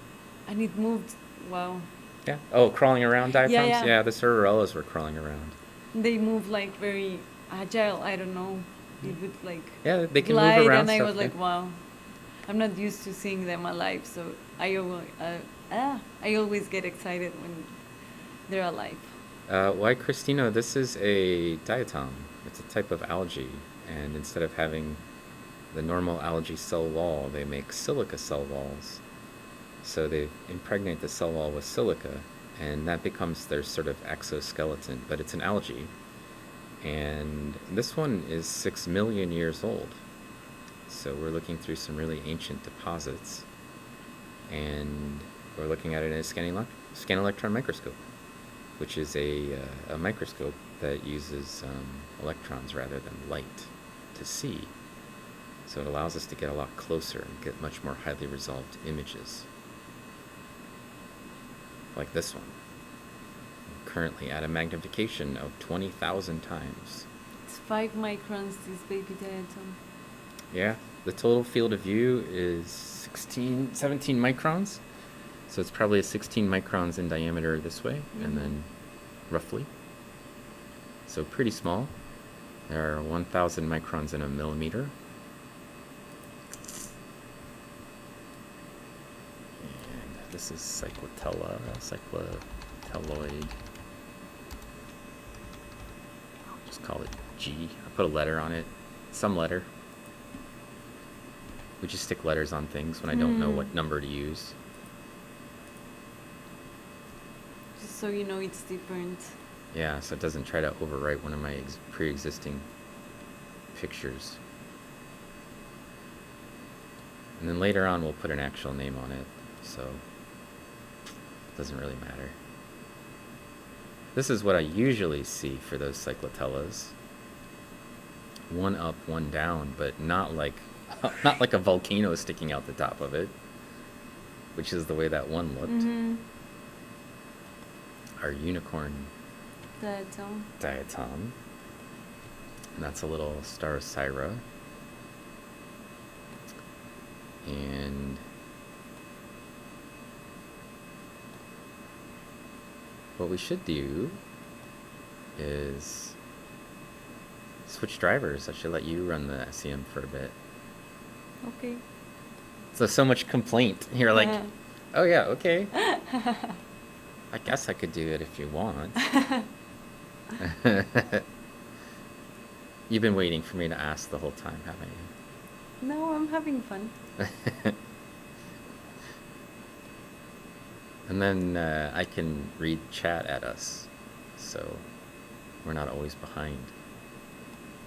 Speaker 3: and it moved. Wow.
Speaker 1: Yeah. Oh, crawling around diatoms?
Speaker 3: Yeah, yeah.
Speaker 1: The Cerulellas were crawling around.
Speaker 3: They move like very agile. I don't know. It would like
Speaker 1: Yeah, they can
Speaker 3: glide,
Speaker 1: move around
Speaker 3: and I
Speaker 1: stuff,
Speaker 3: was like,
Speaker 1: yeah.
Speaker 3: wow. I'm not used to seeing them alive, so I always get excited when they're alive.
Speaker 1: Why, Christina, this is a diatom. It's a type of algae, and instead of having the normal algae cell wall, they make silica cell walls. So they impregnate the cell wall with silica, and that becomes their sort of exoskeleton, but it's an algae. And this one is 6 million years old. So we're looking through some really ancient deposits, and we're looking at it in a scan electron microscope, which is a microscope that uses electrons rather than light to see. So it allows us to get a lot closer and get much more highly resolved images. Like this one. Currently at a magnification of 20,000 times.
Speaker 3: It's 5 microns, this baby diatom.
Speaker 1: Yeah, the total field of view is 17 microns. So it's probably a 16 microns in diameter this way, and then roughly. So pretty small. There are 1,000 microns in a millimeter. And this is cyclotelloid. I'll just call it G. I put a letter on it, some letter. We just stick letters on things when I don't know what number to use.
Speaker 3: Just so you know it's different.
Speaker 1: Yeah, so it doesn't try to overwrite one of my pre-existing pictures. And then later on we'll put an actual name on it, so it doesn't really matter. This is what I usually see for those cyclotellas. One up, one down, but not like a volcano sticking out the top of it, which is the way that one looked. Our unicorn diatom. And that's a little star of Syra. And what we should do is switch drivers. I should let you run the SEM for a bit.
Speaker 3: Okay.
Speaker 1: So much complaint. You're like, oh yeah, okay. I guess I could do it if you want. You've been waiting for me to ask the whole time, haven't you?
Speaker 3: No, I'm having fun.
Speaker 1: And then I can read chat at us, so we're not always behind.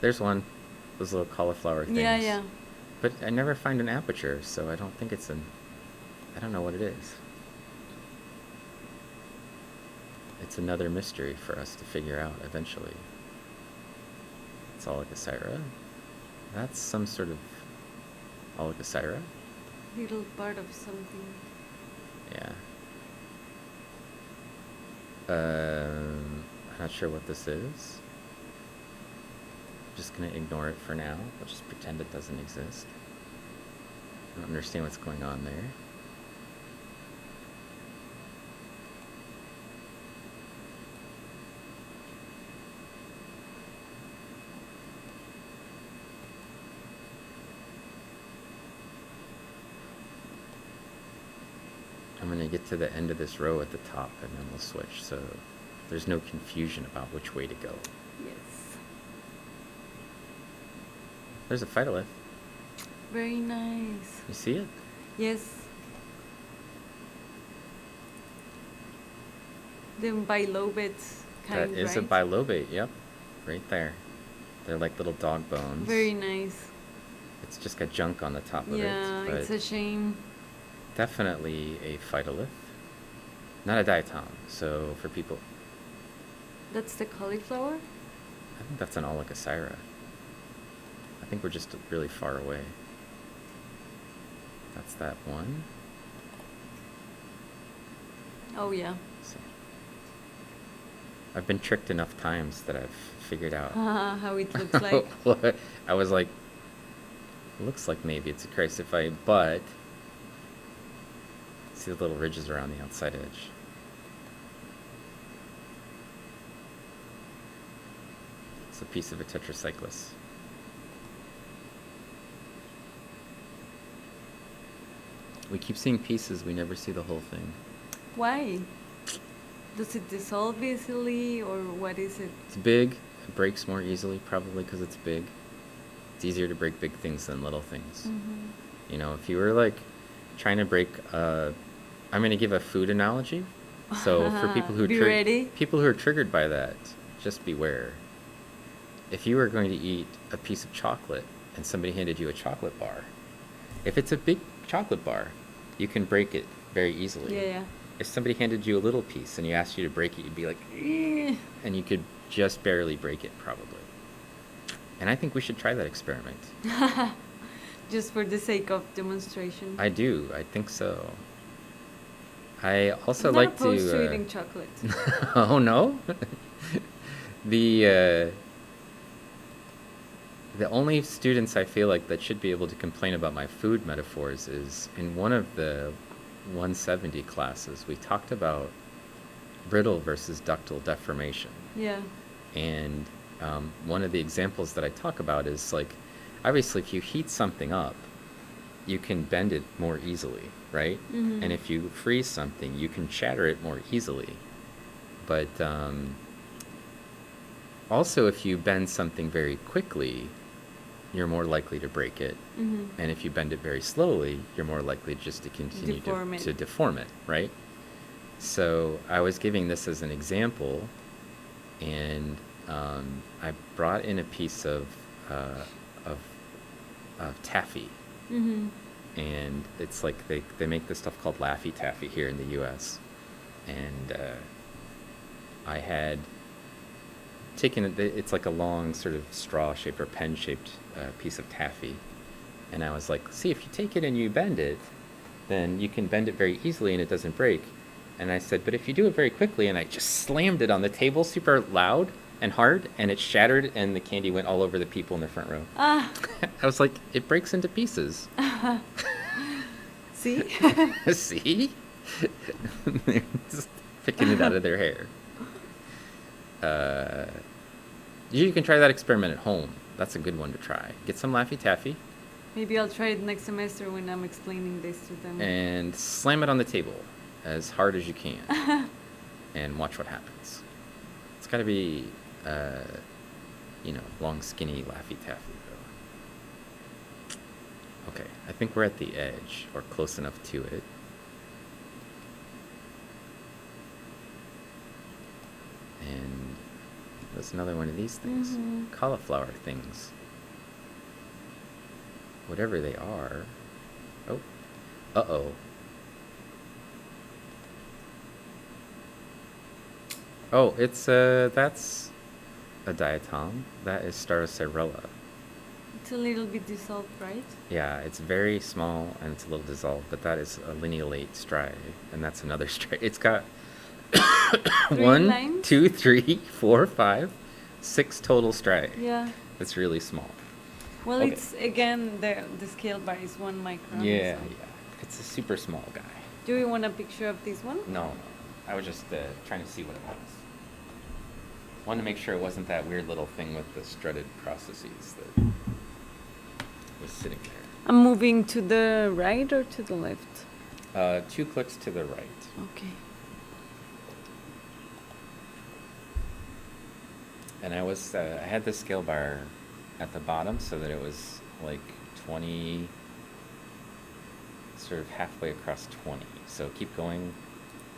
Speaker 1: There's one, those little cauliflower things.
Speaker 3: Yeah, yeah.
Speaker 1: But I never find an aperture, so I don't think it's I don't know what it is. It's another mystery for us to figure out eventually. It's Oligosyra. That's some sort of Oligosyra.
Speaker 3: Little part of something.
Speaker 1: Yeah. I'm not sure what this is. Just gonna ignore it for now. I'll just pretend it doesn't exist. I don't understand what's going on there. I'm gonna get to the end of this row at the top and then we'll switch. So there's no confusion about which way to go.
Speaker 3: Yes.
Speaker 1: There's a phytolith.
Speaker 3: Very nice.
Speaker 1: You see it?
Speaker 3: Yes. The bilobate kind,
Speaker 1: That is a
Speaker 3: right?
Speaker 1: bilobate, yep. Right there. They're like little dog bones.
Speaker 3: Very nice.
Speaker 1: It's just got junk on the top of
Speaker 3: Yeah,
Speaker 1: it. But
Speaker 3: it's a shame.
Speaker 1: definitely a phytolith. Not a diatom. So for people,
Speaker 3: That's the cauliflower?
Speaker 1: I think that's an Oligosyra. I think we're just really far away. That's that one.
Speaker 3: Oh, yeah.
Speaker 1: So, I've been tricked enough times that I've figured out.
Speaker 3: How it looks like.
Speaker 1: I was like, looks like maybe it's a chrysophyte, but see the little ridges around the outside edge. It's a piece of a tetracyclus. We keep seeing pieces, we never see the whole thing.
Speaker 3: Why? Does it dissolve easily, or what is it?
Speaker 1: It's big, it breaks more easily, probably because it's big. It's easier to break big things than little things.
Speaker 3: Mm-hmm.
Speaker 1: You know, if you were like trying to break, I'm going to give a food analogy. So for people who
Speaker 3: Be ready.
Speaker 1: people who are triggered by that, just beware. If you were going to eat a piece of chocolate and somebody handed you a chocolate bar, if it's a big chocolate bar, you can break it very easily.
Speaker 3: Yeah.
Speaker 1: If somebody handed you a little piece and you asked you to break it, you'd be like, "Eh," and you could just barely break it, probably. And I think we should try that experiment.
Speaker 3: Just for the sake of demonstration.
Speaker 1: I do. I think so. I also
Speaker 3: I'm
Speaker 1: like
Speaker 3: not opposed
Speaker 1: to.
Speaker 3: to eating chocolate.
Speaker 1: Oh no. The only students I feel like that should be able to complain about my food metaphors is in one of the 170 classes we talked about brittle versus ductile deformation.
Speaker 3: Yeah.
Speaker 1: And one of the examples that I talk about is like, obviously, if you heat something up, you can bend it more easily, right?
Speaker 3: Mhm.
Speaker 1: And if you freeze something, you can shatter it more easily. But also, if you bend something very quickly, you're more likely to break it.
Speaker 3: Mhm.
Speaker 1: And if you bend it very slowly, you're more likely just to continue
Speaker 3: Deform it.
Speaker 1: to deform it, right? So I was giving this as an example, and I brought in a piece of taffy,
Speaker 3: Mhm.
Speaker 1: and it's like they make this stuff called Laffy Taffy here in the U.S. And I had taken it's like a long sort of straw-shaped or pen-shaped piece of taffy, and I was like, see, if you take it and you bend it, then you can bend it very easily and it doesn't break. And I said, but if you do it very quickly, and I just slammed it on the table super loud and hard, and it shattered, and the candy went all over the people in the front row.
Speaker 3: Ah.
Speaker 1: I was like, it breaks into pieces.
Speaker 3: See?
Speaker 1: See? They're just picking it out of their hair. You can try that experiment at home. That's a good one to try. Get some Laffy Taffy
Speaker 3: Maybe I'll try it next semester when I'm explaining this to them.
Speaker 1: and slam it on the table as hard as you can and watch what happens. It's got to be, long, skinny Laffy Taffy, though. Okay, I think we're at the edge, or close enough to it. And there's another one of these things.
Speaker 3: Mhm.
Speaker 1: Cauliflower things. Whatever they are. Oh. Uh-oh. Oh, it's, that's a diatom. That is Starocyrella.
Speaker 3: It's a little bit dissolved, right?
Speaker 1: Yeah, it's very small and it's a little dissolved, but that is a lineolate striae, and that's another striae. It's got 1,
Speaker 3: lines?
Speaker 1: 2, 3, 4, 5, 6 total striae.
Speaker 3: Yeah.
Speaker 1: It's really small.
Speaker 3: Well,
Speaker 1: Okay.
Speaker 3: it's, again, the scale bar is 1 micron.
Speaker 1: Yeah,
Speaker 3: so-
Speaker 1: yeah. It's a super small guy.
Speaker 3: Do you want a picture of this one?
Speaker 1: No. I was just trying to see what it was. Wanted to make sure it wasn't that weird little thing with the strutted processes that was sitting there.
Speaker 3: I'm moving to the right or to the left?
Speaker 1: 2 clicks to the right.
Speaker 3: Okay.
Speaker 1: And I had the scale bar at the bottom so that it was like 20, sort of halfway across 20. So keep going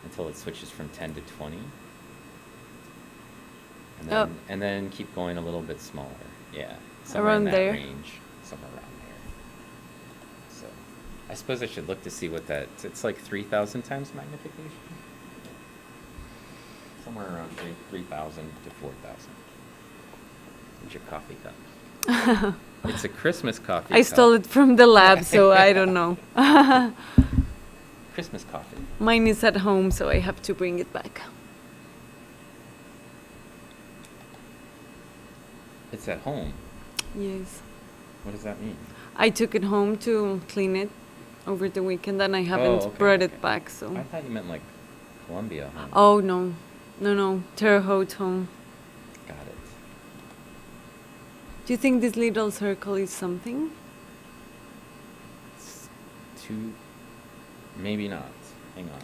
Speaker 1: until it switches from 10 to 20. And then keep going a little bit smaller. Yeah. Somewhere
Speaker 3: Around
Speaker 1: in that
Speaker 3: there?
Speaker 1: range. Somewhere around there. So I suppose I should look to see what it's like 3,000 times magnification. Somewhere around 3,000 to 4,000. Here's your coffee cup. It's a Christmas coffee
Speaker 3: I
Speaker 1: cup.
Speaker 3: stole it from the lab, so I don't know.
Speaker 1: Christmas coffee.
Speaker 3: Mine is at home, so I have to bring it back.
Speaker 1: It's at home.
Speaker 3: Yes.
Speaker 1: What does that mean?
Speaker 3: I took it home to clean it over the weekend, and I haven't
Speaker 1: okay,
Speaker 3: brought
Speaker 1: okay.
Speaker 3: it back, so.
Speaker 1: I thought you meant like Columbia home.
Speaker 3: Oh, no. No. Terre Haute home.
Speaker 1: Got it.
Speaker 3: Do you think this little circle is something?
Speaker 1: It's too... Maybe not. Hang on.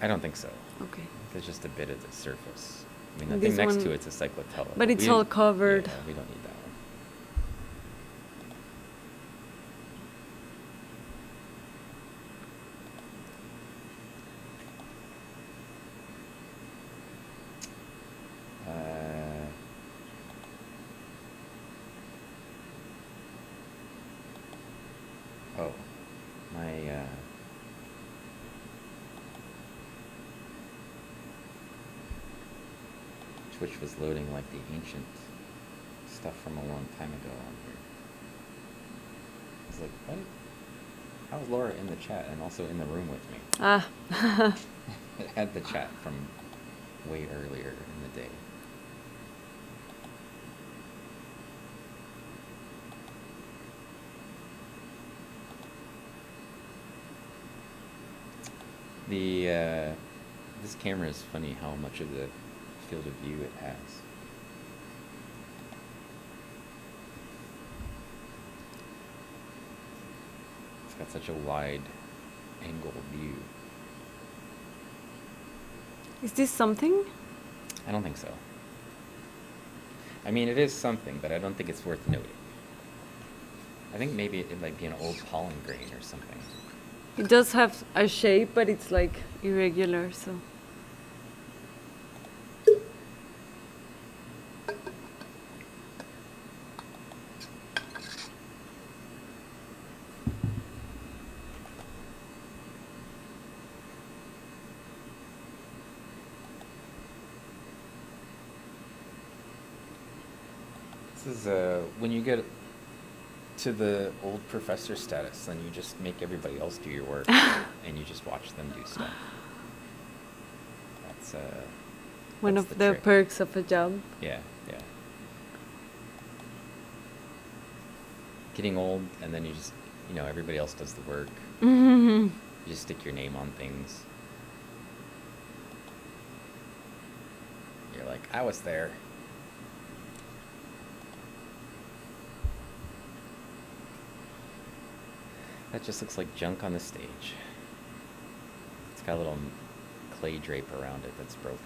Speaker 1: I don't think so.
Speaker 3: Okay.
Speaker 1: There's just a bit of the surface. I mean, the
Speaker 3: This
Speaker 1: thing next
Speaker 3: one-
Speaker 1: to it's a cyclotella.
Speaker 3: But it's
Speaker 1: we
Speaker 3: all
Speaker 1: didn't-
Speaker 3: covered.
Speaker 1: Yeah, we don't need that one. Oh, my Twitch was loading like the ancient stuff from a long time ago on here. I was like, what? How is Laura in the chat and also in the room with me?
Speaker 3: Ah.
Speaker 1: It had the chat from way earlier in the day. This camera is funny how much of the field of view it has. It's got such a wide angle view.
Speaker 3: Is this something?
Speaker 1: I don't think so. I mean, it is something, but I don't think it's worth noting. I think maybe it might be an old pollen grain or something.
Speaker 3: It does have a shape, but it's like irregular, so.
Speaker 1: This is when you get to the old professor status, then you just make everybody else do your work, and you just watch them do stuff. That's
Speaker 3: One
Speaker 1: that's
Speaker 3: of the
Speaker 1: trick.
Speaker 3: perks of a job.
Speaker 1: Yeah. Getting old, and then you just, everybody else does the work.
Speaker 3: Mm-hmm.
Speaker 1: You just stick your name on things. You're like, I was there. That just looks like junk on the stage. It's got a little clay drape around it that's broken.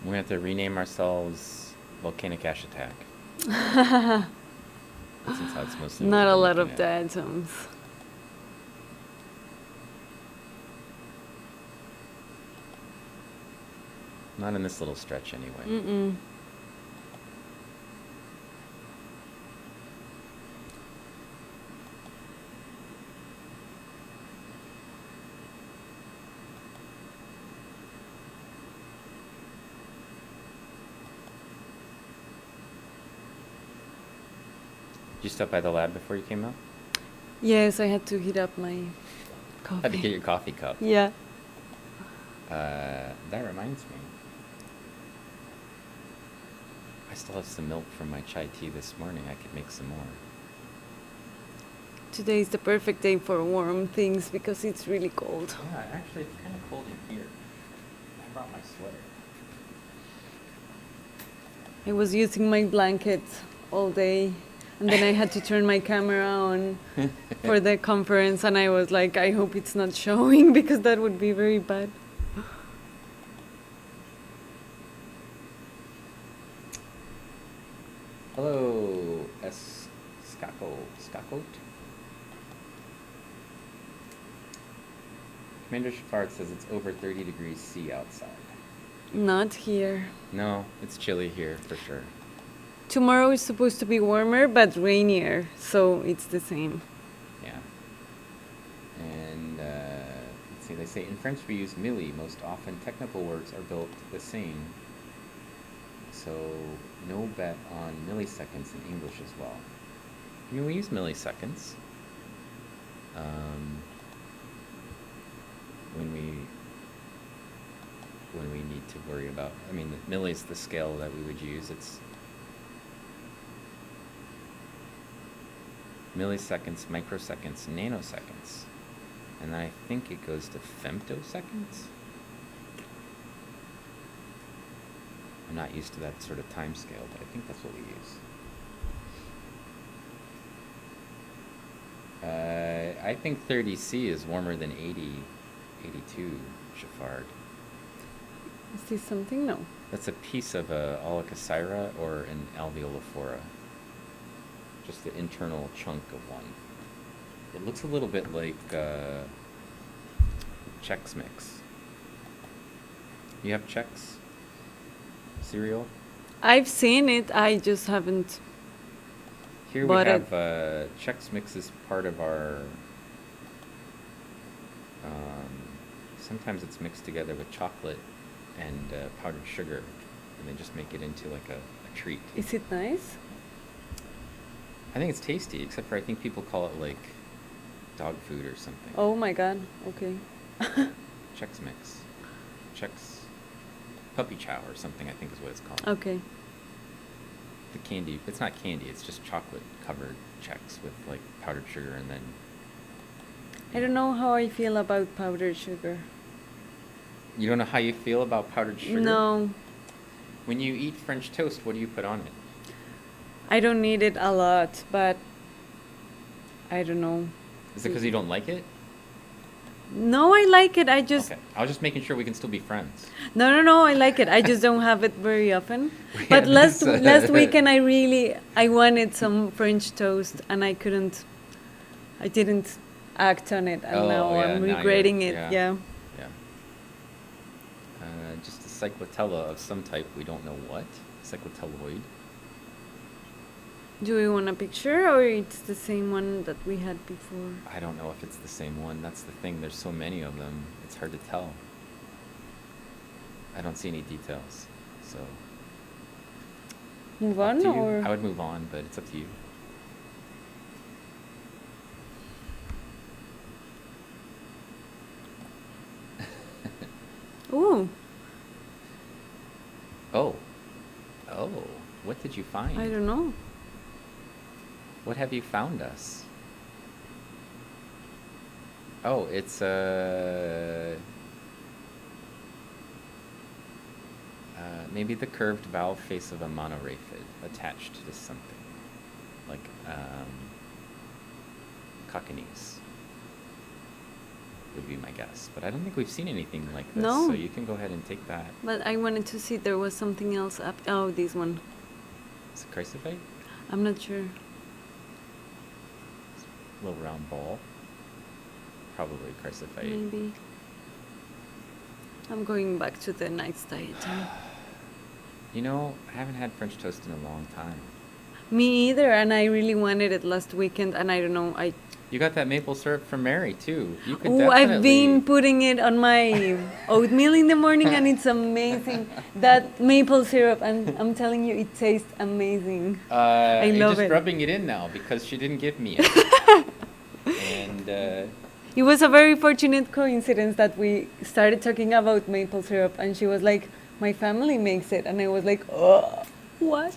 Speaker 1: We have to rename ourselves Volcanic Ash Attack. Since that's mostly
Speaker 3: Not
Speaker 1: what
Speaker 3: a
Speaker 1: we're
Speaker 3: lot of
Speaker 1: looking at.
Speaker 3: diatoms.
Speaker 1: Not in this little stretch anyway.
Speaker 3: Mm-mm.
Speaker 1: Did you stop by the lab before you came out?
Speaker 3: Yes, I had to heat up my coffee.
Speaker 1: Had to get your coffee cup.
Speaker 3: Yeah.
Speaker 1: That reminds me. I still have some milk from my chai tea this morning. I could make some more.
Speaker 3: Today is the perfect day for warm things because it's really cold.
Speaker 1: Yeah, actually, it's kind of cold in here. I brought my sweater.
Speaker 3: I was using my blanket all day, and then I had to turn my camera on for the conference, and I was like, I hope it's not showing because that would be very bad.
Speaker 1: Hello, Skakot. Commander Shafard says it's over 30 degrees C outside.
Speaker 3: Not here.
Speaker 1: No, it's chilly here for sure.
Speaker 3: Tomorrow is supposed to be warmer but rainier, so it's the same.
Speaker 1: Yeah. And let's see, they say in French we use milli. Most often technical words are built the same. So no bet on milliseconds in English as well. I mean, we use milliseconds. When we need to worry about, I mean, milli is the scale that we would use. It's milliseconds, microseconds, nanoseconds. And then I think it goes to femtoseconds. I'm not used to that sort of time scale, but I think that's what we use. I think 30C is warmer than 82, Shafard.
Speaker 3: Is this something? No.
Speaker 1: That's a piece of a Olicosyra or an alveolophora. Just the internal chunk of one. It looks a little bit like Chex Mix. You have Chex cereal?
Speaker 3: I've seen it, I just haven't.
Speaker 1: Here we
Speaker 3: bought
Speaker 1: have
Speaker 3: it.
Speaker 1: Chex Mix is part of our. Sometimes it's mixed together with chocolate and powdered sugar, and they just make it into like a treat.
Speaker 3: Is it nice?
Speaker 1: I think it's tasty, except for I think people call it like dog food or something.
Speaker 3: Oh my god, okay.
Speaker 1: Chex Mix. Chex Puppy Chow or something, I think is what it's called.
Speaker 3: Okay.
Speaker 1: The candy, it's not candy, it's just chocolate covered Chex with like powdered sugar and then.
Speaker 3: I don't know how I feel about powdered sugar.
Speaker 1: You don't know how you feel about powdered sugar?
Speaker 3: No,
Speaker 1: When you eat French toast, what do you put on it?
Speaker 3: I don't need it a lot, but I don't know.
Speaker 1: Is it because you don't like it?
Speaker 3: No, I like it. I just
Speaker 1: Okay, I was just making sure we can still be friends.
Speaker 3: no. I like it. I just don't have it very often.
Speaker 1: We
Speaker 3: But
Speaker 1: had
Speaker 3: last
Speaker 1: this,
Speaker 3: last weekend, I wanted some French toast, and I couldn't. I didn't act on it, and
Speaker 1: Oh,
Speaker 3: now
Speaker 1: yeah,
Speaker 3: I'm
Speaker 1: now you're-
Speaker 3: regretting it.
Speaker 1: yeah.
Speaker 3: Yeah.
Speaker 1: Yeah. Just a cyclotella of some type, we don't know what. Cyclotelloid.
Speaker 3: Do we want a picture, or it's the same one that we had before?
Speaker 1: I don't know if it's the same one. That's the thing. There's so many of them. It's hard to tell. I don't see any details. So
Speaker 3: Move
Speaker 1: up
Speaker 3: on,
Speaker 1: to you.
Speaker 3: or
Speaker 1: I would move on, but it's up to you.
Speaker 3: ooh,
Speaker 1: Oh. Oh. What did you find?
Speaker 3: I don't know.
Speaker 1: What have you found us? Oh, it's maybe the curved valve face of a monoraphid attached to something, like Cockneys would be my guess. But I don't think we've seen anything like this,
Speaker 3: No.
Speaker 1: so you can go ahead and take that.
Speaker 3: But I wanted to see there was something else up. Oh, this one.
Speaker 1: Is it chrysophite?
Speaker 3: I'm not sure.
Speaker 1: Little round ball. Probably chrysophite.
Speaker 3: Maybe. I'm going back to the night's diet.
Speaker 1: You know, I haven't had French toast in a long time.
Speaker 3: Me either, and I really wanted it last weekend, and I don't know.
Speaker 1: You got that maple syrup from Mary too. You could
Speaker 3: Oh, I've been
Speaker 1: definitely.
Speaker 3: putting it on my oatmeal in the morning, and it's amazing. That maple syrup, and I'm telling you, it tastes amazing. I
Speaker 1: You're
Speaker 3: love
Speaker 1: just
Speaker 3: it.
Speaker 1: rubbing it in now because she didn't give me it. And
Speaker 3: It was a very fortunate coincidence that we started talking about maple syrup, and she was like, "My family makes it," and I was like, "Oh, What?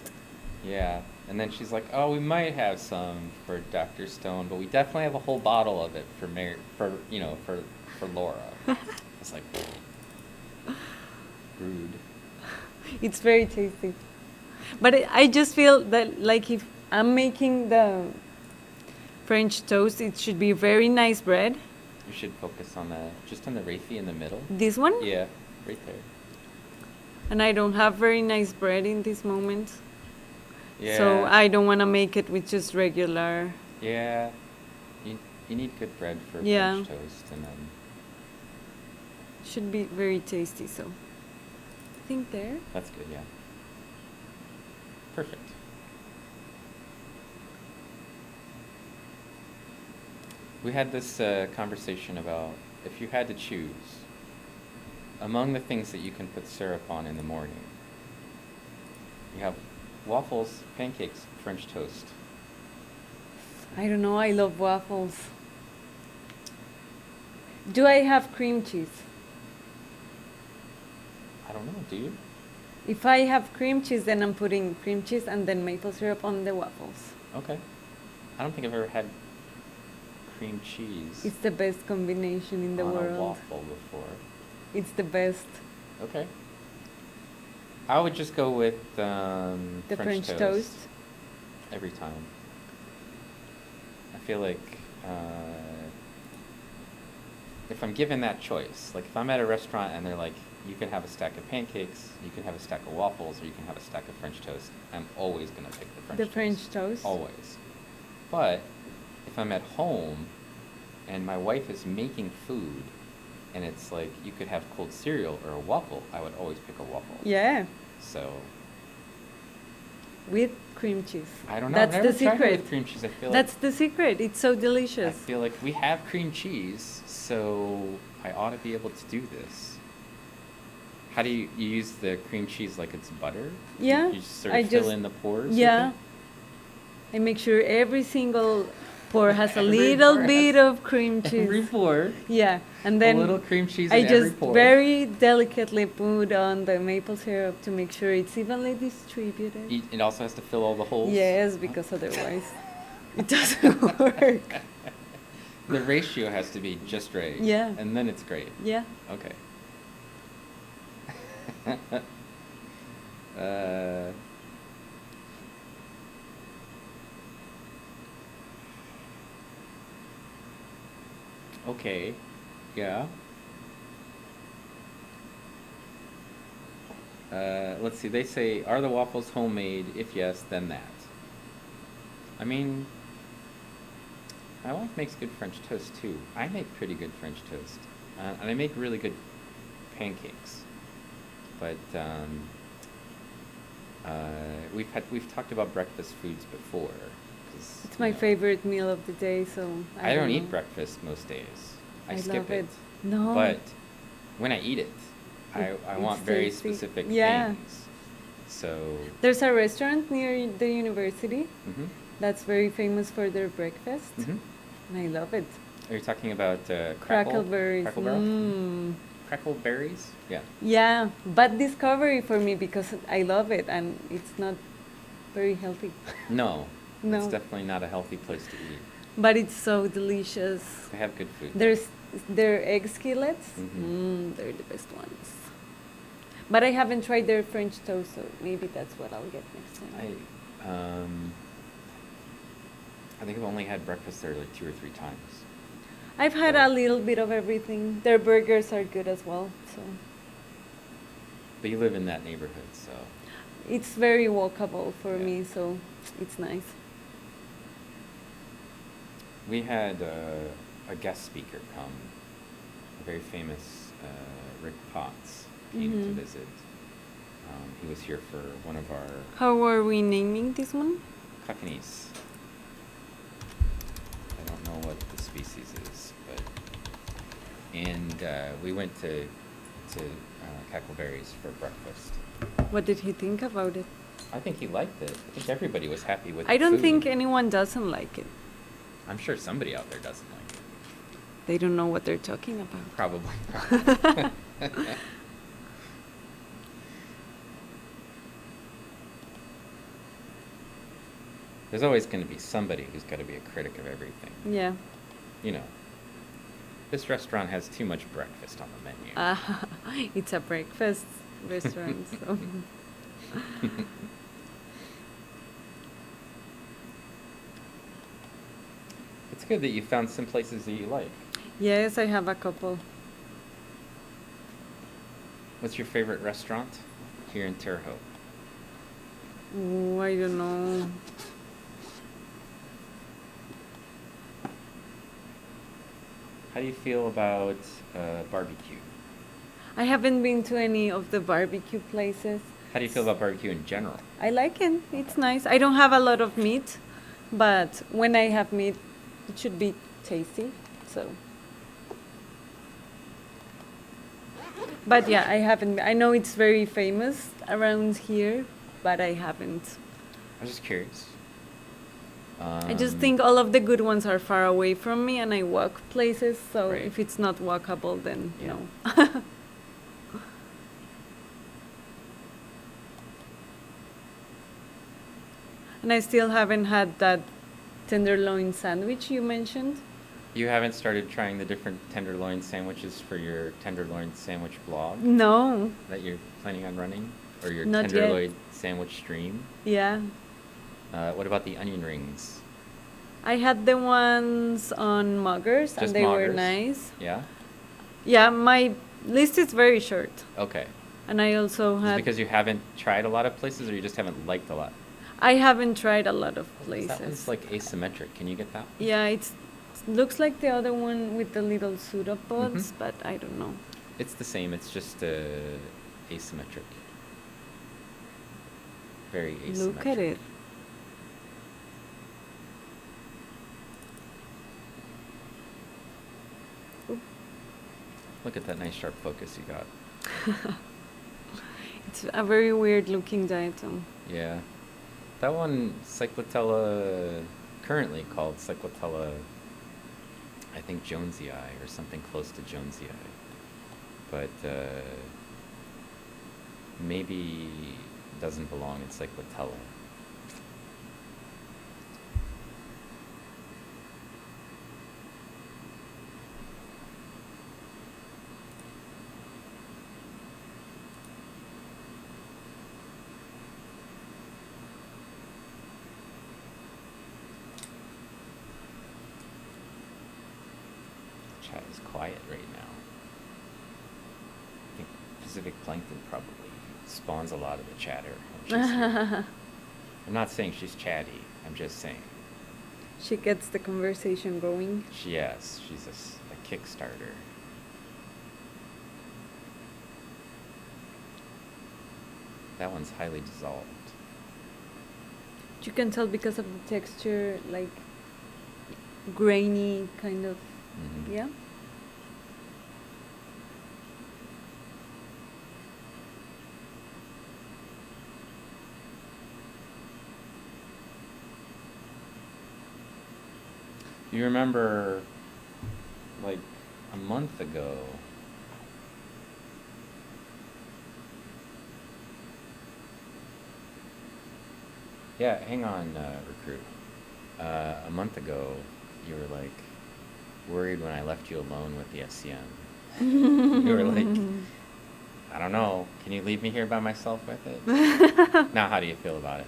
Speaker 1: Yeah. And then she's like, "Oh, we might have some for Dr. Stone, but we definitely have a whole bottle of it for for Laura." It's like, rude.
Speaker 3: It's very tasty. But I just feel that, like, if I'm making the French toast, it should be very nice bread.
Speaker 1: You should focus on just on the Wraithy in the middle.
Speaker 3: This one?
Speaker 1: Yeah, right there.
Speaker 3: And I don't have very nice bread in this moment.
Speaker 1: Yeah.
Speaker 3: So I don't want to make it with just regular.
Speaker 1: Yeah. You need good bread for
Speaker 3: Yeah.
Speaker 1: French toast, and then
Speaker 3: Should be very tasty, so I think there.
Speaker 1: that's good. Yeah. Perfect. We had this conversation about if you had to choose among the things that you can put syrup on in the morning. You have waffles, pancakes, French toast.
Speaker 3: I don't know, I love waffles. Do I have cream cheese?
Speaker 1: I don't know. Do you?
Speaker 3: If I have cream cheese, then I'm putting cream cheese and then maple syrup on the waffles.
Speaker 1: Okay. I don't think I've ever had cream cheese
Speaker 3: It's the best combination in the
Speaker 1: on a
Speaker 3: world.
Speaker 1: waffle before.
Speaker 3: It's the best.
Speaker 1: Okay. I would just go with
Speaker 3: The French toast.
Speaker 1: every time. I feel like if I'm given that choice, like if I'm at a restaurant and they're like, you can have a stack of pancakes, you can have a stack of waffles, or you can have a stack of French toast, I'm always going to pick the French
Speaker 3: The
Speaker 1: toast.
Speaker 3: French toast?
Speaker 1: Always. But if I'm at home and my wife is making food and it's like you could have cold cereal or a waffle, I would always pick a waffle.
Speaker 3: Yeah,
Speaker 1: So
Speaker 3: with cream cheese.
Speaker 1: I don't know.
Speaker 3: That's
Speaker 1: I've
Speaker 3: the
Speaker 1: never tried it
Speaker 3: secret.
Speaker 1: with cream cheese. I feel
Speaker 3: That's the secret. It's so
Speaker 1: like
Speaker 3: delicious.
Speaker 1: I feel like we have cream cheese, so I ought to be able to do this. How do you use the cream cheese like it's butter?
Speaker 3: Yeah,
Speaker 1: You just sort
Speaker 3: I
Speaker 1: of fill
Speaker 3: just-
Speaker 1: in the pores? with
Speaker 3: Yeah.
Speaker 1: it?
Speaker 3: I make sure every single pour has a
Speaker 1: Every
Speaker 3: little
Speaker 1: pour
Speaker 3: bit
Speaker 1: has-
Speaker 3: of cream cheese.
Speaker 1: Every pour.
Speaker 3: Yeah, and
Speaker 1: A
Speaker 3: then
Speaker 1: little cream cheese
Speaker 3: I
Speaker 1: in every
Speaker 3: just
Speaker 1: pour.
Speaker 3: very delicately put on the maple syrup to make sure it's evenly distributed.
Speaker 1: It also has to fill all the holes?
Speaker 3: Yes, because otherwise it doesn't work.
Speaker 1: The ratio has to be just right.
Speaker 3: Yeah.
Speaker 1: And then it's great.
Speaker 3: Yeah.
Speaker 1: Okay. uh, okay. Yeah. Let's see. They say, are the waffles homemade? If yes, then that. I mean, my wife makes good French toast too. I make pretty good French toast, and I make really good pancakes. But we've talked about breakfast foods before. 'Cause,
Speaker 3: It's my
Speaker 1: you know,
Speaker 3: favorite meal of the day, so
Speaker 1: I don't eat
Speaker 3: know.
Speaker 1: breakfast most days. I
Speaker 3: I
Speaker 1: skip
Speaker 3: love it.
Speaker 1: it.
Speaker 3: No.
Speaker 1: But when I eat it, I
Speaker 3: It's
Speaker 1: want very
Speaker 3: tasty.
Speaker 1: specific
Speaker 3: Yeah.
Speaker 1: things. So.
Speaker 3: There's a restaurant near the university
Speaker 1: Mhm.
Speaker 3: that's very famous for their breakfast,
Speaker 1: Mhm.
Speaker 3: and I love it.
Speaker 1: Are you talking about
Speaker 3: Crackleberries.
Speaker 1: Crackleberry?
Speaker 3: Mm.
Speaker 1: Crackleberries? Yeah.
Speaker 3: Yeah, bad discovery for me because I love it and it's not very healthy.
Speaker 1: No.
Speaker 3: No.
Speaker 1: It's definitely not a healthy place to eat.
Speaker 3: But it's so delicious.
Speaker 1: They have good food.
Speaker 3: There's their egg skillets.
Speaker 1: Mhm.
Speaker 3: They're the best ones. But I haven't tried their French toast, so maybe that's what I'll get next time.
Speaker 1: I think I've only had breakfast there like 2 or 3 times.
Speaker 3: I've had a little bit of everything. Their burgers are good as well, so
Speaker 1: But you live in that neighborhood, so.
Speaker 3: it's very walkable for
Speaker 1: Yeah.
Speaker 3: me, so it's nice.
Speaker 1: We had a guest speaker come, a very famous Rick Potts came to
Speaker 3: Mhm.
Speaker 1: visit. He was here for one of our
Speaker 3: How are we naming this one?
Speaker 1: Cockneys. I don't know what the species is, but we went to Cackleberries for breakfast.
Speaker 3: What did he think about it?
Speaker 1: I think he liked it. I think everybody was happy with.
Speaker 3: I
Speaker 1: the
Speaker 3: don't
Speaker 1: food.
Speaker 3: think anyone doesn't like it.
Speaker 1: I'm sure somebody out there doesn't like it.
Speaker 3: They don't know what they're talking about.
Speaker 1: Probably. There's always going to be somebody who's got to be a critic of everything.
Speaker 3: Yeah.
Speaker 1: You know, this restaurant has too much breakfast on the menu.
Speaker 3: It's a breakfast restaurant, so.
Speaker 1: It's good that you found some places that you like.
Speaker 3: Yes, I have a couple.
Speaker 1: What's your favorite restaurant here in Terre Haute?
Speaker 3: Oh, I don't know.
Speaker 1: How do you feel about barbecue?
Speaker 3: I haven't been to any of the barbecue places.
Speaker 1: How do you feel about barbecue in general?
Speaker 3: I like it. It's nice. I don't have a lot of meat, but when I have meat, it should be tasty. So. But yeah, I haven't. I know it's very famous around here, but I haven't.
Speaker 1: I was just curious.
Speaker 3: I just think all of the good ones are far away from me, and I walk places. So
Speaker 1: Right.
Speaker 3: if it's not walkable, then
Speaker 1: Yeah.
Speaker 3: no. And I still haven't had that tenderloin sandwich you mentioned.
Speaker 1: You haven't started trying the different tenderloin sandwiches for your tenderloin sandwich blog
Speaker 3: No,
Speaker 1: that you're planning on running? Or your
Speaker 3: Not yet.
Speaker 1: tenderloin sandwich stream?
Speaker 3: yeah.
Speaker 1: What about the onion rings?
Speaker 3: I had the ones on Muggers,
Speaker 1: Just
Speaker 3: and they were
Speaker 1: Muggers?
Speaker 3: nice.
Speaker 1: Yeah?
Speaker 3: Yeah, my list is very short.
Speaker 1: Okay.
Speaker 3: And I also
Speaker 1: Is it
Speaker 3: had.
Speaker 1: because you haven't tried a lot of places or you just haven't liked a lot?
Speaker 3: I haven't tried a lot of places.
Speaker 1: That one's like asymmetric. Can you get that?
Speaker 3: Yeah, it looks like the other one with the little pseudopods,
Speaker 1: Mhm.
Speaker 3: but I don't know.
Speaker 1: It's the same. It's just asymmetric. Very asymmetric.
Speaker 3: Look at it.
Speaker 1: Look at that nice sharp focus you got.
Speaker 3: It's a very weird looking diatom.
Speaker 1: Yeah. That one, Cyclotella, currently called Cyclotella, I think Jonesii or something close to Jonesii. But maybe doesn't belong in Cyclotella. Chat is quiet right now. I think Pacific Plankton probably spawns a lot of the chatter when she's here. I'm not saying she's chatty. I'm just saying
Speaker 3: She gets the conversation going.
Speaker 1: yes, she's a Kickstarter. That one's highly dissolved.
Speaker 3: You can tell because of the texture, like grainy kind of.
Speaker 1: Mhm.
Speaker 3: Yeah.
Speaker 1: You remember, like, a month ago, yeah, hang on, recruit. A month ago, you were, like, worried when I left you alone with the SEM. You were like, I don't know, can you leave me here by myself with it? Now, how do you feel about it?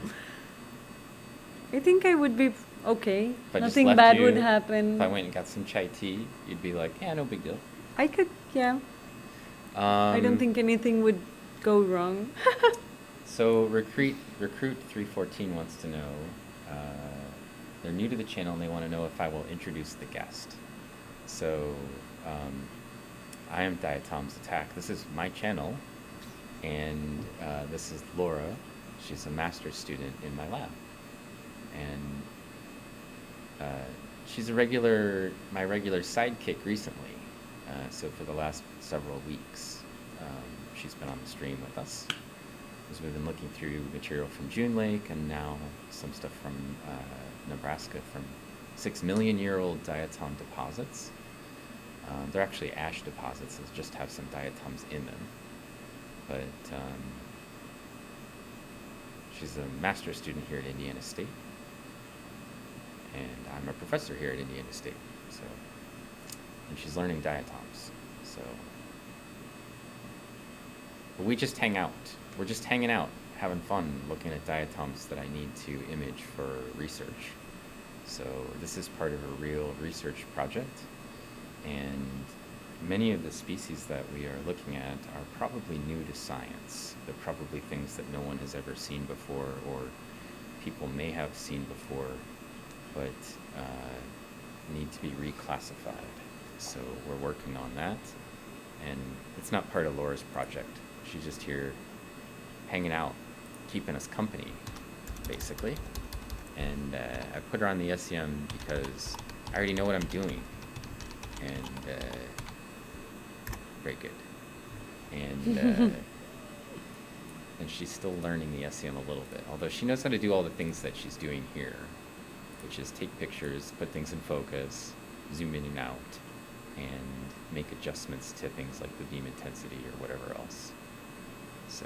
Speaker 3: I think I would be okay.
Speaker 1: If I just
Speaker 3: Nothing
Speaker 1: left
Speaker 3: bad would
Speaker 1: you,
Speaker 3: happen.
Speaker 1: If I went and got some chai tea, you'd be like, yeah, no big deal.
Speaker 3: I could, yeah. I don't think anything would go wrong.
Speaker 1: So recruit 314 wants to know, they're new to the channel and they want to know if I will introduce the guest. So I am Diatoms Attack. This is my channel, and this is Laura. She's a master's student in my lab, and she's my regular sidekick recently. So for the last several weeks, she's been on the stream with us. As we've been looking through material from June Lake and now some stuff from Nebraska from 6 million year old diatom deposits. They're actually ash deposits that just have some diatoms in them. But she's a master's student here at Indiana State. and I'm a professor here at Indiana State. So, and she's learning diatoms. So, but we just hang out. We're just hanging out, having fun, looking at diatoms that I need to image for research. So this is part of a real research project, and many of the species that we are looking at are probably new to science. They're probably things that no one has ever seen before, or people may have seen before, but need to be reclassified. So we're working on that, and it's not part of Laura's project. She's just here hanging out, keeping us company, basically. And I put her on the SEM because I already know what I'm doing, and very good. And and she's still learning the SEM a little bit, although she knows how to do all the things that she's doing here, which is take pictures, put things in focus, zoom in and out, and make adjustments to things like the beam intensity or whatever else. So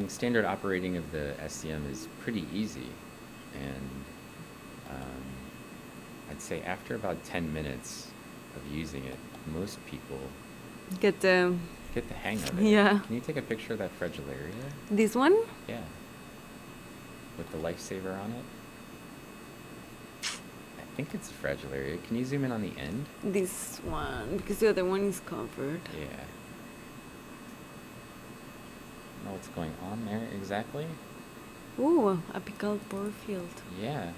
Speaker 1: standard operating of the SEM is pretty easy, and I'd say after about 10 minutes of using it, most people
Speaker 3: Get the
Speaker 1: hang of it.
Speaker 3: Yeah.
Speaker 1: Can you take a picture of that Fragillaria?
Speaker 3: This one?
Speaker 1: Yeah. With the lifesaver on it? I think it's a Fragillaria. Can you zoom in on the end?
Speaker 3: This one, because the other one is covered.
Speaker 1: Yeah. Know what's going on there exactly?
Speaker 3: Ooh, apical pore field.
Speaker 1: Yeah.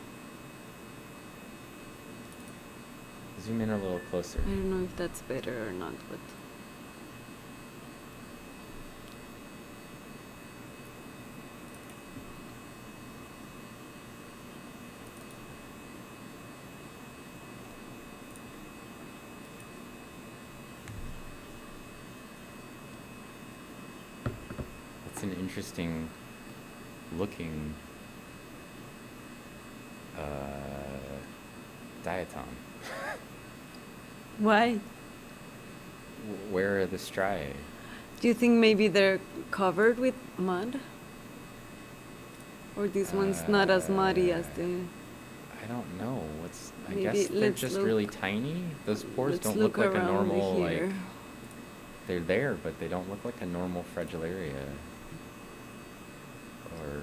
Speaker 1: Zoom in a little closer.
Speaker 3: I don't know if that's better or not, but
Speaker 1: It's an interesting looking diatom.
Speaker 3: why?
Speaker 1: Where are the striae?
Speaker 3: Do you think maybe they're covered with mud? Or this one's not as muddy as the...
Speaker 1: I don't know. I
Speaker 3: Maybe
Speaker 1: guess they're
Speaker 3: let's
Speaker 1: just
Speaker 3: look.
Speaker 1: really tiny. Those pores
Speaker 3: Let's
Speaker 1: don't look like a
Speaker 3: around
Speaker 1: normal,
Speaker 3: here.
Speaker 1: like, they're there, but they don't look like a normal Fragillaria or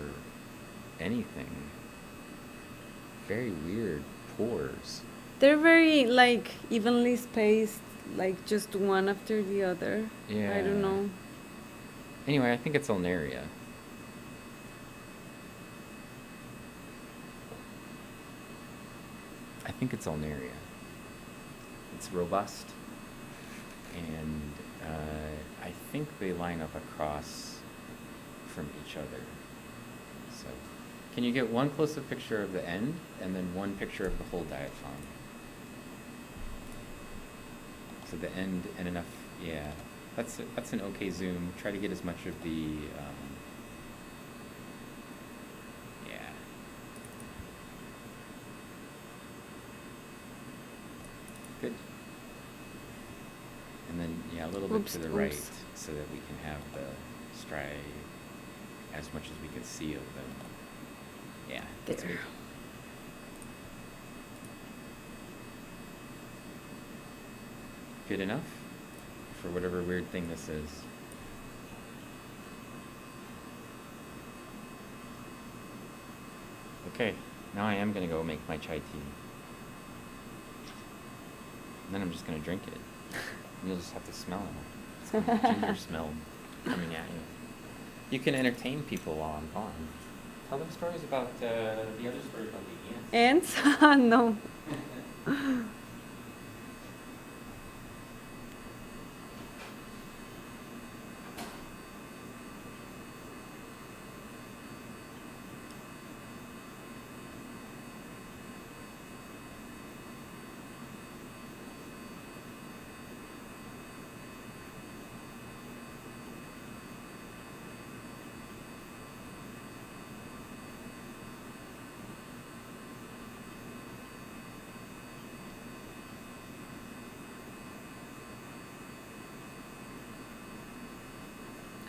Speaker 1: anything. Very weird pores.
Speaker 3: They're very, like, evenly spaced, like, just one after the other.
Speaker 1: Yeah.
Speaker 3: I don't know.
Speaker 1: Anyway, I think it's Ulnaria. I think it's Ulnaria. It's robust, and I think they line up across from each other. So, can you get one close-up picture of the end, and then one picture of the whole diatom? So the end and enough, yeah. That's an okay zoom. Try to get as much of the, yeah. Good. And then, yeah, a little bit to the right, so that we can have the striae as much as we can see of them. Yeah, that's
Speaker 3: There.
Speaker 1: good. Good enough for whatever weird thing this is. Okay, now I am gonna go make my chai tea. And then I'm just gonna drink it. You'll just have to smell it. It's gonna be ginger smell coming at you. You can entertain people while I'm gone. Tell them stories about the other story about the ants.
Speaker 3: Ants? No.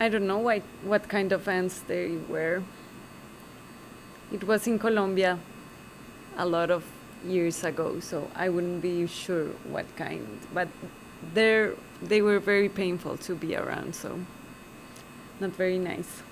Speaker 3: I don't know what kind of ants they were. It was in Colombia a lot of years ago, so I wouldn't be sure what kind. But they were very painful to be around, so not very nice.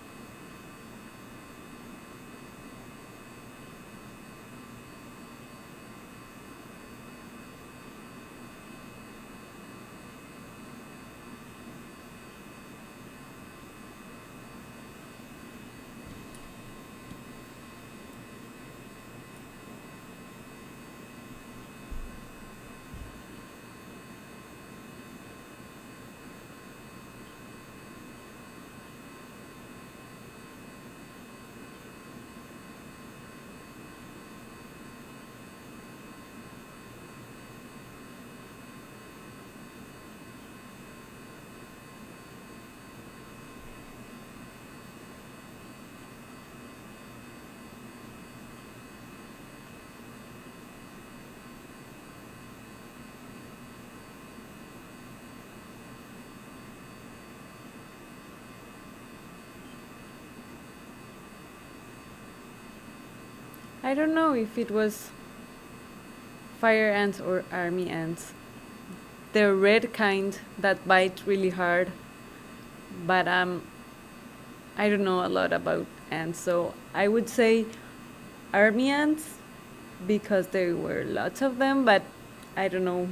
Speaker 3: I don't know if it was fire ants or army ants. The red kind that bite really hard, but I don't know a lot about ants, so I would say army ants because there were lots of them, but I don't know.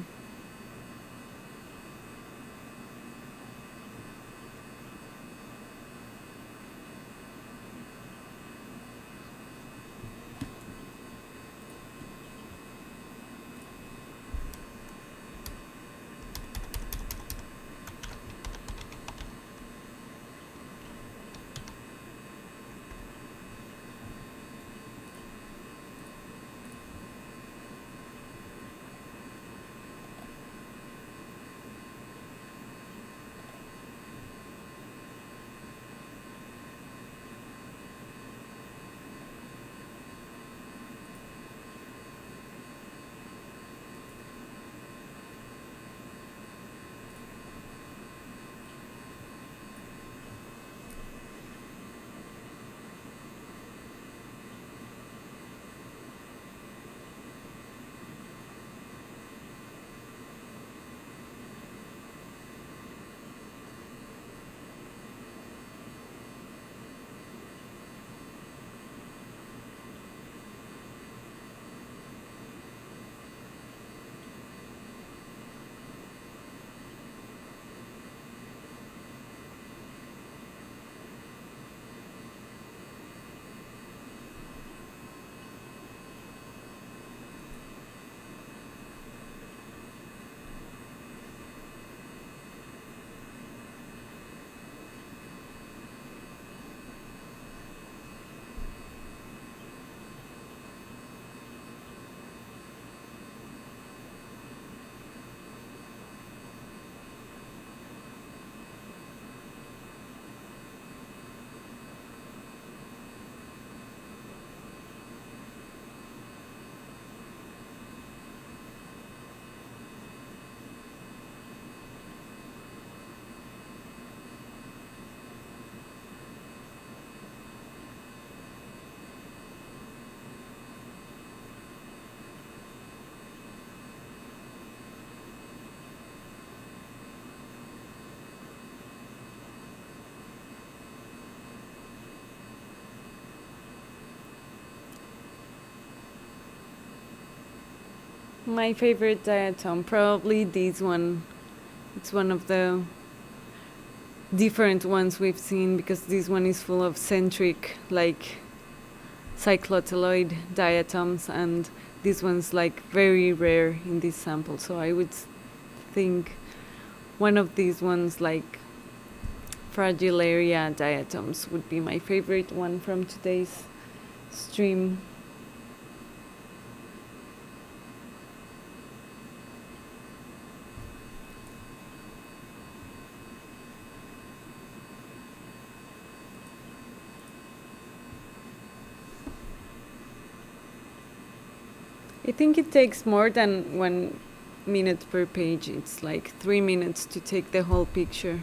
Speaker 3: My favorite diatom, probably this one. It's one of the different ones we've seen because this one is full of centric, like cycloteloid diatoms, and this one's like very rare in this sample. So I would think one of these ones, like Fragilaria diatoms, would be my favorite one from today's stream. I think it takes more than 1 minute per page. It's like 3 minutes to take the whole picture.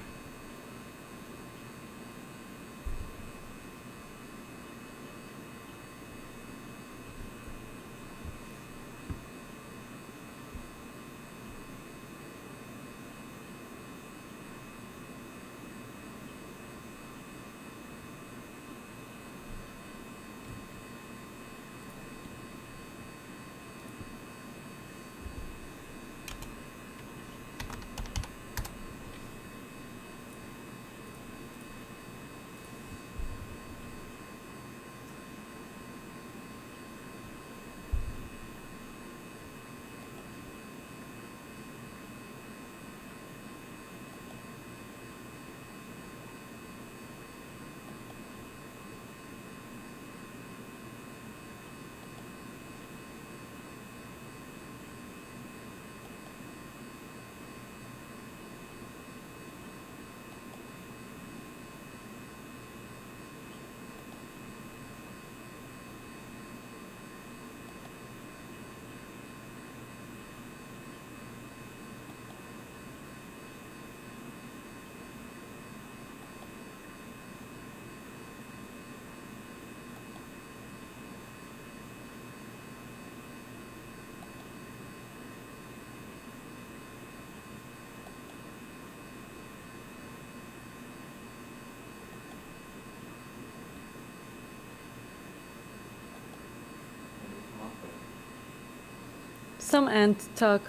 Speaker 3: Some ant talk.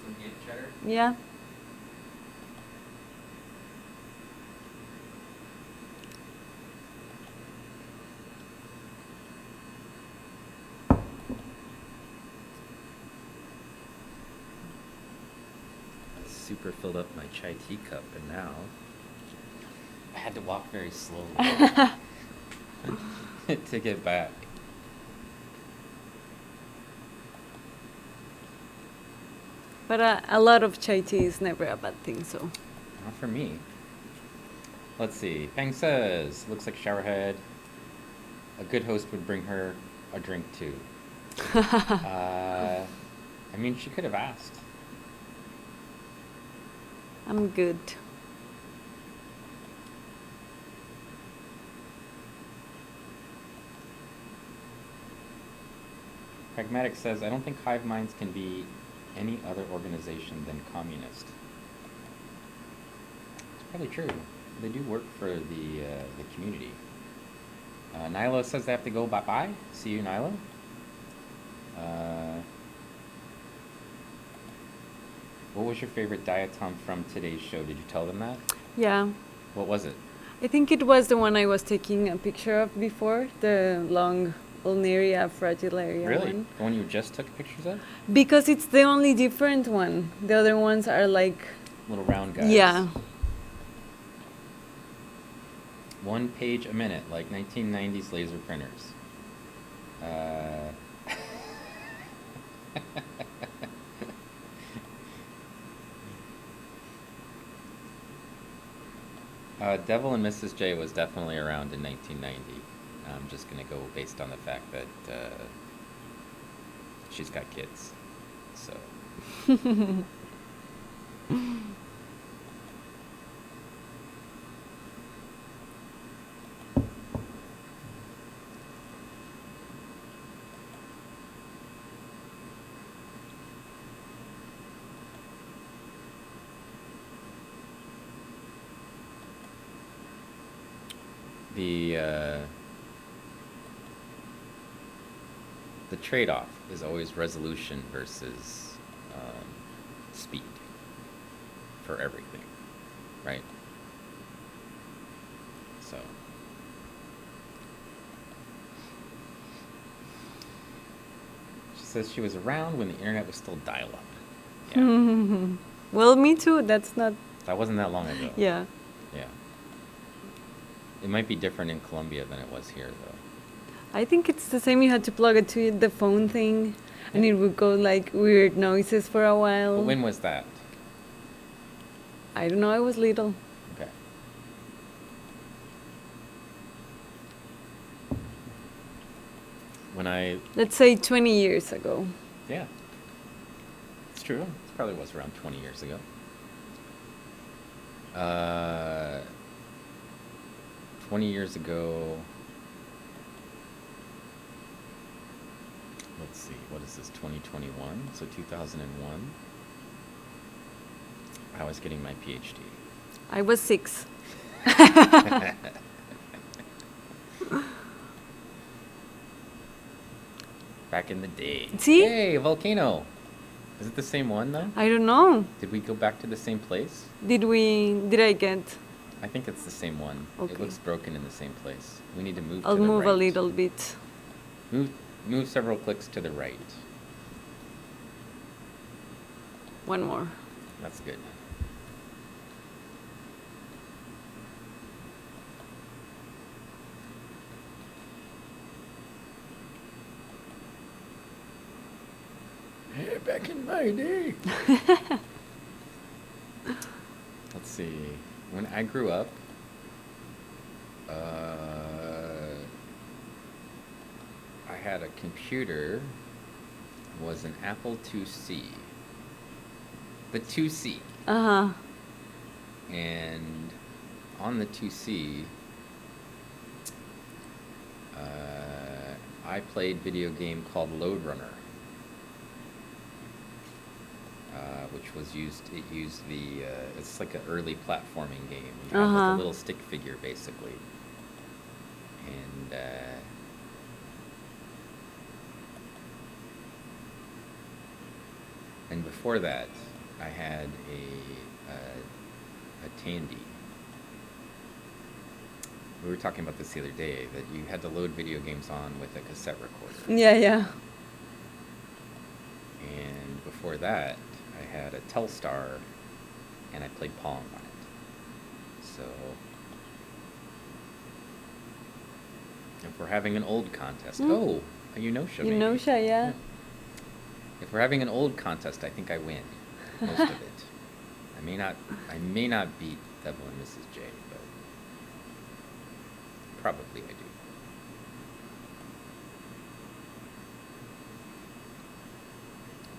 Speaker 1: Some ant cheddar?
Speaker 3: Yeah.
Speaker 1: Super filled up my chai tea cup, and now I had to walk very slowly to get back.
Speaker 3: But a lot of chai tea is never a bad thing, so.
Speaker 1: Not for me. Let's see. Peng says, looks like showerhead. A good host would bring her a drink too. I mean, she could have asked.
Speaker 3: I'm good.
Speaker 1: Pragmatic says, I don't think hive minds can be any other organization than communist. It's probably true. They do work for the community. Nyla says they have to go. Bye-bye. See you, Nyla. What was your favorite diatom from today's show? Did you tell them that?
Speaker 3: Yeah.
Speaker 1: What was it?
Speaker 3: I think it was the one I was taking a picture of before, the long ulnaria fragilaria
Speaker 1: Really?
Speaker 3: one.
Speaker 1: The one you just took pictures of?
Speaker 3: Because it's the only different one. The other ones are like...
Speaker 1: Little round guys.
Speaker 3: Yeah.
Speaker 1: 1 page a minute, like 1990s laser printers. Devil and Mrs. J was definitely around in 1990. I'm just going to go based on the fact that she's got kids. So. The trade-off is always resolution versus speed for everything, right? So she says she was around when the internet was still dial-up. Yeah.
Speaker 3: Well, me too. That's not...
Speaker 1: That wasn't that long ago.
Speaker 3: Yeah.
Speaker 1: Yeah. It might be different in Colombia than it was here, though.
Speaker 3: I think it's the same. You had to plug it to the phone thing, and it would go like weird noises for a while.
Speaker 1: But when was that?
Speaker 3: I don't know. I was little.
Speaker 1: Okay. When I...
Speaker 3: Let's say 20 years ago.
Speaker 1: Yeah. It's true. It probably was around 20 years ago. 20 years ago... Let's see, what is this, 2021? So 2001. I was getting my PhD.
Speaker 3: I was 6.
Speaker 1: Back in the day.
Speaker 3: See?
Speaker 1: Hey, volcano. Is it the same one, though?
Speaker 3: I don't know.
Speaker 1: Did we go back to the same place?
Speaker 3: Did I get?
Speaker 1: I think it's the same one.
Speaker 3: Okay.
Speaker 1: It looks broken in the same place. We need to move
Speaker 3: I'll
Speaker 1: to the
Speaker 3: move
Speaker 1: right.
Speaker 3: a little bit.
Speaker 1: Move several clicks to the right.
Speaker 3: One more.
Speaker 1: That's good. Hey, back in my day. Let's see. When I grew up, I had a computer. Was an Apple IIc. The 2C.
Speaker 3: Uh-huh.
Speaker 1: And on the 2C, I played video game called Lode Runner, which was used. It used the. It's like an early platforming game. You have like a little stick figure, basically, and before that, I had a Tandy. We were talking about this the other day, that you had to load video games on with a cassette recorder.
Speaker 3: Yeah, yeah.
Speaker 1: And before that, I had a Telstar, and I played Pong on it. So, if we're having an old contest, oh, a Unosha maybe.
Speaker 3: Unosha, yeah.
Speaker 1: If we're having an old contest, I think I win most of it. I may not beat Devil and Mrs. J, but probably I do.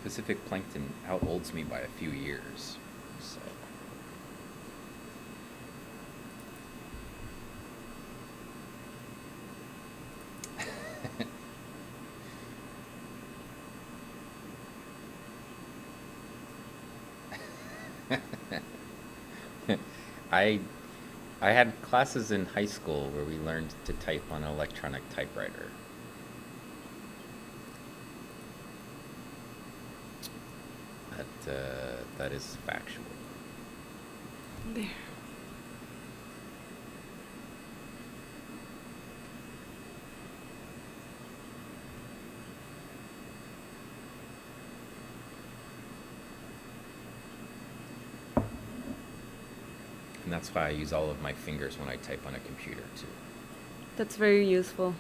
Speaker 1: Pacific Plankton outolds me by a few years, so. I had classes in high school where we learned to type on an electronic typewriter. That is factual.
Speaker 3: There.
Speaker 1: And that's why I use all of my fingers when I type on a computer, too.
Speaker 3: That's very useful.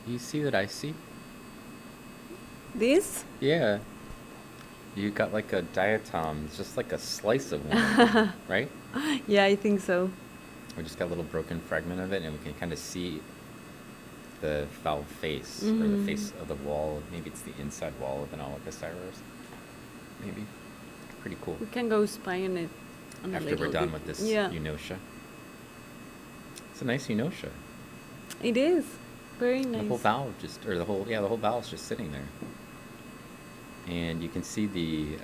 Speaker 1: You see that I see?
Speaker 3: This?
Speaker 1: Yeah. You got like a diatom, just like a slice of one, right?
Speaker 3: Yeah, I think so.
Speaker 1: We just got a little broken fragment of it, and we can kind of see the valve face, or the face of the wall. Maybe it's the inside wall of an Alakasiros. Maybe. Pretty cool.
Speaker 3: We can go spy on it. On
Speaker 1: After we're done with this
Speaker 3: yeah.
Speaker 1: Unosha. It's a nice Unosha.
Speaker 3: It is. Very nice.
Speaker 1: The whole valve the whole valve's just sitting there. And you can see the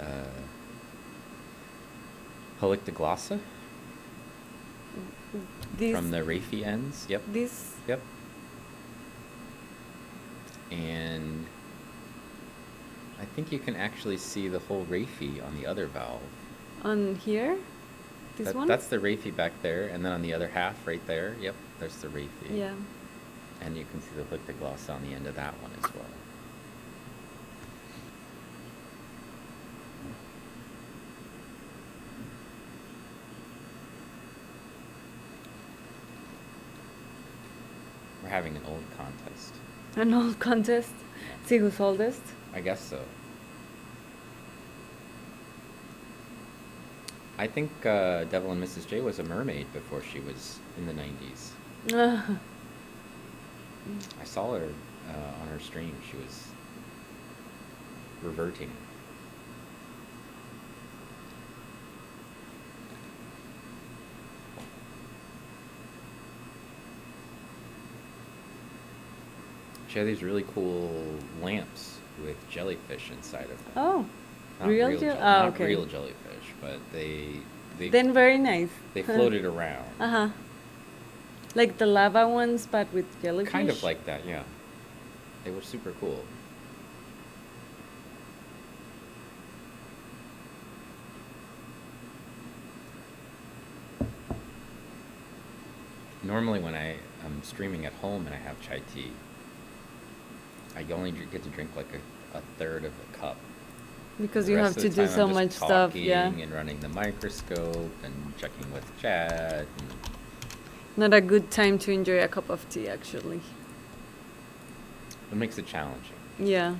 Speaker 1: helictoglossa from the raphy ends. Yep.
Speaker 3: This?
Speaker 1: Yep. And I think you can actually see the whole raphy on the other valve.
Speaker 3: On here? This one?
Speaker 1: That's the raphy back there, and then on the other half right there, yep, there's the raphy.
Speaker 3: Yeah.
Speaker 1: And you can see the helictoglossa on the end of that one as well. We're having an old contest.
Speaker 3: An old contest? See who's oldest?
Speaker 1: I guess so. I think Devil and Mrs. J was a mermaid before she was in the 90s. I saw her on her stream. She was reverting. She had these really cool lamps with jellyfish inside of them.
Speaker 3: Oh,
Speaker 1: Not
Speaker 3: real
Speaker 1: not
Speaker 3: okay.
Speaker 1: real jellyfish, but they
Speaker 3: Then very nice.
Speaker 1: they floated around.
Speaker 3: Uh-huh. Like the lava ones, but with jellyfish?
Speaker 1: Kind of like that, yeah. They were super cool. Normally when I'm streaming at home and I have chai tea, I only get to drink like a third of a cup.
Speaker 3: Because
Speaker 1: The
Speaker 3: you
Speaker 1: rest
Speaker 3: have
Speaker 1: of
Speaker 3: to
Speaker 1: the
Speaker 3: do
Speaker 1: time
Speaker 3: so
Speaker 1: I'm
Speaker 3: much
Speaker 1: just
Speaker 3: stuff, yeah.
Speaker 1: talking and running the microscope and checking with chat. And
Speaker 3: Not a good time to enjoy a cup of tea, actually.
Speaker 1: it makes it challenging.
Speaker 3: Yeah.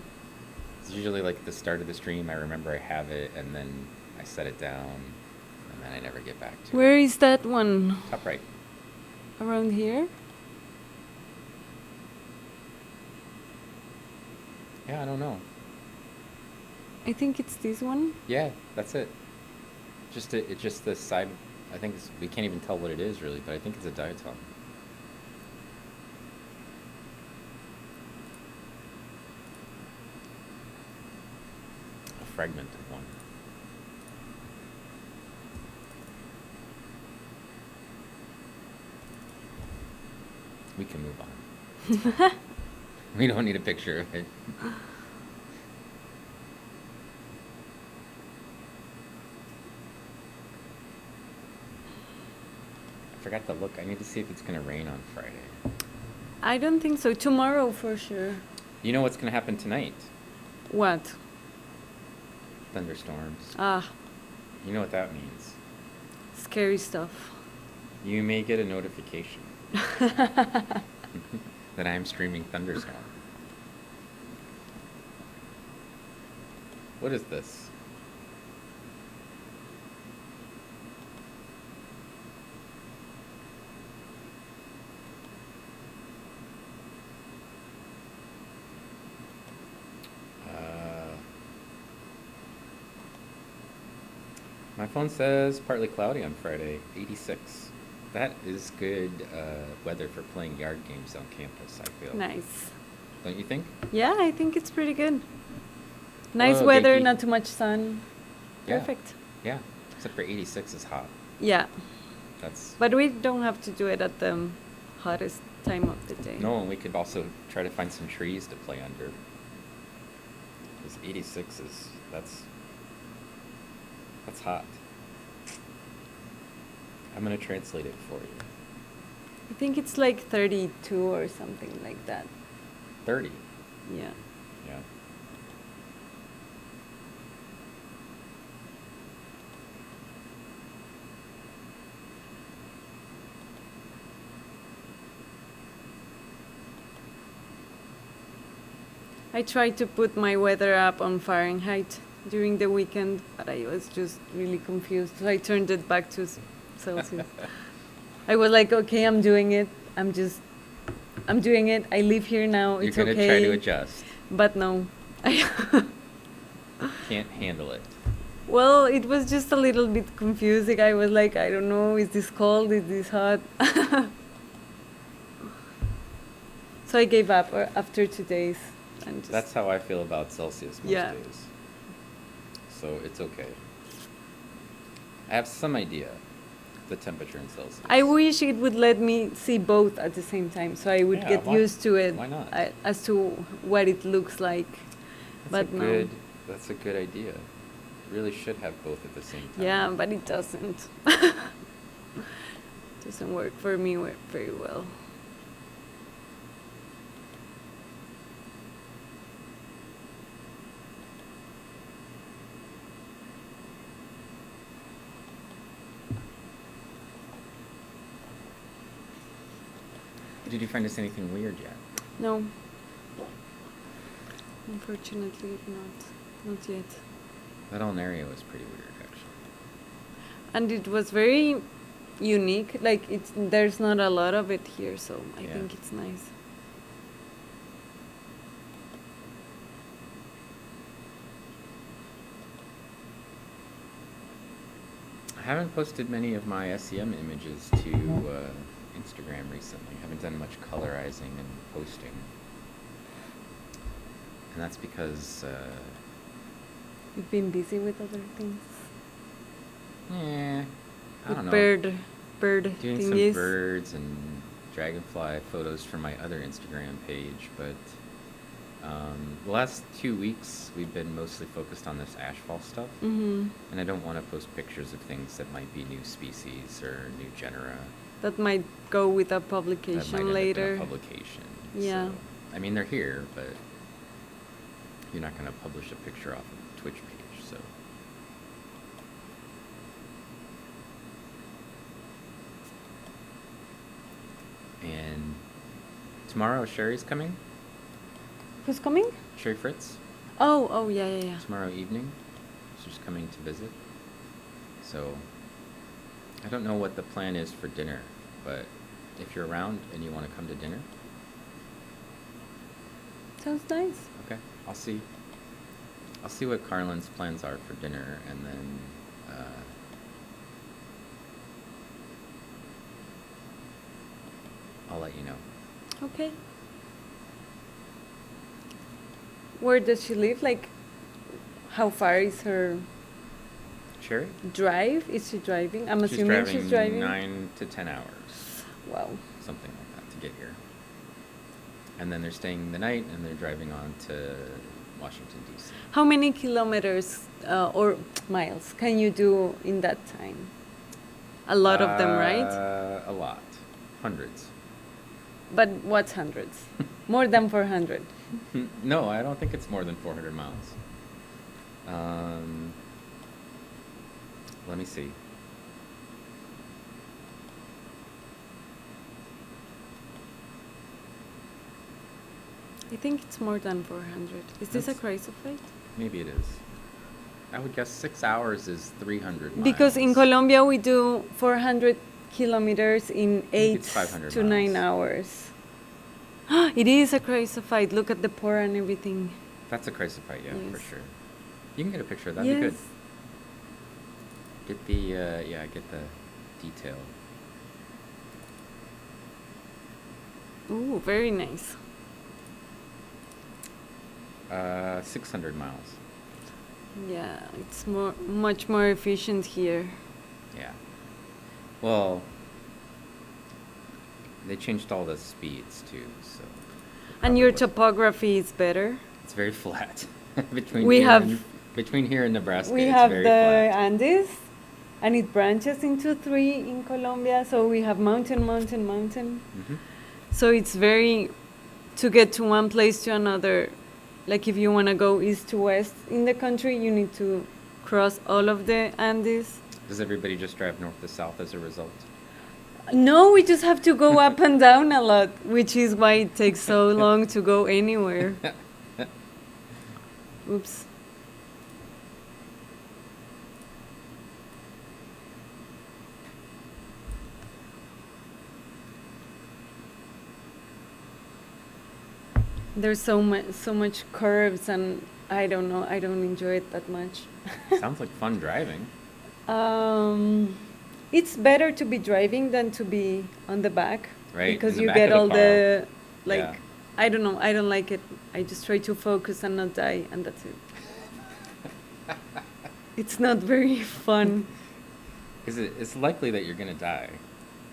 Speaker 1: It's usually like the start of the stream, I remember I have it, and then I set it down, and then I never get back to it.
Speaker 3: Where is that one?
Speaker 1: Top right.
Speaker 3: Around here?
Speaker 1: Yeah, I don't know.
Speaker 3: I think it's this one.
Speaker 1: Yeah, that's it. It's just the side. I think we can't even tell what it is really, but I think it's a diatom. A fragment of one. We can move on. We don't need a picture of it. I forgot to look. I need to see if it's going to rain on Friday.
Speaker 3: I don't think so. Tomorrow for sure.
Speaker 1: You know what's going to happen tonight?
Speaker 3: What?
Speaker 1: Thunderstorms.
Speaker 3: Ah,
Speaker 1: You know what that means.
Speaker 3: scary stuff.
Speaker 1: You may get a notification that I'm streaming Thunderstorm. What is this? My phone says partly cloudy on Friday, 86. That is good weather for playing yard games on campus, I feel.
Speaker 3: Nice.
Speaker 1: Don't you think?
Speaker 3: Yeah, I think it's pretty good. Nice
Speaker 1: Whoa,
Speaker 3: weather,
Speaker 1: Geeky.
Speaker 3: not too much sun.
Speaker 1: Yeah.
Speaker 3: Perfect.
Speaker 1: Yeah, except for 86 is hot.
Speaker 3: Yeah,
Speaker 1: That's...
Speaker 3: but we don't have to do it at the hottest time of the day.
Speaker 1: No, and we could also try to find some trees to play under. Because 86 is... That's hot. I'm going to translate it for you.
Speaker 3: I think it's like 32 or something like that.
Speaker 1: 30.
Speaker 3: Yeah.
Speaker 1: Yeah.
Speaker 3: I tried to put my weather app on Fahrenheit during the weekend, but I was just really confused. So I turned it back to Celsius. I was like, okay, I'm doing it. I'm doing it. I live here now. It's
Speaker 1: You're going to
Speaker 3: okay.
Speaker 1: try to adjust.
Speaker 3: But no.
Speaker 1: Can't handle it.
Speaker 3: Well, it was just a little bit confusing. I was like, I don't know, is this cold? Is this hot? So I gave up after 2 days. And just
Speaker 1: That's how I feel about Celsius most
Speaker 3: Yeah.
Speaker 1: days. So it's okay. I have some idea the temperature in Celsius.
Speaker 3: I wish it would let me see both at the same time, so I would
Speaker 1: Yeah,
Speaker 3: get
Speaker 1: why-
Speaker 3: used to it.
Speaker 1: why not?
Speaker 3: As to what it looks like.
Speaker 1: That's
Speaker 3: But no.
Speaker 1: That's a good idea. Really should have both at the same time.
Speaker 3: Yeah, but it doesn't. Doesn't work for me very well.
Speaker 1: Did you find us anything weird yet?
Speaker 3: No. Unfortunately, not yet.
Speaker 1: That whole area was pretty weird, actually.
Speaker 3: And it was very unique. Like there's not a lot of it here, so I
Speaker 1: Yeah.
Speaker 3: think it's nice.
Speaker 1: I haven't posted many of my SEM images to Instagram recently. Haven't done much colorizing and posting. And that's because,
Speaker 3: You've been busy with other things.
Speaker 1: I
Speaker 3: With
Speaker 1: don't know.
Speaker 3: bird
Speaker 1: Doing some
Speaker 3: thingies.
Speaker 1: birds and dragonfly photos for my other Instagram page, but the last 2 weeks we've been mostly focused on this ashfall stuff,
Speaker 3: Mm-hmm.
Speaker 1: and I don't want to post pictures of things that might be new species or new genera.
Speaker 3: That might go with a
Speaker 1: That might
Speaker 3: publication
Speaker 1: end up in
Speaker 3: later.
Speaker 1: a publication.
Speaker 3: Yeah.
Speaker 1: So, I mean, they're here, but you're not going to publish a picture off of a Twitch page, so. And tomorrow Sherry's coming.
Speaker 3: Who's coming?
Speaker 1: Sherry Fritz.
Speaker 3: Oh, yeah.
Speaker 1: Tomorrow evening. She's coming to visit. So, I don't know what the plan is for dinner, but if you're around and you want to come to dinner,
Speaker 3: Sounds nice.
Speaker 1: okay, I'll see what Carlin's plans are for dinner, and then I'll let you know.
Speaker 3: Okay. Where does she live? Like, how far is her
Speaker 1: Sherry?
Speaker 3: drive? Is she driving? I'm
Speaker 1: She's
Speaker 3: assuming
Speaker 1: driving
Speaker 3: she's driving.
Speaker 1: 9 to 10 hours,
Speaker 3: Wow.
Speaker 1: something like that, to get here. and then they're staying the night, and they're driving on to Washington, D.C.
Speaker 3: How many kilometers or miles can you do in that time? A lot of them, right?
Speaker 1: A lot. Hundreds.
Speaker 3: But what's hundreds? More than 400.
Speaker 1: No, I don't think it's more than 400 miles. Let me see.
Speaker 3: I think it's more than 400. Is this a
Speaker 1: That's-
Speaker 3: cryophyte?
Speaker 1: Maybe it is. I would guess 6 hours is 300 miles.
Speaker 3: Because in Colombia we do 400 kilometers in
Speaker 1: think
Speaker 3: 8
Speaker 1: it's 500
Speaker 3: to 9
Speaker 1: miles.
Speaker 3: hours. It is a cryophyte. Look at the pore and everything.
Speaker 1: That's a chrysophyte, yeah, for
Speaker 3: Yes.
Speaker 1: sure. You can get a picture. That'd be good.
Speaker 3: Yes.
Speaker 1: Get the, get the detail.
Speaker 3: Ooh, very nice.
Speaker 1: 600 miles.
Speaker 3: Yeah, it's much more efficient here.
Speaker 1: Yeah. Well, they changed all the speeds too, so.
Speaker 3: And your
Speaker 1: probably-
Speaker 3: topography is better.
Speaker 1: It's very flat. between
Speaker 3: We
Speaker 1: here
Speaker 3: have-
Speaker 1: and, between here and Nebraska.
Speaker 3: We
Speaker 1: it's
Speaker 3: have
Speaker 1: very
Speaker 3: the
Speaker 1: flat.
Speaker 3: Andes, and it branches into 3 in Colombia. So we have mountain.
Speaker 1: Mhm.
Speaker 3: So it's very, to get to one place to another, like if you want to go east to west in the country, you need to cross all of the Andes.
Speaker 1: Does everybody just drive north to south as a result?
Speaker 3: No, we just have to go up and down a lot, which is why it takes so long to go anywhere. Oops. There's so much curves, and I don't know. I don't enjoy it that much.
Speaker 1: Sounds like fun driving.
Speaker 3: It's better to be driving than to be on the back,
Speaker 1: Right,
Speaker 3: because
Speaker 1: in the
Speaker 3: you
Speaker 1: back
Speaker 3: get
Speaker 1: of the
Speaker 3: all
Speaker 1: car.
Speaker 3: the like.
Speaker 1: Yeah.
Speaker 3: I don't know. I don't like it. I just try to focus and not die, and that's it. It's not very fun.
Speaker 1: It's likely that you're gonna die,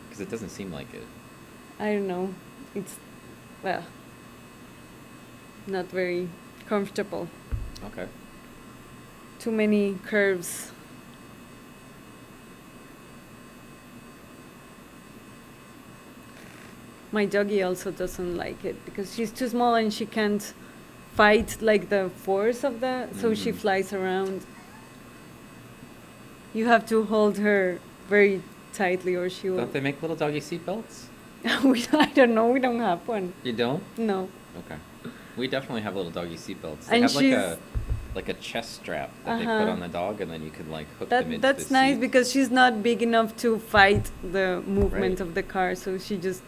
Speaker 1: because it doesn't seem like it.
Speaker 3: I don't know. It's, well, not very comfortable.
Speaker 1: Okay.
Speaker 3: Too many curves. My doggy also doesn't like it because she's too small and she can't fight like the force of the, so she
Speaker 1: Mhm.
Speaker 3: flies around. You have to hold her very tightly or she will.
Speaker 1: Don't they make little doggy seatbelts?
Speaker 3: I don't know. We don't have one.
Speaker 1: You don't?
Speaker 3: No.
Speaker 1: Okay. We definitely have little doggy seatbelts. They
Speaker 3: And
Speaker 1: have
Speaker 3: she's-
Speaker 1: like a chest strap that they put
Speaker 3: Uh-huh.
Speaker 1: on the dog, and then you can like hook them into
Speaker 3: That's
Speaker 1: the
Speaker 3: nice
Speaker 1: seat.
Speaker 3: because she's not big enough to fight the movement
Speaker 1: Right.
Speaker 3: of the car, so she just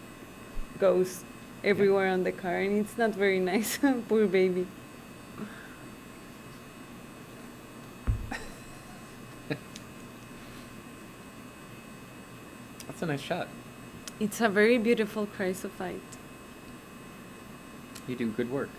Speaker 3: goes everywhere on the car, and it's not very nice. Poor baby.
Speaker 1: That's a nice shot.
Speaker 3: It's a very beautiful chrysophyte.
Speaker 1: You do good work.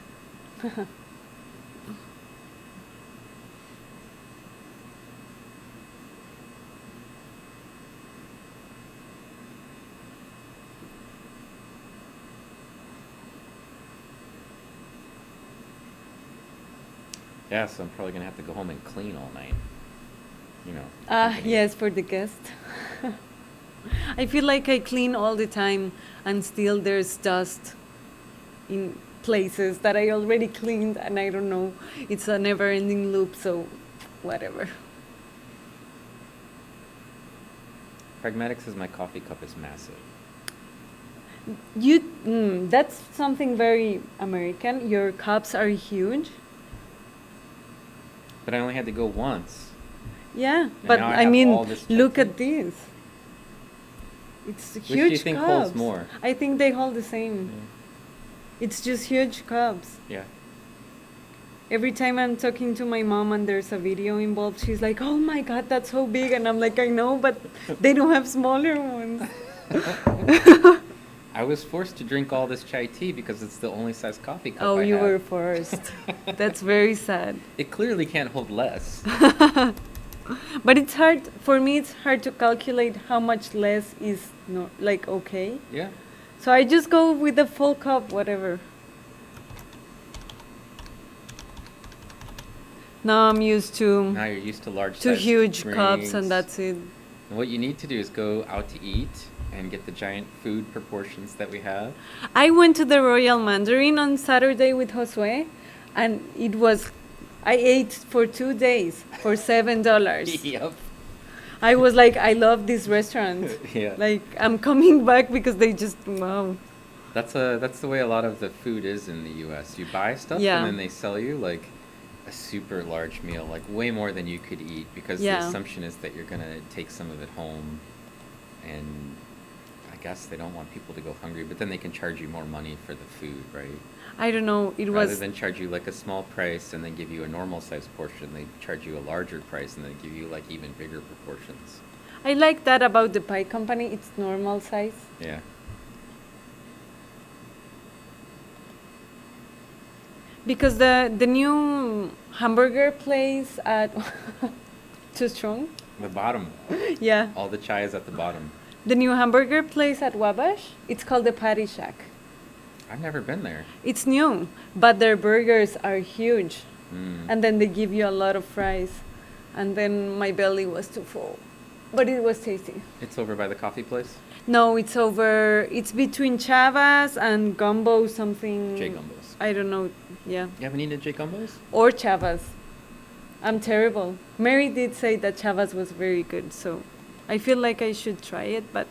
Speaker 1: Yeah, so I'm probably gonna have to go home and clean all night. You know. company.
Speaker 3: Yes, for the guest. I feel like I clean all the time, and still there's dust in places that I already cleaned, and I don't know. It's a never-ending loop, so whatever.
Speaker 1: Pragmatic says my coffee cup is massive.
Speaker 3: That's something very American. Your cups are huge.
Speaker 1: But I only had to go once.
Speaker 3: Yeah,
Speaker 1: And
Speaker 3: but
Speaker 1: now I
Speaker 3: I
Speaker 1: have
Speaker 3: mean,
Speaker 1: all this
Speaker 3: look
Speaker 1: chutney.
Speaker 3: at this. It's
Speaker 1: Which
Speaker 3: huge
Speaker 1: do you think
Speaker 3: cups.
Speaker 1: holds more?
Speaker 3: I think they hold the same. It's just huge cups.
Speaker 1: Yeah.
Speaker 3: Every time I'm talking to my mom and there's a video involved, she's like, "Oh my God, that's so big," and I'm like, "I know, but they don't have smaller ones."
Speaker 1: I was forced to drink all this chai tea because it's the only size coffee cup
Speaker 3: Oh,
Speaker 1: I
Speaker 3: you
Speaker 1: have.
Speaker 3: were forced. That's very sad.
Speaker 1: It clearly can't hold less.
Speaker 3: But it's hard for me. It's hard to calculate how much less is like okay.
Speaker 1: Yeah.
Speaker 3: So I just go with the full cup, whatever. Now I'm used
Speaker 1: Now you're used to large
Speaker 3: to
Speaker 1: size
Speaker 3: huge cups,
Speaker 1: drinks.
Speaker 3: and that's it.
Speaker 1: And what you need to do is go out to eat and get the giant food proportions that we have.
Speaker 3: I went to the Royal Mandarin on Saturday with Josue, and it was, I ate for 2 days for $7.
Speaker 1: Yep.
Speaker 3: I was like, I love this restaurant.
Speaker 1: Yeah.
Speaker 3: Like, I'm coming back because they just, wow.
Speaker 1: That's the way a lot of the food is in the U.S. You buy stuff
Speaker 3: Yeah.
Speaker 1: and then they sell you like a super large meal, like way more than you could eat, because the
Speaker 3: Yeah.
Speaker 1: assumption is that you're gonna take some of it home, and I guess they don't want people to go hungry, but then they can charge you more money for the food, right?
Speaker 3: I don't know. It
Speaker 1: Rather
Speaker 3: was,
Speaker 1: than charge you like a small price and then give you a normal size portion, they charge you a larger price and then give you like even bigger proportions.
Speaker 3: I like that about the pie company. It's normal size.
Speaker 1: Yeah.
Speaker 3: Because the new hamburger place at too strong.
Speaker 1: The bottom.
Speaker 3: Yeah,
Speaker 1: All the chai is at the bottom.
Speaker 3: the new hamburger place at Wabash. It's called the Patty Shack.
Speaker 1: I've never been there.
Speaker 3: It's new, but their burgers are huge,
Speaker 1: Mm.
Speaker 3: and then they give you a lot of fries, and then my belly was too full, but it was tasty.
Speaker 1: It's over by the coffee place.
Speaker 3: No, it's over. It's between Chavas and Gumbo something.
Speaker 1: J Gumbos.
Speaker 3: I don't know. Yeah,
Speaker 1: You haven't eaten at J Gumbos?
Speaker 3: or Chavas. I'm terrible. Mary did say that Chavas was very good, so I feel like I should try it, but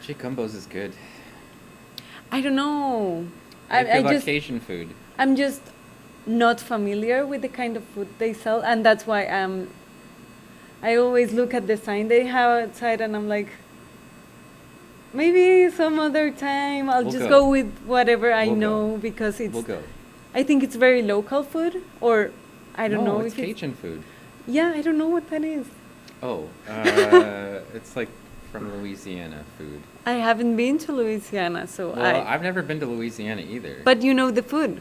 Speaker 1: J Gumbos is good.
Speaker 3: I don't know.
Speaker 1: If you
Speaker 3: I
Speaker 1: like
Speaker 3: just
Speaker 1: Cajun food.
Speaker 3: I'm just not familiar with the kind of food they sell, and that's why I always look at the sign they have outside, and I'm like, maybe some other time I'll
Speaker 1: We'll
Speaker 3: just
Speaker 1: go.
Speaker 3: go with whatever I
Speaker 1: We'll go.
Speaker 3: know because it's.
Speaker 1: We'll go.
Speaker 3: I think it's very local food, or I don't
Speaker 1: No,
Speaker 3: know
Speaker 1: it's
Speaker 3: if it's.
Speaker 1: Cajun food.
Speaker 3: Yeah, I don't know what that is.
Speaker 1: Oh, it's like from Louisiana food.
Speaker 3: I haven't been to Louisiana, so
Speaker 1: Well, I've never been to Louisiana either.
Speaker 3: But you know the food.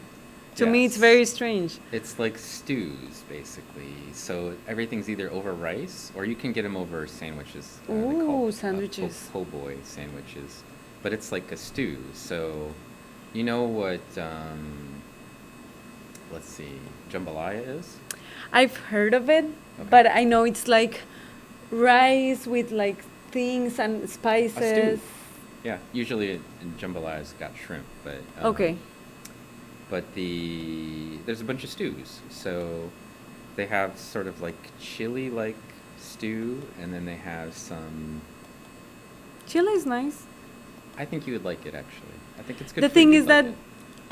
Speaker 3: To me, it's
Speaker 1: Yes.
Speaker 3: very strange.
Speaker 1: It's like stews, basically. So everything's either over rice, or you can get them over sandwiches. They call,
Speaker 3: Ooh, sandwiches.
Speaker 1: po' boy sandwiches. But it's like a stew. So, you know what, let's see, jambalaya is?
Speaker 3: I've heard of it,
Speaker 1: Okay.
Speaker 3: but I know it's like rice with like things and spices.
Speaker 1: Yeah, usually jambalaya's got shrimp, but
Speaker 3: Okay.
Speaker 1: But there's a bunch of stews. So they have sort of like chili like stew, and then they have some.
Speaker 3: Chile is nice.
Speaker 1: I think you would like it actually. I think it's good.
Speaker 3: The
Speaker 1: food,
Speaker 3: thing
Speaker 1: you'd
Speaker 3: is
Speaker 1: like
Speaker 3: that
Speaker 1: it.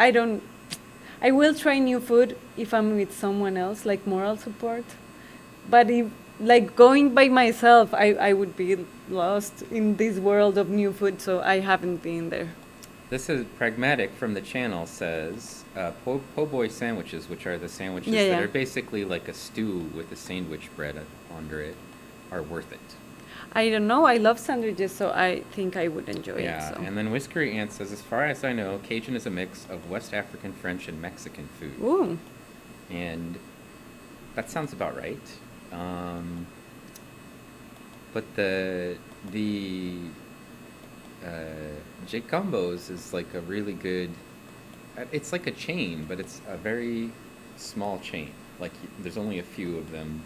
Speaker 3: I don't. I will try new food if I'm with someone else, like moral support. But if like going by myself, I would be lost in this world of new food. So I haven't been there.
Speaker 1: This is Pragmatic from the channel says po' boy sandwiches, which are the sandwiches
Speaker 3: Yeah,
Speaker 1: that
Speaker 3: yeah.
Speaker 1: are basically like a stew with a sandwich bread under it, are worth it.
Speaker 3: I don't know. I love sandwiches, so I think I would enjoy
Speaker 1: Yeah,
Speaker 3: it. So.
Speaker 1: and then Whiskery Ant says, as far as I know, Cajun is a mix of West African, French, and Mexican food.
Speaker 3: Ooh.
Speaker 1: And that sounds about right. But the J Combos is like a really good. It's like a chain, but it's a very small chain. Like there's only a few of them.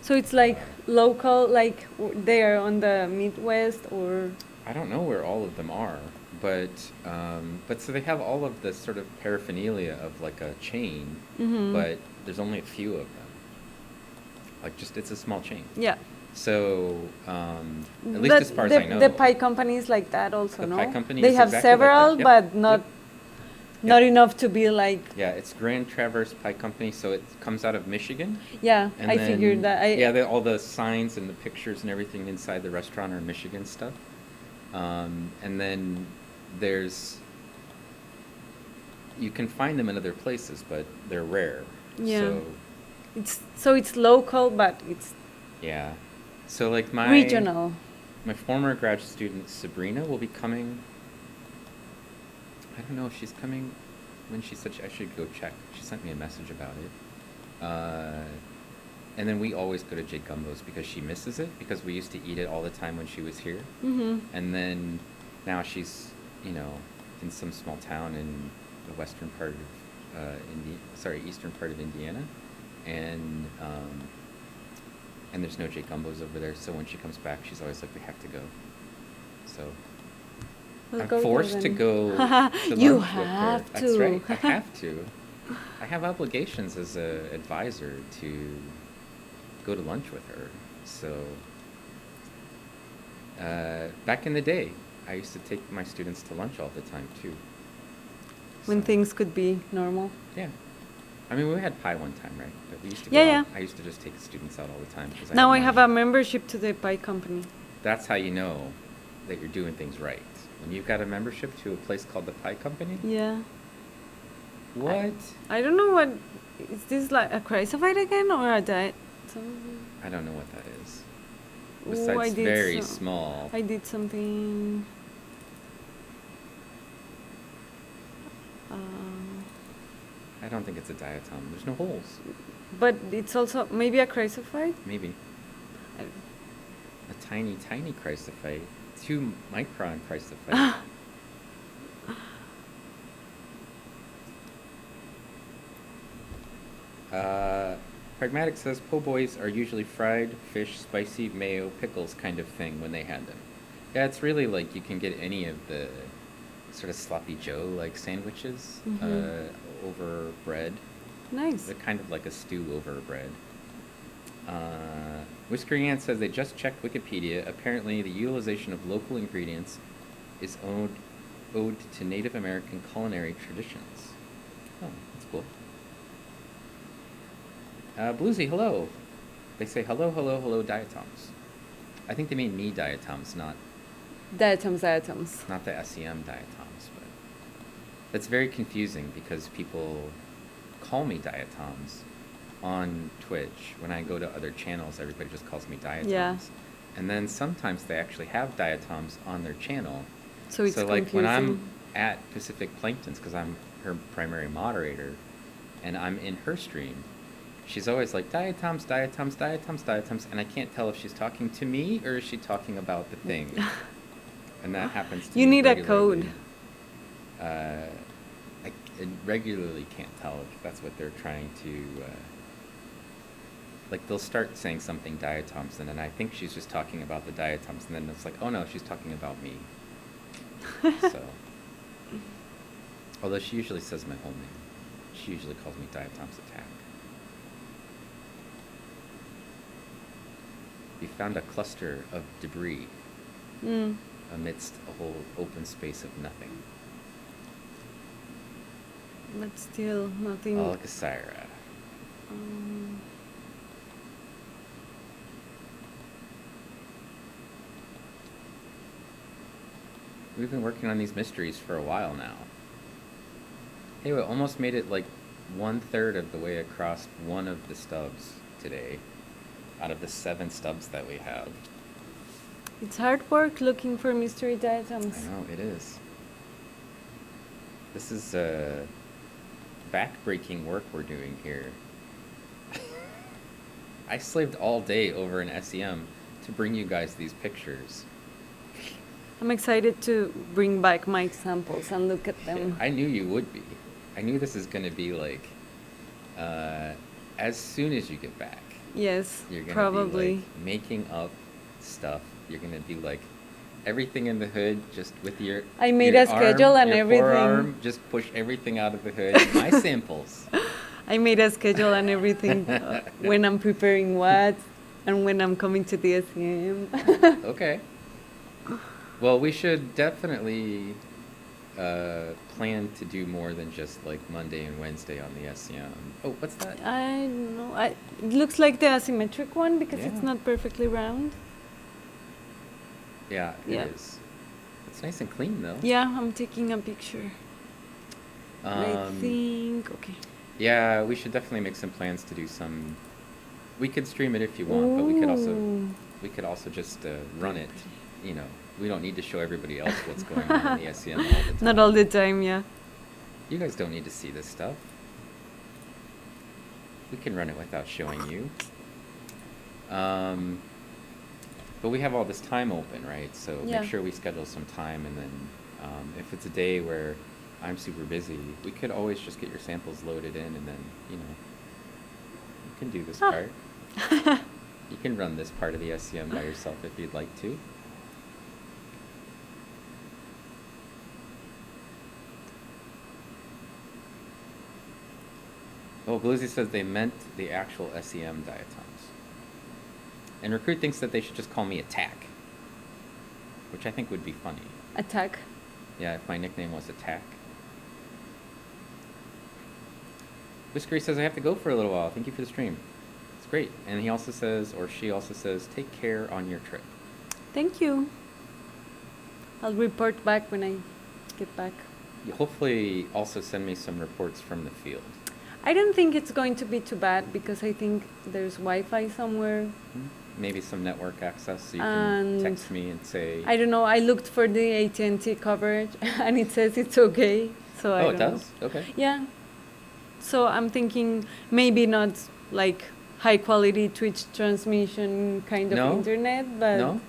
Speaker 3: So it's like local, like they are on the Midwest, or
Speaker 1: I don't know where all of them are, but so they have all of the sort of paraphernalia of like a chain,
Speaker 3: Mhm.
Speaker 1: but there's only a few of them. Like just it's a small chain.
Speaker 3: yeah.
Speaker 1: So at least
Speaker 3: But
Speaker 1: as far as
Speaker 3: the,
Speaker 1: I know,
Speaker 3: the pie company is like that also,
Speaker 1: The
Speaker 3: no?
Speaker 1: pie company
Speaker 3: they
Speaker 1: is
Speaker 3: have
Speaker 1: exactly like
Speaker 3: several,
Speaker 1: that. Yep,
Speaker 3: but not
Speaker 1: yep.
Speaker 3: not enough to be like.
Speaker 1: yeah, it's Grand Traverse Pie Company, so it comes out of Michigan.
Speaker 3: Yeah,
Speaker 1: And
Speaker 3: I
Speaker 1: then,
Speaker 3: figured that.
Speaker 1: all the signs and the pictures and everything inside the restaurant are Michigan stuff. And then you can find them in other places, but they're rare.
Speaker 3: Yeah. It's local, but it's
Speaker 1: Yeah. So like
Speaker 3: regional.
Speaker 1: my former grad student Sabrina will be coming. I don't know if she's coming when she said I should go check. She sent me a message about it. And then we always go to J Gumbo's because she misses it, because we used to eat it all the time when she was here.
Speaker 3: Mm-hmm.
Speaker 1: And then now she's, in some small town in the western part of eastern part of Indiana. and there's no J Gumbos over there. So when she comes back, she's always like, "We have to go." So
Speaker 3: We'll
Speaker 1: I'm
Speaker 3: go there
Speaker 1: forced to
Speaker 3: then.
Speaker 1: go to
Speaker 3: You
Speaker 1: lunch with her.
Speaker 3: have
Speaker 1: That's
Speaker 3: to.
Speaker 1: right. I have to. I have obligations as a advisor to go to lunch with her. So back in the day, I used to take my students to lunch all the time too.
Speaker 3: When
Speaker 1: So,
Speaker 3: things could be normal.
Speaker 1: yeah. I mean, we had pie one time, right? But we used to go
Speaker 3: Yeah,
Speaker 1: out.
Speaker 3: yeah.
Speaker 1: I used to just take the students out all the time. 'Cause
Speaker 3: Now I
Speaker 1: had
Speaker 3: have a
Speaker 1: money.
Speaker 3: membership to the pie company.
Speaker 1: That's how you know that you're doing things right. When you've got a membership to a place called the Pie Company.
Speaker 3: Yeah.
Speaker 1: What?
Speaker 3: I don't know what. Is this like a crucified again or a diet?
Speaker 1: I don't know what that is.
Speaker 3: Ooh,
Speaker 1: Besides
Speaker 3: I did
Speaker 1: very
Speaker 3: so-
Speaker 1: small.
Speaker 3: I did something.
Speaker 1: I don't think it's a diatom. There's no holes.
Speaker 3: But it's also maybe a crucified.
Speaker 1: Maybe. A tiny, tiny chrysophyte. 2-micron chrysophyte. Pragmatic says po' boys are usually fried fish, spicy mayo, pickles kind of thing when they had them. Yeah, it's really like you can get any of the sort of sloppy Joe like sandwiches over bread.
Speaker 3: Nice.
Speaker 1: They're kind of like a stew over bread. Whiskering Ant says they just checked Wikipedia. Apparently, the utilization of local ingredients is owed to Native American culinary traditions. Oh, that's cool. Bluesy, hello. They say hello, hello, hello, Diatoms. I think they mean me Diatoms, not
Speaker 3: Diatoms.
Speaker 1: the SEM Diatoms. But that's very confusing because people call me Diatoms on Twitch. When I go to other channels, everybody just calls me Diatoms.
Speaker 3: Yeah.
Speaker 1: And then sometimes they actually have Diatoms on their channel.
Speaker 3: So it's
Speaker 1: like
Speaker 3: confusing.
Speaker 1: when I'm at Pacific Planktons, because I'm her primary moderator, and I'm in her stream, she's always like, Diatoms, Diatoms, Diatoms, Diatoms, and I can't tell if she's talking to me or is she talking about the thing. And that happens to
Speaker 3: You
Speaker 1: me
Speaker 3: need a
Speaker 1: regularly.
Speaker 3: code.
Speaker 1: I regularly can't tell if that's what they're trying to... like, they'll start saying something Diatoms, and then I think she's just talking about the Diatoms, and then it's like, oh no, she's talking about me. So... Although she usually says my whole name. She usually calls me Diatoms Attack. We found a cluster of debris amidst a whole open space of nothing.
Speaker 3: But still, nothing.
Speaker 1: Alcasyra. We've been working on these mysteries for a while now. Hey, we almost made it like 1/3 of the way across one of the stubs today, out of the 7 stubs that we have.
Speaker 3: It's hard work looking for mystery diatoms.
Speaker 1: I know, it is. This is back-breaking work we're doing here. I slaved all day over in SEM to bring you guys these pictures.
Speaker 3: I'm excited to bring back my samples and look at them.
Speaker 1: I knew you would be. I knew this is going to be like, as soon as you get back,
Speaker 3: Yes,
Speaker 1: you're going to
Speaker 3: probably.
Speaker 1: be like making up stuff. You're going to be like everything in the hood, just with your
Speaker 3: I made
Speaker 1: your
Speaker 3: a schedule
Speaker 1: arm,
Speaker 3: and
Speaker 1: your
Speaker 3: everything.
Speaker 1: forearm, just push everything out of the hood. My samples.
Speaker 3: I made a schedule and everything when I'm preparing what and when I'm coming to the SEM.
Speaker 1: Okay. Well, we should definitely plan to do more than just like Monday and Wednesday on the SEM. Oh, what's that?
Speaker 3: I don't know. It looks like the asymmetric one because
Speaker 1: Yeah.
Speaker 3: it's not perfectly round.
Speaker 1: Yeah,
Speaker 3: Yeah.
Speaker 1: it is. It's nice and clean though.
Speaker 3: Yeah, I'm taking a picture. I think. Okay.
Speaker 1: Yeah, we should definitely make some plans to do some. We could stream it if you want, but
Speaker 3: Ooh.
Speaker 1: we could also just run it. You know, we don't need to show everybody else what's going on in the SEM all the time.
Speaker 3: Not all the time, yeah.
Speaker 1: You guys don't need to see this stuff. We can run it without showing you. But we have all this time open, right? So
Speaker 3: Yeah.
Speaker 1: make sure we schedule some time, and then if it's a day where I'm super busy, we could always just get your samples loaded in, and then, you know, can do this
Speaker 3: Ah.
Speaker 1: part. You can run this part of the SEM by yourself if you'd like to. Oh, Bluesy says they meant the actual SEM diatoms. And Recruit thinks that they should just call me Attack, which I think would be funny.
Speaker 3: Attack.
Speaker 1: Yeah, if my nickname was Attack. Whiskery says I have to go for a little while. Thank you for the stream. It's great. And he also says, or she also says, take care on your trip.
Speaker 3: Thank you. I'll report back when I get back.
Speaker 1: You hopefully also send me some reports from the field.
Speaker 3: I don't think it's going to be too bad because I think there's Wi-Fi somewhere.
Speaker 1: Maybe some network access so you
Speaker 3: And
Speaker 1: can text me and say...
Speaker 3: I don't know. I looked for the AT&T coverage and it says it's okay. So I
Speaker 1: Oh,
Speaker 3: don't
Speaker 1: it does?
Speaker 3: know.
Speaker 1: Okay.
Speaker 3: Yeah. So I'm thinking maybe not like high quality Twitch transmission kind of
Speaker 1: No?
Speaker 3: internet, but
Speaker 1: No?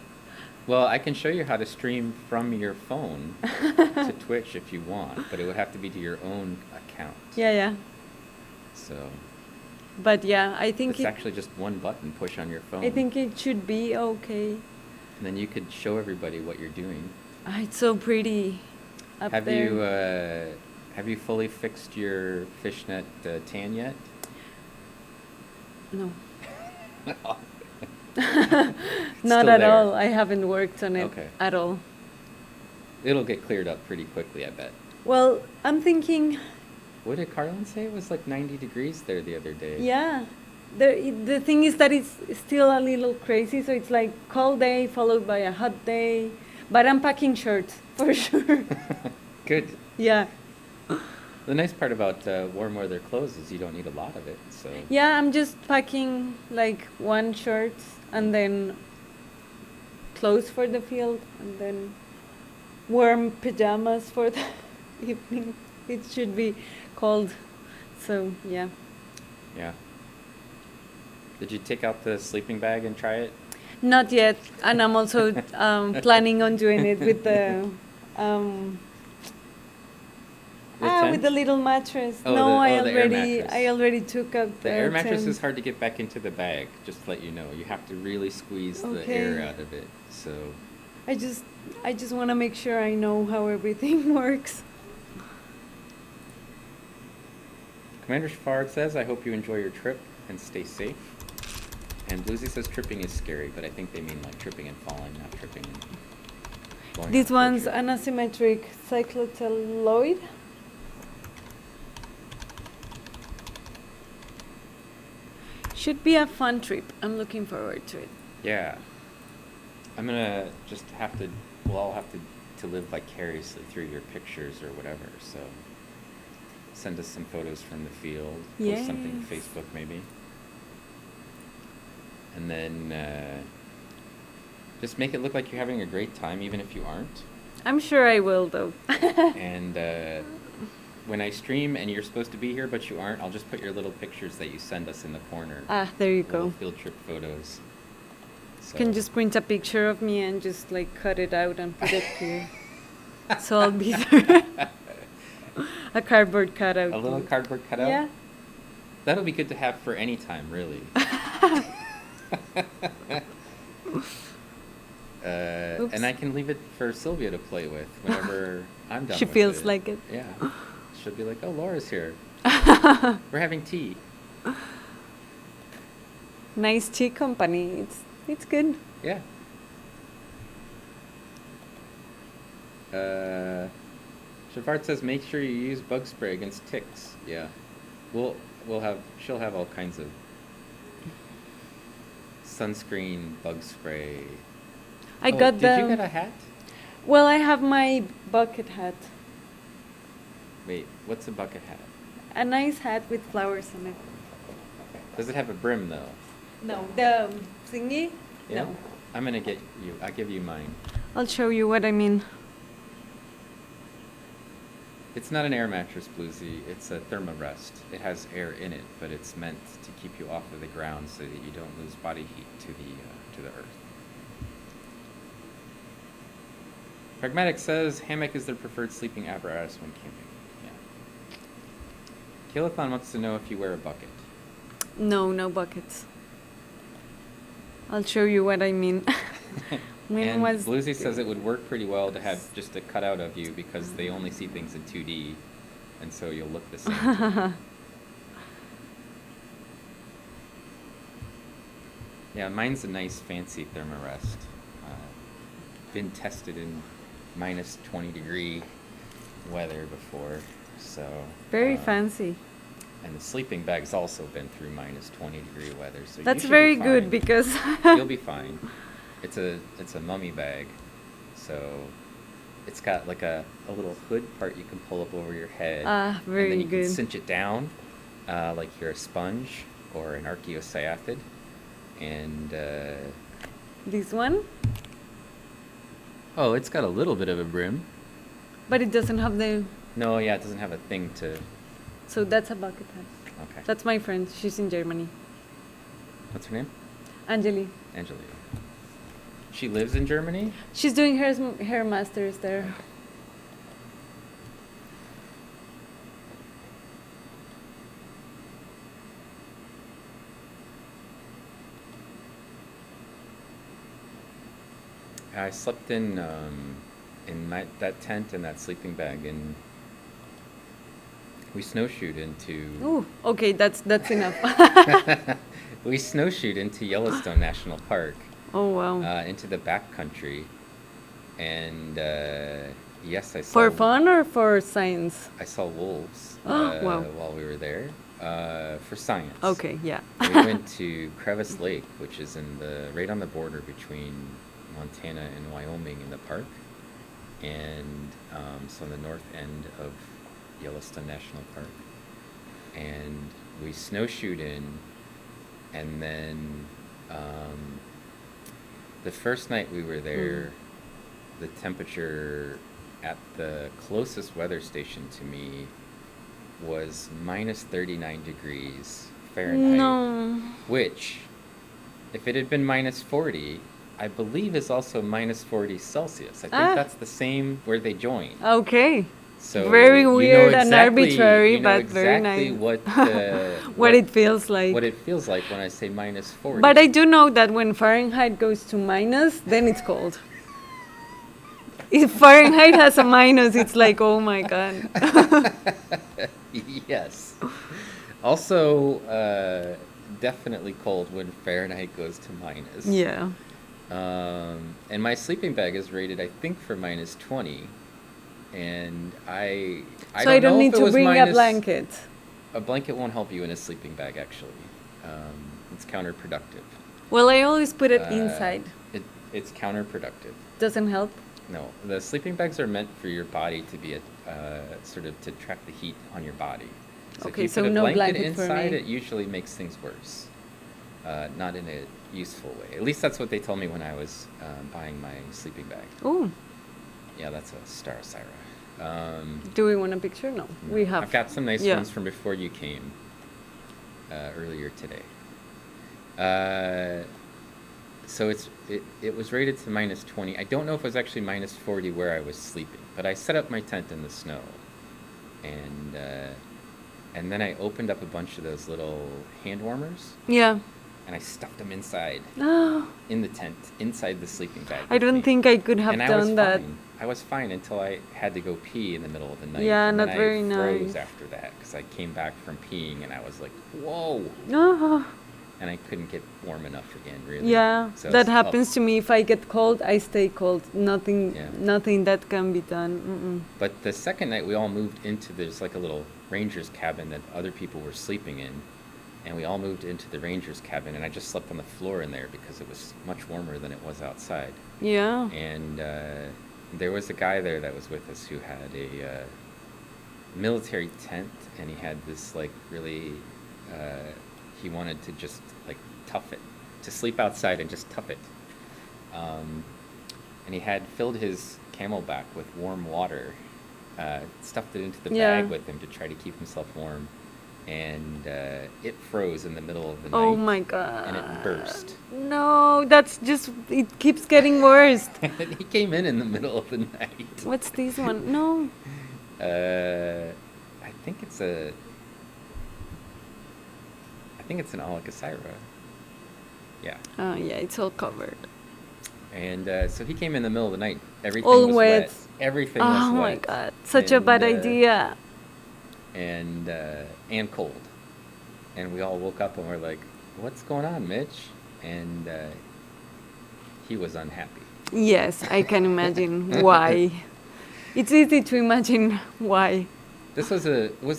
Speaker 1: Well, I can show you how to stream from your phone to Twitch if you want, but it would have to be to your own account.
Speaker 3: yeah.
Speaker 1: So
Speaker 3: But yeah, I think
Speaker 1: it's actually just one button push on your phone.
Speaker 3: I think it should be okay.
Speaker 1: And then you could show everybody what you're doing.
Speaker 3: Ah, it's so pretty up
Speaker 1: Have
Speaker 3: there.
Speaker 1: you fully fixed your fishnet tan yet?
Speaker 3: No.
Speaker 1: Still
Speaker 3: Not at
Speaker 1: there.
Speaker 3: all. I haven't worked on it
Speaker 1: Okay.
Speaker 3: at all.
Speaker 1: It'll get cleared up pretty quickly, I bet.
Speaker 3: Well, I'm thinking,
Speaker 1: What did Carlin say? It was like 90 degrees there the other day.
Speaker 3: yeah. The thing is that it's still a little crazy, so it's like cold day followed by a hot day. But I'm packing shirts for sure.
Speaker 1: Good.
Speaker 3: Yeah.
Speaker 1: The nice part about warm weather clothes is you don't need a lot of it. So
Speaker 3: Yeah, I'm just packing like one shirt and then clothes for the field and then warm pajamas for the evening. It should be cold. So, yeah.
Speaker 1: yeah. Did you take out the sleeping bag and try it?
Speaker 3: Not yet. And I'm also planning on doing it with the
Speaker 1: tent?
Speaker 3: with the little mattress.
Speaker 1: Oh,
Speaker 3: no,
Speaker 1: the air mattress.
Speaker 3: I already took out
Speaker 1: The air mattress
Speaker 3: tent.
Speaker 1: is hard to get back into the bag, just to let you know. You have to really squeeze the
Speaker 3: Okay.
Speaker 1: air out of it. So
Speaker 3: I just want to make sure I know how everything works.
Speaker 1: Commander Shafard says, I hope you enjoy your trip and stay safe. And Bluesy says tripping is scary, but I think they mean like tripping and falling, not tripping and blowing
Speaker 3: This
Speaker 1: up
Speaker 3: one's
Speaker 1: your-
Speaker 3: an asymmetric cyclotelloid. Should be a fun trip. I'm looking forward to it.
Speaker 1: Yeah. I'm gonna just have to, we'll all have to live vicariously through your pictures or whatever, so send us some photos from the field, post something to
Speaker 3: Yes.
Speaker 1: Facebook maybe. And then just make it look like you're having a great time even if you aren't.
Speaker 3: I'm sure I will, though.
Speaker 1: And when I stream and you're supposed to be here but you aren't, I'll just put your little pictures that you send us in the corner.
Speaker 3: Ah, there you
Speaker 1: Little
Speaker 3: go.
Speaker 1: field trip photos. So.
Speaker 3: You can just print a picture of me and just like cut it out and put it here. So I'll be there. A cardboard cutout.
Speaker 1: A little cardboard cutout?
Speaker 3: Yeah.
Speaker 1: That'll be good to have for any time, really. And I can leave it for Sylvia to play with whenever I'm done
Speaker 3: She
Speaker 1: with
Speaker 3: feels
Speaker 1: it.
Speaker 3: like it.
Speaker 1: Yeah. She'll be like, oh, Laura's here. We're having tea.
Speaker 3: Nice tea company. It's good.
Speaker 1: Yeah. Shafard says, make sure you use bug spray against ticks. Yeah. She'll have all kinds of sunscreen, bug spray.
Speaker 3: I got the.
Speaker 1: Did you get a hat?
Speaker 3: Well, I have my bucket hat.
Speaker 1: Wait, what's a bucket hat?
Speaker 3: A nice hat with flowers on it.
Speaker 1: Does it have a brim though?
Speaker 3: No, the thingy.
Speaker 1: Yeah.
Speaker 3: No.
Speaker 1: I'm gonna get you. I'll give you mine.
Speaker 3: I'll show you what I mean.
Speaker 1: It's not an air mattress, Bluesy. It's a thermarest. It has air in it, but it's meant to keep you off of the ground so that you don't lose body heat to the earth. Pragmatic says hammock is their preferred sleeping apparatus when camping. Yeah. Killathon wants to know if you wear a bucket.
Speaker 3: No, no buckets. I'll show you what I mean. When
Speaker 1: And
Speaker 3: was
Speaker 1: Bluesy says it would work pretty well to have just a cutout of you because they only see things in 2D, and so you'll look the same. to them. Yeah, mine's a nice fancy thermarest. Been tested in minus 20-degree weather before, so.
Speaker 3: very
Speaker 1: um,
Speaker 3: fancy.
Speaker 1: And the sleeping bag's also been through minus 20-degree weather, so
Speaker 3: That's
Speaker 1: you should
Speaker 3: very
Speaker 1: be
Speaker 3: good
Speaker 1: fine.
Speaker 3: because
Speaker 1: You'll be fine. It's a mummy bag, so it's got like a little hood part you can pull up over your head.
Speaker 3: Ah,
Speaker 1: And
Speaker 3: very
Speaker 1: then you
Speaker 3: good.
Speaker 1: can cinch it down, like you're a sponge or an archaeocyathid. And
Speaker 3: this one,
Speaker 1: oh, it's got a little bit of a brim.
Speaker 3: but it doesn't have the.
Speaker 1: No, yeah, it doesn't have a thing to.
Speaker 3: So that's a bucket hat.
Speaker 1: Okay.
Speaker 3: That's my friend. She's in Germany.
Speaker 1: What's her name?
Speaker 3: Angeli.
Speaker 1: Angelique. She lives in Germany?
Speaker 3: She's doing her master's there.
Speaker 1: I slept in that tent and that sleeping bag, and we snowshoed into.
Speaker 3: Ooh, okay, that's enough.
Speaker 1: We snowshoed into Yellowstone National Park,
Speaker 3: Oh wow.
Speaker 1: into the backcountry, and yes, I saw.
Speaker 3: For fun or for science?
Speaker 1: I saw wolves
Speaker 3: Wow.
Speaker 1: while we were there for science.
Speaker 3: Okay, yeah.
Speaker 1: We went to Crevice Lake, which is right on the border between Montana and Wyoming in the park, and so on the north end of Yellowstone National Park. And we snowshoed in, and then the first night we were there, the temperature at the closest weather station to me was minus 39 degrees Fahrenheit,
Speaker 3: No.
Speaker 1: which, if it had been minus 40, I believe is also minus 40 Celsius. I think
Speaker 3: Ah.
Speaker 1: that's the same where they join.
Speaker 3: Okay.
Speaker 1: So
Speaker 3: Very
Speaker 1: you know
Speaker 3: weird and
Speaker 1: exactly-
Speaker 3: arbitrary,
Speaker 1: you know
Speaker 3: but very
Speaker 1: exactly
Speaker 3: nice.
Speaker 1: what
Speaker 3: What it feels like.
Speaker 1: what it feels like when I say minus 40.
Speaker 3: But I do know that when Fahrenheit goes to minus, then it's cold. If Fahrenheit has a minus, it's like, oh my god.
Speaker 1: Yes. Also, definitely cold when Fahrenheit goes to minus.
Speaker 3: Yeah.
Speaker 1: And my sleeping bag is rated, I think, for minus 20. And I
Speaker 3: So I don't
Speaker 1: know
Speaker 3: need
Speaker 1: if it
Speaker 3: to
Speaker 1: was
Speaker 3: bring a
Speaker 1: minus-
Speaker 3: blanket.
Speaker 1: A blanket won't help you in a sleeping bag, actually. It's counterproductive.
Speaker 3: Well, I always put it
Speaker 1: Uh,
Speaker 3: inside.
Speaker 1: It's counterproductive.
Speaker 3: Doesn't help.
Speaker 1: No, the sleeping bags are meant for your body to be sort of to trap the heat on your body. So
Speaker 3: Okay,
Speaker 1: if you
Speaker 3: so
Speaker 1: put a
Speaker 3: no
Speaker 1: blanket
Speaker 3: blanket for
Speaker 1: inside,
Speaker 3: me.
Speaker 1: it usually makes things worse. Not in a useful way. At least that's what they told me when I was buying my sleeping bag.
Speaker 3: Oh,
Speaker 1: Yeah, that's a Star Syra.
Speaker 3: do we want a picture? No, we have.
Speaker 1: I've got some nice
Speaker 3: Yeah.
Speaker 1: ones from before you came earlier today. So it was rated to minus 20. I don't know if it was actually minus 40 where I was sleeping, but I set up my tent in the snow, and then I opened up a bunch of those little hand warmers,
Speaker 3: Yeah.
Speaker 1: and I stuffed them inside
Speaker 3: Oh,
Speaker 1: in the tent, inside the sleeping bag.
Speaker 3: I
Speaker 1: with
Speaker 3: don't
Speaker 1: me.
Speaker 3: think I could have
Speaker 1: And I was
Speaker 3: done that.
Speaker 1: fine. I was fine until I had to go pee in the middle of the night.
Speaker 3: Yeah,
Speaker 1: and
Speaker 3: not
Speaker 1: then
Speaker 3: very
Speaker 1: I froze
Speaker 3: nice.
Speaker 1: after that because I came back from peeing and I was like, whoa,
Speaker 3: Oh,
Speaker 1: and I couldn't get warm enough again, really.
Speaker 3: yeah,
Speaker 1: So
Speaker 3: that
Speaker 1: it's
Speaker 3: happens
Speaker 1: up.
Speaker 3: to me. If I get cold, I stay cold. Nothing,
Speaker 1: Yeah.
Speaker 3: nothing that can be done. Mm-mm.
Speaker 1: But the second night we all moved into, there's like a little ranger's cabin that other people were sleeping in, and we all moved into the ranger's cabin, and I just slept on the floor in there because it was much warmer than it was outside.
Speaker 3: Yeah.
Speaker 1: And there was a guy there that was with us who had a military tent, and he had this like really he wanted to just like tough it, to sleep outside and just tough it. And he had filled his camelback with warm water, stuffed it into the
Speaker 3: Yeah.
Speaker 1: bag with him to try to keep himself warm, and it froze in the middle of the
Speaker 3: Oh
Speaker 1: night.
Speaker 3: my god.
Speaker 1: And it burst.
Speaker 3: No, that's just. It keeps getting worse.
Speaker 1: And he came in the middle of the night.
Speaker 3: What's this one? No.
Speaker 1: I think it's a. I think it's in Alakasira. Yeah.
Speaker 3: Oh yeah, it's all covered.
Speaker 1: And so he came in the middle of the night. Everything
Speaker 3: All
Speaker 1: was
Speaker 3: wet.
Speaker 1: wet. Everything was
Speaker 3: Oh
Speaker 1: wet.
Speaker 3: my god, such a
Speaker 1: And,
Speaker 3: bad idea.
Speaker 1: And cold. And we all woke up and we're like, "What's going on, Mitch?" And he was unhappy.
Speaker 3: Yes, I can imagine why. It's easy to imagine why.
Speaker 1: This was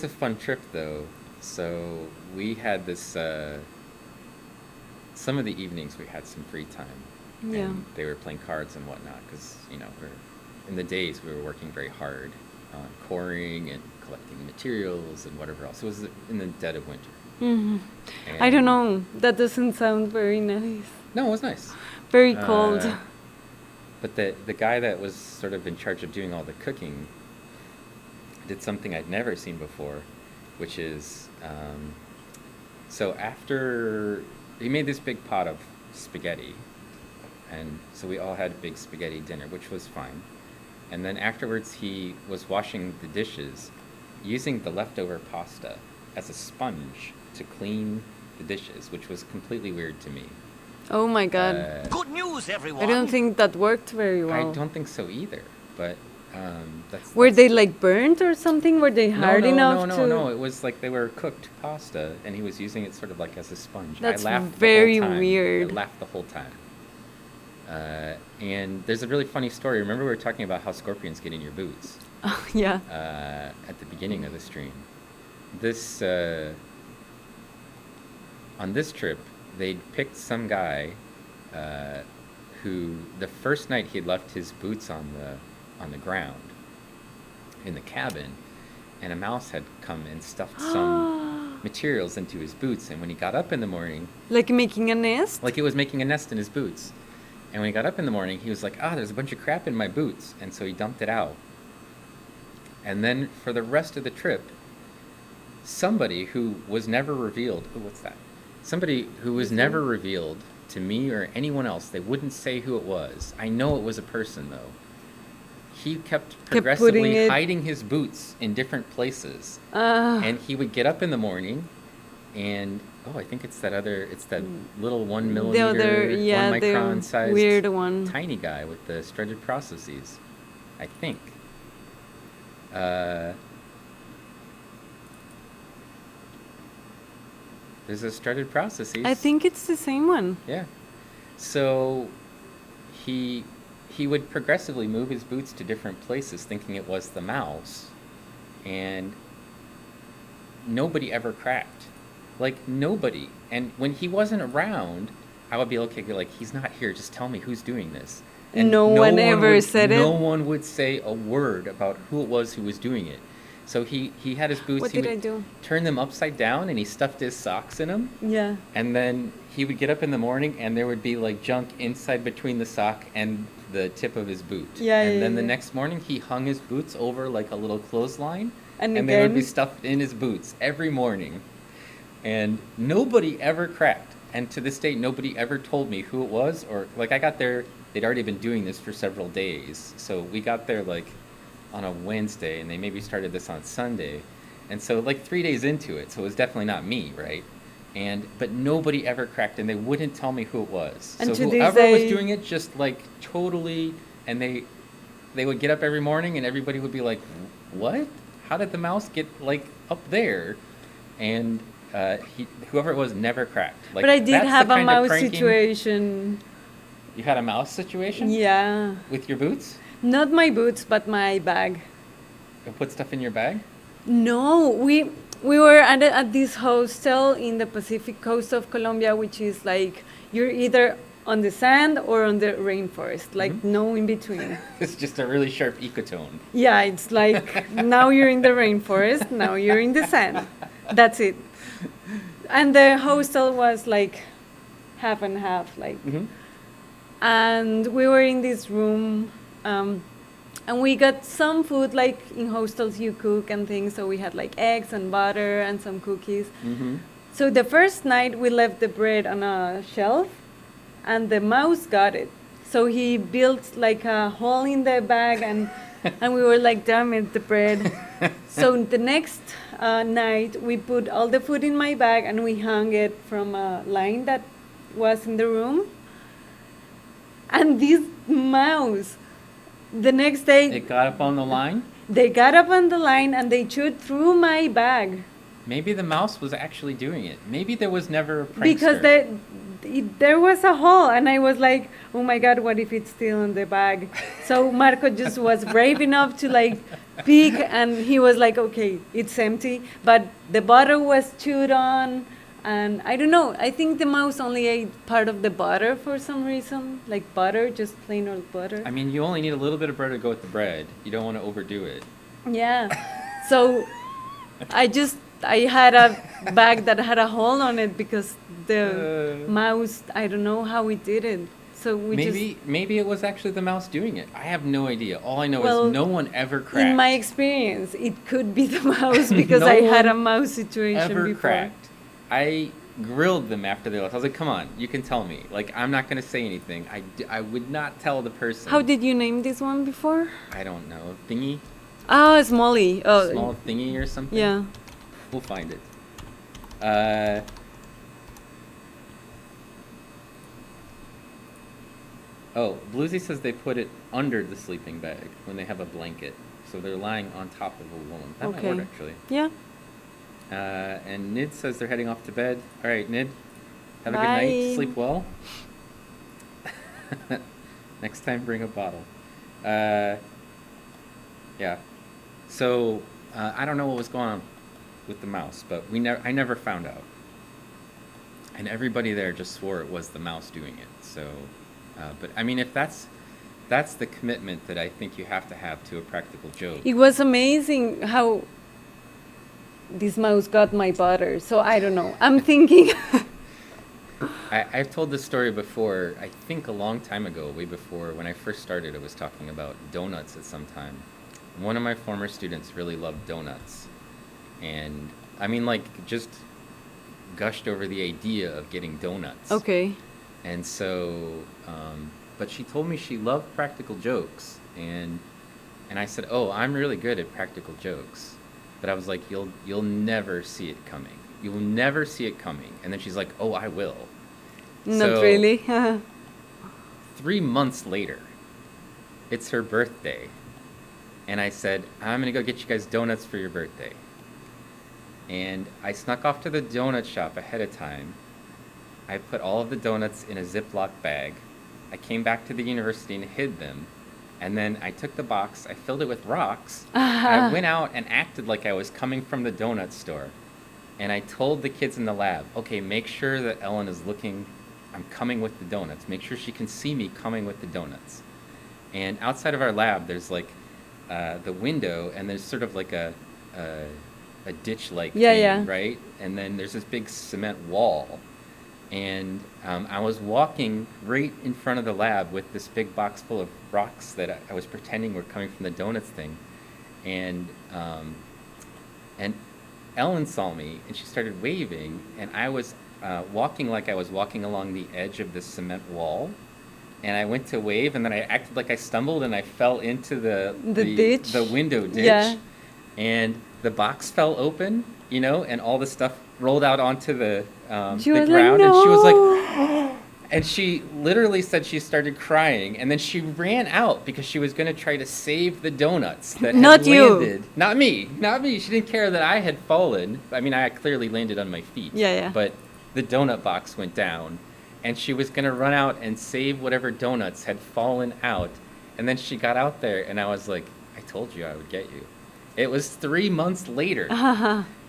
Speaker 1: a fun trip though. So we had this. Some of the evenings we had some free time.
Speaker 3: Yeah.
Speaker 1: And they were playing cards and whatnot because in the days we were working very hard on coring and collecting materials and whatever else. It was in the dead of winter.
Speaker 3: Hmm. I don't know. That doesn't sound very nice.
Speaker 1: No, it was nice.
Speaker 3: Very cold.
Speaker 1: But the guy that was sort of in charge of doing all the cooking did something I'd never seen before, which is so after he made this big pot of spaghetti, and so we all had a big spaghetti dinner, which was fine. And then afterwards he was washing the dishes using the leftover pasta as a sponge to clean the dishes, which was completely weird to me.
Speaker 3: Oh my god.
Speaker 2: Good news, everyone.
Speaker 3: I don't think that worked very well.
Speaker 1: I don't think so either, but
Speaker 3: Were they like burnt or something? Were they hard enough to?
Speaker 1: No. It was like they were cooked pasta, and he was using it sort of like as a sponge.
Speaker 3: That's
Speaker 1: I laughed
Speaker 3: very
Speaker 1: the whole time.
Speaker 3: weird.
Speaker 1: I laughed the whole time. And there's a really funny story. Remember we were talking about how scorpions get in your boots
Speaker 3: Oh, yeah.
Speaker 1: at the beginning of the stream. This on this trip, they'd picked some guy who the first night he'd left his boots on the ground in the cabin, and a mouse had come and stuffed some materials into his boots. And when he got up in the morning,
Speaker 3: Like making a nest?
Speaker 1: like it was making a nest in his boots. And when he got up in the morning, he was like, there's a bunch of crap in my boots. And so he dumped it out. And then for the rest of the trip, somebody who was never revealed, what's that? Somebody who was never revealed to me or anyone else, they wouldn't say who it was. I know it was a person though. He kept progressively hiding his boots in different places. And he would get up in the morning and I think it's that little 1 millimeter,
Speaker 3: The other,
Speaker 1: 1 micron sized
Speaker 3: weird one.
Speaker 1: tiny guy with the strutted processes, I think. There's a strutted processes.
Speaker 3: I think it's the same one.
Speaker 1: Yeah. So he would progressively move his boots to different places thinking it was the mouse, and nobody ever cracked. Like, nobody. And when he wasn't around, I would be okay, like, he's not here, just tell me who's doing this. And
Speaker 3: no one ever said it?
Speaker 1: No one would say a word about who it was who was doing it. So he had his boots.
Speaker 3: What did I do?
Speaker 1: Turn them upside down, and he stuffed his socks in them.
Speaker 3: Yeah.
Speaker 1: And then he would get up in the morning, and there would be, like, junk inside between the sock and the tip of his boot.
Speaker 3: Yeah,
Speaker 1: and then
Speaker 3: yeah.
Speaker 1: the next morning, he hung his boots over, like, a little clothesline.
Speaker 3: And
Speaker 1: they would be
Speaker 3: again?
Speaker 1: stuffed in his boots every morning. And nobody ever cracked. And to this day, nobody ever told me who it was. Or, like, I got there, they'd already been doing this for several days. So we got there, like, on a Wednesday, and they maybe started this on Sunday. And so, like, 3 days into it, so it was definitely not me, right? But nobody ever cracked, and they wouldn't tell me who it was.
Speaker 3: And
Speaker 1: so
Speaker 3: to this
Speaker 1: whoever was
Speaker 3: day-
Speaker 1: doing it, just, like, totally, and they would get up every morning, and everybody would be like, what? How did the mouse get, like, up there? And whoever it was never cracked. Like,
Speaker 3: But I did
Speaker 1: that's the
Speaker 3: have a
Speaker 1: kind of
Speaker 3: mouse
Speaker 1: pranking-
Speaker 3: situation.
Speaker 1: You had a mouse situation?
Speaker 3: Yeah.
Speaker 1: With your boots?
Speaker 3: Not my boots, but my bag.
Speaker 1: You put stuff in your bag?
Speaker 3: No, we were at this hostel in the Pacific coast of Colombia, which is like you're either on the sand or on the rainforest, like no in between.
Speaker 1: It's just a really sharp ecotone.
Speaker 3: Yeah, it's like now you're in the rainforest, now you're in the sand. That's it. And the hostel was like half and half, like. And we were in this room, and we got some food, like in hostels you cook and things. So we had like eggs and butter and some cookies. So the first night we left the bread on a shelf, and the mouse got it. So he built like a hole in the bag, and we were like, damn it, the bread. So the next night, we put all the food in my bag and we hung it from a line that was in the room. And this mouse, the next day,
Speaker 1: It got up on the line?
Speaker 3: they got up on the line and they chewed through my bag.
Speaker 1: Maybe the mouse was actually doing it. Maybe there was never a prankster.
Speaker 3: Because there was a hole, and I was like, oh my God, what if it's still in the bag? So Marco just was brave enough to like peek, and he was like, okay, it's empty. But the butter was chewed on, and I don't know, I think the mouse only ate part of the butter for some reason, like butter, just plain old butter.
Speaker 1: I mean, you only need a little bit of butter to go with the bread. You don't want to overdo it.
Speaker 3: Yeah. So I had a bag that had a hole on it because the mouse, I don't know how it did it. So
Speaker 1: Maybe it was actually the mouse doing it. I have no idea. All I know
Speaker 3: Well,
Speaker 1: is no one ever cracked.
Speaker 3: in my experience, it could be the mouse because
Speaker 1: No
Speaker 3: I had a
Speaker 1: one
Speaker 3: mouse situation
Speaker 1: ever
Speaker 3: before.
Speaker 1: cracked. I grilled them after they left. I was like, come on, you can tell me. Like, I'm not going to say anything. I would not tell the person.
Speaker 3: How did you name this one before?
Speaker 1: I don't know. Thingy?
Speaker 3: Oh, Smolly. Oh,
Speaker 1: Small thingy or something?
Speaker 3: yeah.
Speaker 1: We'll find it. Oh, Bluesy says they put it under the sleeping bag when they have a blanket. So they're lying on top of a woolen. That might
Speaker 3: Okay.
Speaker 1: work, actually.
Speaker 3: Yeah.
Speaker 1: And Nid says they're heading off to bed. All right, Nid. Have a good
Speaker 3: Bye.
Speaker 1: night. Sleep well. Next time, bring a bottle. Yeah. So, I don't know what was going on with the mouse, but I never found out. And everybody there just swore it was the mouse doing it. So, but I mean, if that's the commitment that I think you have to a practical joke.
Speaker 3: It was amazing how this mouse got my butter. So I don't know. I'm thinking.
Speaker 1: I've told this story before, I think a long time ago, way before, when I first started, I was talking about donuts at some time. One of my former students really loved donuts. And, I mean, like, just gushed over the idea of getting donuts.
Speaker 3: Okay.
Speaker 1: And so, but she told me she loved practical jokes. And I said, oh, I'm really good at practical jokes. But I was like, you'll never see it coming. You will never see it coming. And then she's like, oh, I will.
Speaker 3: Not
Speaker 1: So,
Speaker 3: really.
Speaker 1: 3 months later, it's her birthday. And I said, I'm going to go get you guys donuts for your birthday. And I snuck off to the donut shop ahead of time. I put all of the donuts in a Ziploc bag. I came back to the university and hid them. And then I took the box, I filled it with rocks. I went out and acted like I was coming from the donut store. And I told the kids in the lab, okay, make sure that Ellen is looking, I'm coming with the donuts. Make sure she can see me coming with the donuts. And outside of our lab, there's like the window, and there's sort of like a ditch-like thing, right? And then there's this big cement wall. And I was walking right in front of the lab with this big box full of rocks that I was pretending were coming from the donuts thing. And Ellen saw me, and she started waving, and I was walking like I was walking along the edge of the cement wall. And I went to wave, and then I acted like I stumbled, and I fell into the
Speaker 3: ditch?
Speaker 1: the window ditch.
Speaker 3: Yeah.
Speaker 1: And the box fell open, you know, and all the stuff rolled out onto the ground.
Speaker 3: She was like,
Speaker 1: And she was
Speaker 3: "No."
Speaker 1: like, and she literally said she started crying, and then she ran out because she was going to try to save the donuts that
Speaker 3: Not
Speaker 1: had
Speaker 3: you.
Speaker 1: landed. Not me. She didn't care that I had fallen. I mean, I clearly landed on my feet.
Speaker 3: Yeah.
Speaker 1: But the donut box went down, and she was going to run out and save whatever donuts had fallen out. And then she got out there, and I was like, I told you I would get you. It was 3 months later.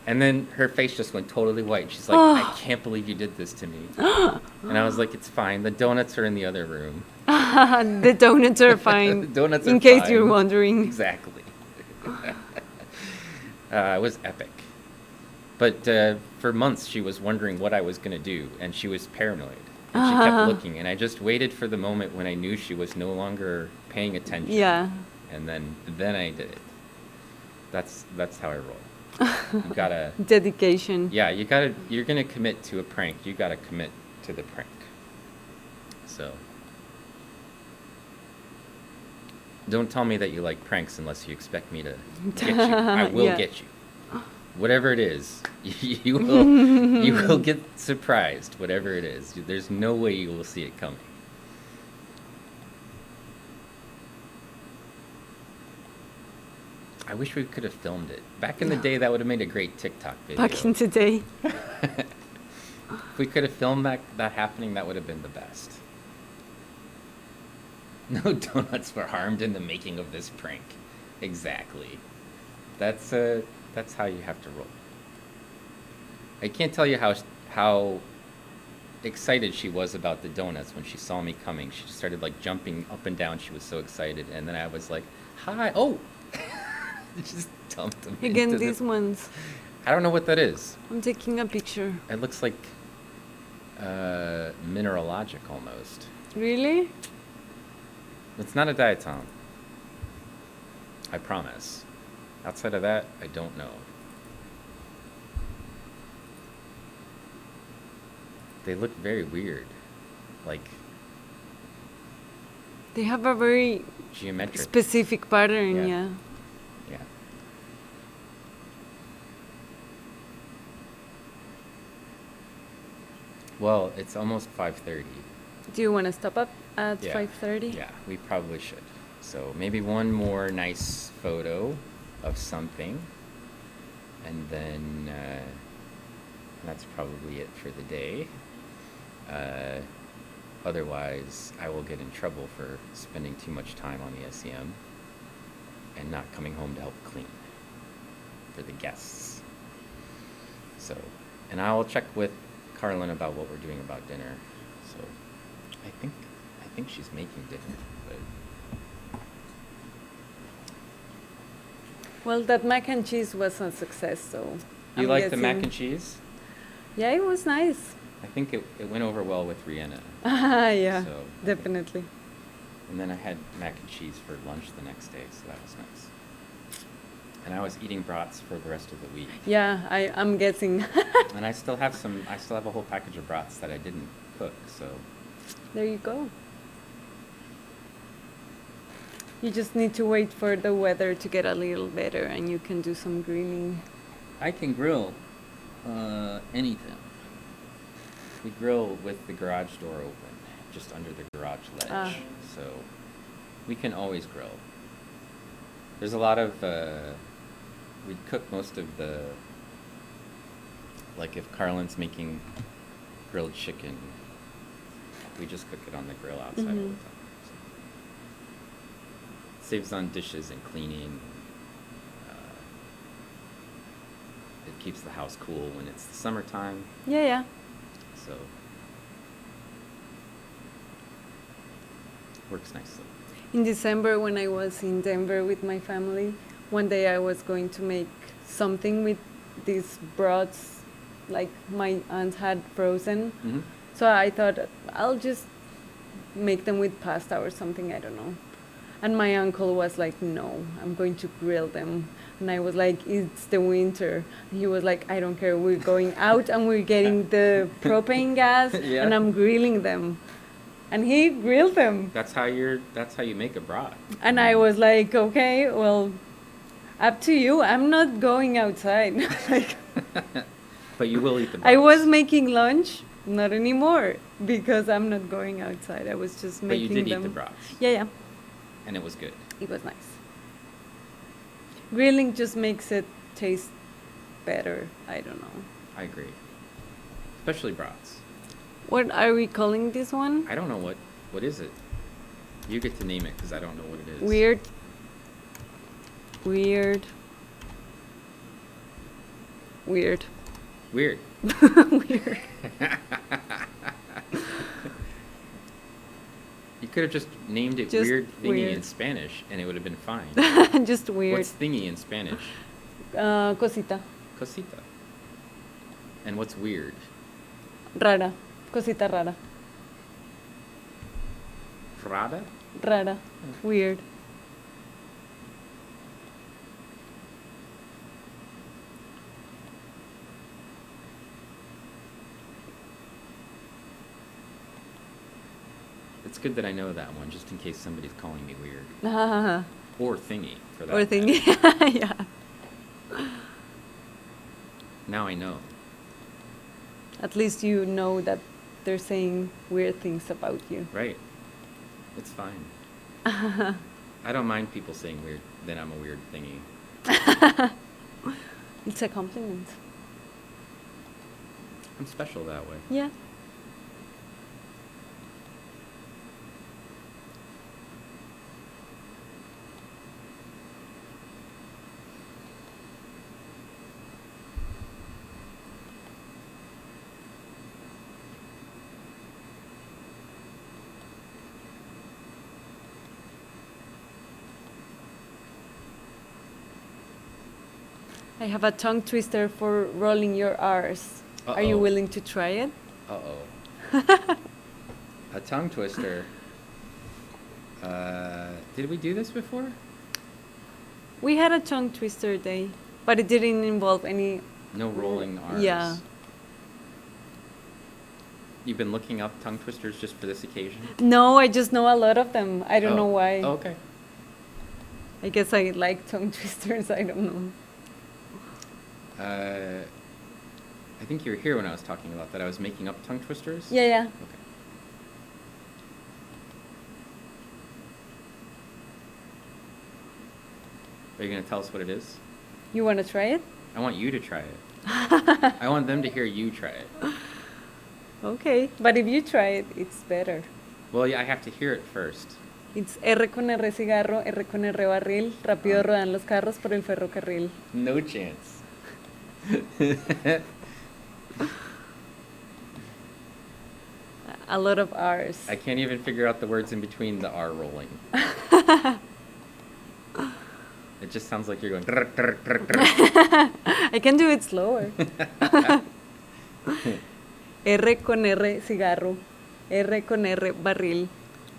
Speaker 1: And then her face just went totally white. She's like, I can't believe you did this to me. And I was like, it's fine. The donuts are in the other room.
Speaker 3: The donuts are fine.
Speaker 1: The donuts are
Speaker 3: in case
Speaker 1: fine.
Speaker 3: you're wondering.
Speaker 1: Exactly. It was epic. But for months, she was wondering what I was going to do, and she was paranoid. And she kept looking, and I just waited for the moment when I knew she was no longer paying attention.
Speaker 3: Yeah.
Speaker 1: And then I did it. That's how I roll. You gotta
Speaker 3: Dedication.
Speaker 1: Yeah, you're gonna commit to a prank. You gotta commit to the prank. So don't tell me that you like pranks unless you expect me to get you. I will
Speaker 3: Yeah.
Speaker 1: get you. whatever it is, you will get surprised. Whatever it is, there's no way you will see it coming. I wish we could have filmed it back in the day. That would have made a great TikTok video.
Speaker 3: Back in today.
Speaker 1: If we could have filmed that happening, that would have been the best. No donuts were harmed in the making of this prank. Exactly. That's how you have to roll. I can't tell you how excited she was about the donuts when she saw me coming. She started like jumping up and down. She was so excited, and then I was like, "Hi!" Oh, just dumped them.
Speaker 3: Again,
Speaker 1: into
Speaker 3: these ones.
Speaker 1: I don't know what that is.
Speaker 3: I'm taking a picture.
Speaker 1: It looks like mineralogic almost.
Speaker 3: Really?
Speaker 1: It's not a diatom. I promise. Outside of that, I don't know. They look very weird. Like
Speaker 3: They have a very
Speaker 1: geometric.
Speaker 3: specific pattern,
Speaker 1: Yeah.
Speaker 3: yeah.
Speaker 1: Yeah. Well, it's almost 5:30.
Speaker 3: Do you want to stop up at
Speaker 1: Yeah.
Speaker 3: 5:30?
Speaker 1: Yeah, we probably should. So maybe one more nice photo of something, and then that's probably it for the day. Otherwise, I will get in trouble for spending too much time on the SEM and not coming home to help clean for the guests. So, and I will check with Carlin about what we're doing about dinner. So, I think she's making dinner, but
Speaker 3: Well, that mac and cheese was a success, so.
Speaker 1: you
Speaker 3: I'm
Speaker 1: like the mac
Speaker 3: guessing-
Speaker 1: and cheese?
Speaker 3: Yeah, it was nice.
Speaker 1: I think it went over well with Rihanna.
Speaker 3: Yeah,
Speaker 1: So-
Speaker 3: definitely.
Speaker 1: And then I had mac and cheese for lunch the next day, so that was nice. And I was eating brats for the rest of the week.
Speaker 3: Yeah, I'm guessing.
Speaker 1: And I still have a whole package of brats that I didn't cook, so
Speaker 3: There you go. You just need to wait for the weather to get a little better and you can do some grilling.
Speaker 1: I can grill anything. We grill with the garage door open, just under the garage ledge.
Speaker 3: Ah.
Speaker 1: So we can always grill. There's a lot of, we cook most of the, like if Carlin's making grilled chicken, we just cook it on the grill outside all the
Speaker 3: Mhm.
Speaker 1: time. So. Saves on dishes and cleaning. It keeps the house cool when it's the summertime.
Speaker 3: Yeah, yeah.
Speaker 1: So works nicely.
Speaker 3: In December, when I was in Denver with my family, one day I was going to make something with these broths, like my aunt had frozen.
Speaker 1: Mm-hmm.
Speaker 3: So I thought I'll just make them with pasta or something, I don't know. And my uncle was like, no, I'm going to grill them. And I was like, it's the winter. And he was like, I don't care, we're going out and we're getting the propane gas
Speaker 1: Yeah.
Speaker 3: and I'm grilling them. And he grilled them.
Speaker 1: That's how you make a brat.
Speaker 3: And I was like, okay, well, up to you. I'm not going outside. Like,
Speaker 1: But you will eat the
Speaker 3: I
Speaker 1: brats.
Speaker 3: was making lunch, not anymore, because I'm not going outside. I was just
Speaker 1: But you
Speaker 3: making
Speaker 1: did
Speaker 3: them.
Speaker 1: eat the brats.
Speaker 3: Yeah, yeah.
Speaker 1: And it was good.
Speaker 3: It was nice. Grilling just makes it taste better. I don't know.
Speaker 1: I agree. Especially brats.
Speaker 3: What are we calling this one?
Speaker 1: I don't know what is it. You get to name it because I don't know what it is.
Speaker 3: Weird. Weird. Weird.
Speaker 1: Weird.
Speaker 3: Weird.
Speaker 1: You could have just named it
Speaker 3: Just
Speaker 1: weird thingy in
Speaker 3: weird.
Speaker 1: Spanish and it would have been fine.
Speaker 3: Just weird.
Speaker 1: What's thingy in Spanish?
Speaker 3: Cosita.
Speaker 1: Cosita. And what's weird?
Speaker 3: Rara. Cosita rara.
Speaker 1: Rada?
Speaker 3: Rara. Weird.
Speaker 1: It's good that I know that one just in case somebody's calling me weird.
Speaker 3: Ah,
Speaker 1: Or thingy, for that
Speaker 3: or
Speaker 1: matter.
Speaker 3: thing. Yeah.
Speaker 1: Now I know.
Speaker 3: At least you know that they're saying weird things about you.
Speaker 1: Right. It's fine. I don't mind people saying weird, then I'm a weird thingy.
Speaker 3: It's a compliment.
Speaker 1: I'm special that way.
Speaker 3: Yeah. I have a tongue twister for rolling your R's. Are you
Speaker 1: Uh-oh.
Speaker 3: willing to try it?
Speaker 1: Uh-oh. A tongue twister. Did we do this before?
Speaker 3: We had a tongue twister day, but it didn't involve any.
Speaker 1: No rolling R's.
Speaker 3: Yeah.
Speaker 1: You've been looking up tongue twisters just for this occasion?
Speaker 3: No, I just know a lot of them. I don't know why.
Speaker 1: Oh, okay.
Speaker 3: I guess I like tongue twisters. I don't know.
Speaker 1: I think you were here when I was talking about that. I was making up tongue twisters?
Speaker 3: Yeah, yeah.
Speaker 1: Okay. Are you going to tell us what it is?
Speaker 3: You want to try it?
Speaker 1: I want you to try it. I want them to hear you try it.
Speaker 3: Okay, but if you try it, it's better.
Speaker 1: Well, yeah, I have to hear it first.
Speaker 3: It's R con R cigarro, R con R barril, rápido rodan los carros por el ferrocarril.
Speaker 1: No chance.
Speaker 3: A lot of R's.
Speaker 1: I can't even figure out the words in between the R rolling. It just sounds like you're going. Trr, trr, trr, trr.
Speaker 3: I can do it slower. R con R cigarro, R con R barril,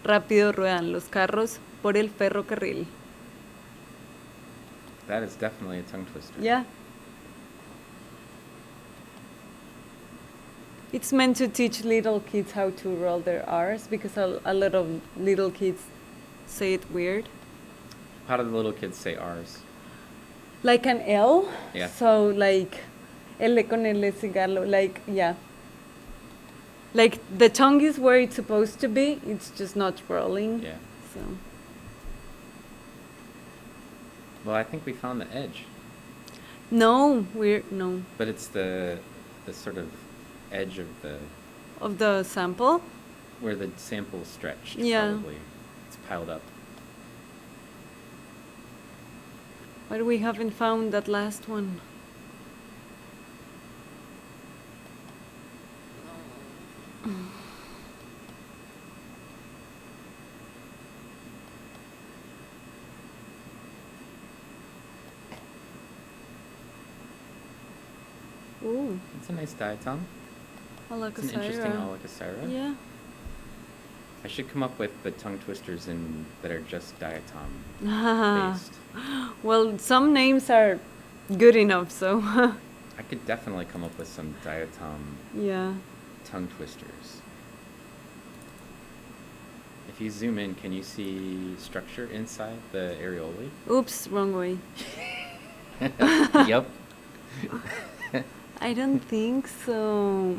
Speaker 3: rápido ruedan los carros por el ferrocarril.
Speaker 1: That is definitely a tongue twister.
Speaker 3: Yeah. It's meant to teach little kids how to roll their R's because a lot of little kids say it weird.
Speaker 1: How do the little kids say R's?
Speaker 3: Like an L.
Speaker 1: Yeah.
Speaker 3: So like L con L cigarro, like yeah. Like the tongue is where it's supposed to be, it's just not rolling.
Speaker 1: Yeah.
Speaker 3: So
Speaker 1: Well, I think we found the edge.
Speaker 3: no.
Speaker 1: But it's the sort of edge
Speaker 3: Of the sample?
Speaker 1: where the sample is stretched.
Speaker 3: Yeah.
Speaker 1: Probably. It's piled up.
Speaker 3: But we haven't found that last one. Ooh,
Speaker 1: It's a nice diatom. It's an interesting
Speaker 3: Alakasira.
Speaker 1: Alakasira.
Speaker 3: Yeah.
Speaker 1: I should come up with the tongue twisters that are just diatom based.
Speaker 3: Well, some names are good enough, so
Speaker 1: I could definitely come up with some diatom
Speaker 3: yeah.
Speaker 1: tongue twisters. If you zoom in, can you see structure inside the areolae?
Speaker 3: Oops, wrong way.
Speaker 1: Yep.
Speaker 3: I don't think so.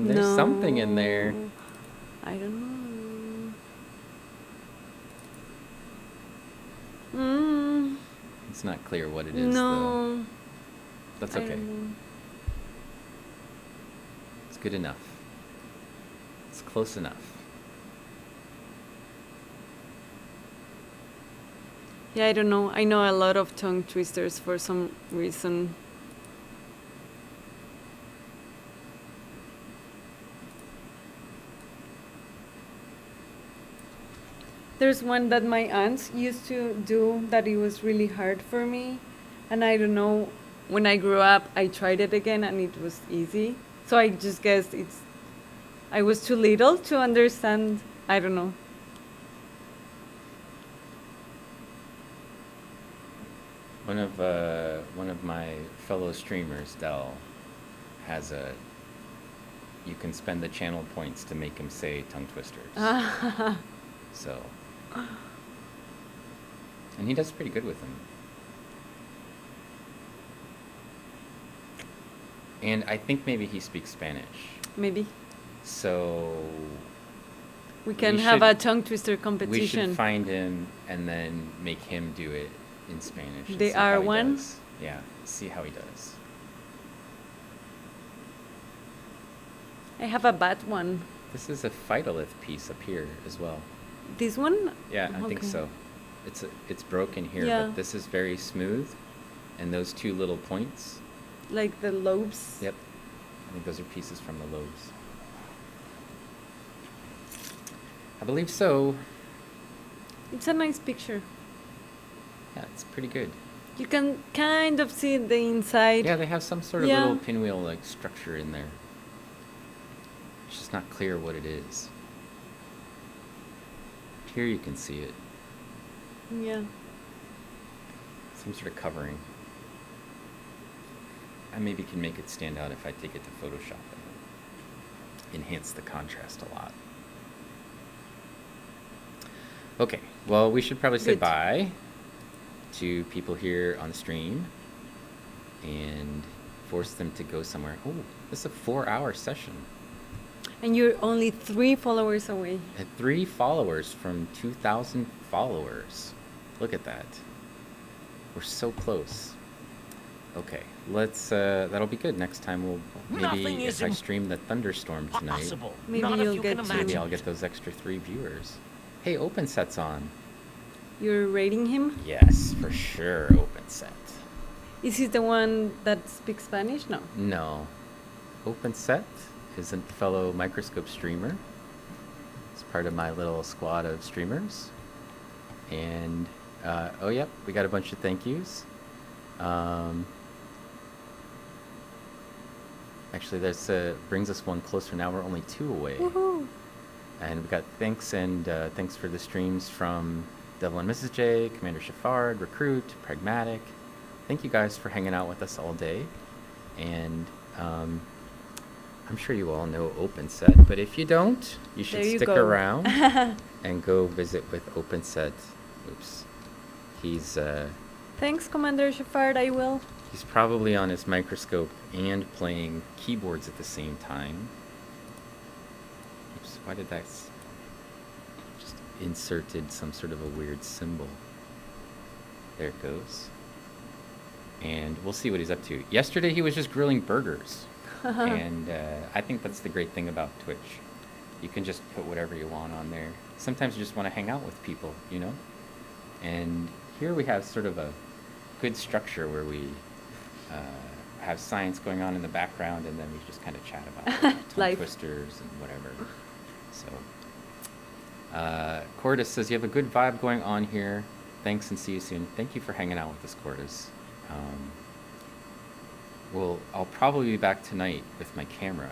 Speaker 1: There's something in there.
Speaker 3: No. I don't know.
Speaker 1: It's not clear what it is.
Speaker 3: No.
Speaker 1: Though. That's
Speaker 3: I
Speaker 1: okay.
Speaker 3: don't know.
Speaker 1: It's good enough. It's close enough.
Speaker 3: Yeah, I don't know. I know a lot of tongue twisters for some reason. There's one that my aunts used to do that it was really hard for me. And I don't know, when I grew up, I tried it again and it was easy. So I just guessed I was too little to understand. I don't know.
Speaker 1: One of my fellow streamers, Dell, has you can spend the channel points to make him say tongue twisters. So, and he does pretty good with them. And I think maybe he speaks Spanish.
Speaker 3: Maybe.
Speaker 1: So
Speaker 3: We can
Speaker 1: We
Speaker 3: have
Speaker 1: should-
Speaker 3: a tongue twister
Speaker 1: we should
Speaker 3: competition.
Speaker 1: find him and then make him do it in Spanish. And
Speaker 3: The
Speaker 1: see how he
Speaker 3: R1?
Speaker 1: does. Yeah, see how he does.
Speaker 3: I have a bad one.
Speaker 1: This is a phytolith piece up here as well.
Speaker 3: This one?
Speaker 1: Yeah, I think
Speaker 3: Okay.
Speaker 1: so. It's broken here,
Speaker 3: Yeah.
Speaker 1: but this is very smooth, and those two little points.
Speaker 3: Like the lobes?
Speaker 1: Yep, I think those are pieces from the lobes. I believe so.
Speaker 3: It's a nice picture.
Speaker 1: Yeah, it's pretty good.
Speaker 3: You can kind of see the inside.
Speaker 1: Yeah, they have some sort of
Speaker 3: Yeah.
Speaker 1: little pinwheel like structure in there. It's just not clear what it is. Here you can see it.
Speaker 3: Yeah.
Speaker 1: Some sort of covering. I maybe can make it stand out if I take it to Photoshop and enhance the contrast a lot. Okay, well, we should probably say
Speaker 3: Good.
Speaker 1: bye to people here on the stream and force them to go somewhere. Oh, this is a 4-hour session.
Speaker 3: And you're only 3 followers away.
Speaker 1: At 3 followers from 2,000 followers. Look at that. We're so close. Okay, let's, that'll be good. Next time we'll,
Speaker 2: Nothing
Speaker 1: maybe
Speaker 2: is
Speaker 1: if I stream the thunderstorm tonight,
Speaker 2: Possible.
Speaker 3: Maybe
Speaker 2: Not if
Speaker 3: you'll
Speaker 2: you
Speaker 3: get
Speaker 2: can
Speaker 3: to-
Speaker 2: imagine
Speaker 1: maybe I'll
Speaker 2: it.
Speaker 1: get those extra 3 viewers. Hey, Open Set's on.
Speaker 3: You're rating him?
Speaker 1: Yes, for sure, Open Set.
Speaker 3: Is he the one that speaks Spanish? No.
Speaker 1: No. Open Set is a fellow microscope streamer. It's part of my little squad of streamers. And, oh, yep, we got a bunch of thank yous. Actually, this brings us one closer now. We're only 2 away.
Speaker 3: Woohoo!
Speaker 1: And we got thanks and thanks for the streams from Devil and Mrs. J, Commander Shafard, Recruit, Pragmatic. Thank you guys for hanging out with us all day. And I'm sure you all know OpenSet, but if you don't, you should
Speaker 3: There you
Speaker 1: stick
Speaker 3: go.
Speaker 1: around and go visit with OpenSet. Oops. He's
Speaker 3: Thanks, Commander Shepard. I will.
Speaker 1: he's probably on his microscope and playing keyboards at the same time. Oops, why did that just inserted some sort of a weird symbol? There it goes. And we'll see what he's up to. Yesterday he was just grilling burgers. And I think that's the great thing about Twitch. You can just put whatever you want on there. Sometimes you just want to hang out with people, you know? And here we have sort of a good structure where we have science going on in the background, and then we just kind of chat about tongue
Speaker 3: Life.
Speaker 1: twisters and whatever. So, Cordis says, you have a good vibe going on here. Thanks and see you soon. Thank you for hanging out with us, Cordis. I'll probably be back tonight with my camera,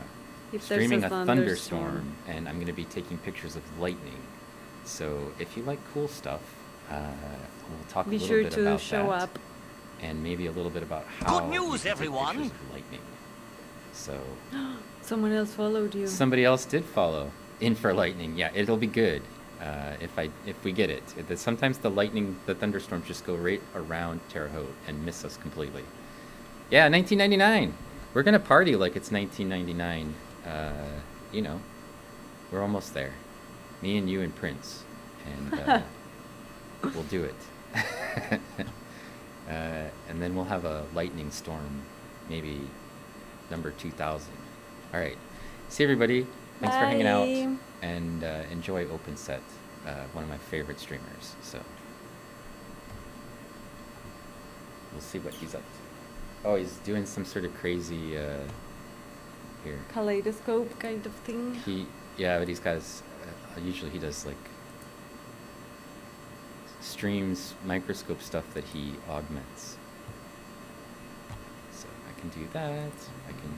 Speaker 3: If there's
Speaker 1: streaming
Speaker 3: a
Speaker 1: a
Speaker 3: thunderstorm.
Speaker 1: thunderstorm, and I'm going to be taking pictures of lightning. So if you like cool stuff, we'll talk
Speaker 3: Be
Speaker 1: a little
Speaker 3: sure
Speaker 1: bit
Speaker 3: to
Speaker 1: about
Speaker 3: show
Speaker 1: that,
Speaker 3: up.
Speaker 1: and maybe a little bit about how
Speaker 2: Good
Speaker 1: you
Speaker 2: news,
Speaker 1: can take
Speaker 2: everyone.
Speaker 1: pictures of lightning. So
Speaker 3: Someone else followed you.
Speaker 1: somebody else did follow in for lightning. Yeah, it'll be good if we get it. Sometimes the thunderstorms just go right around Terre Haute and miss us completely. Yeah, 1999. We're gonna party like it's 1999. You know, we're almost there. Me and you and Prince, and we'll do it. And then we'll have a lightning storm, maybe number 2000. All right. See everybody. Thanks for hanging out,
Speaker 3: Bye.
Speaker 1: and enjoy OpenSet, one of my favorite streamers. So we'll see what he's up to. Oh, he's doing some sort of crazy here.
Speaker 3: Kaleidoscope kind of thing.
Speaker 1: Yeah, but he's got his, usually he does like streams microscope stuff that he augments. So I can do that. I can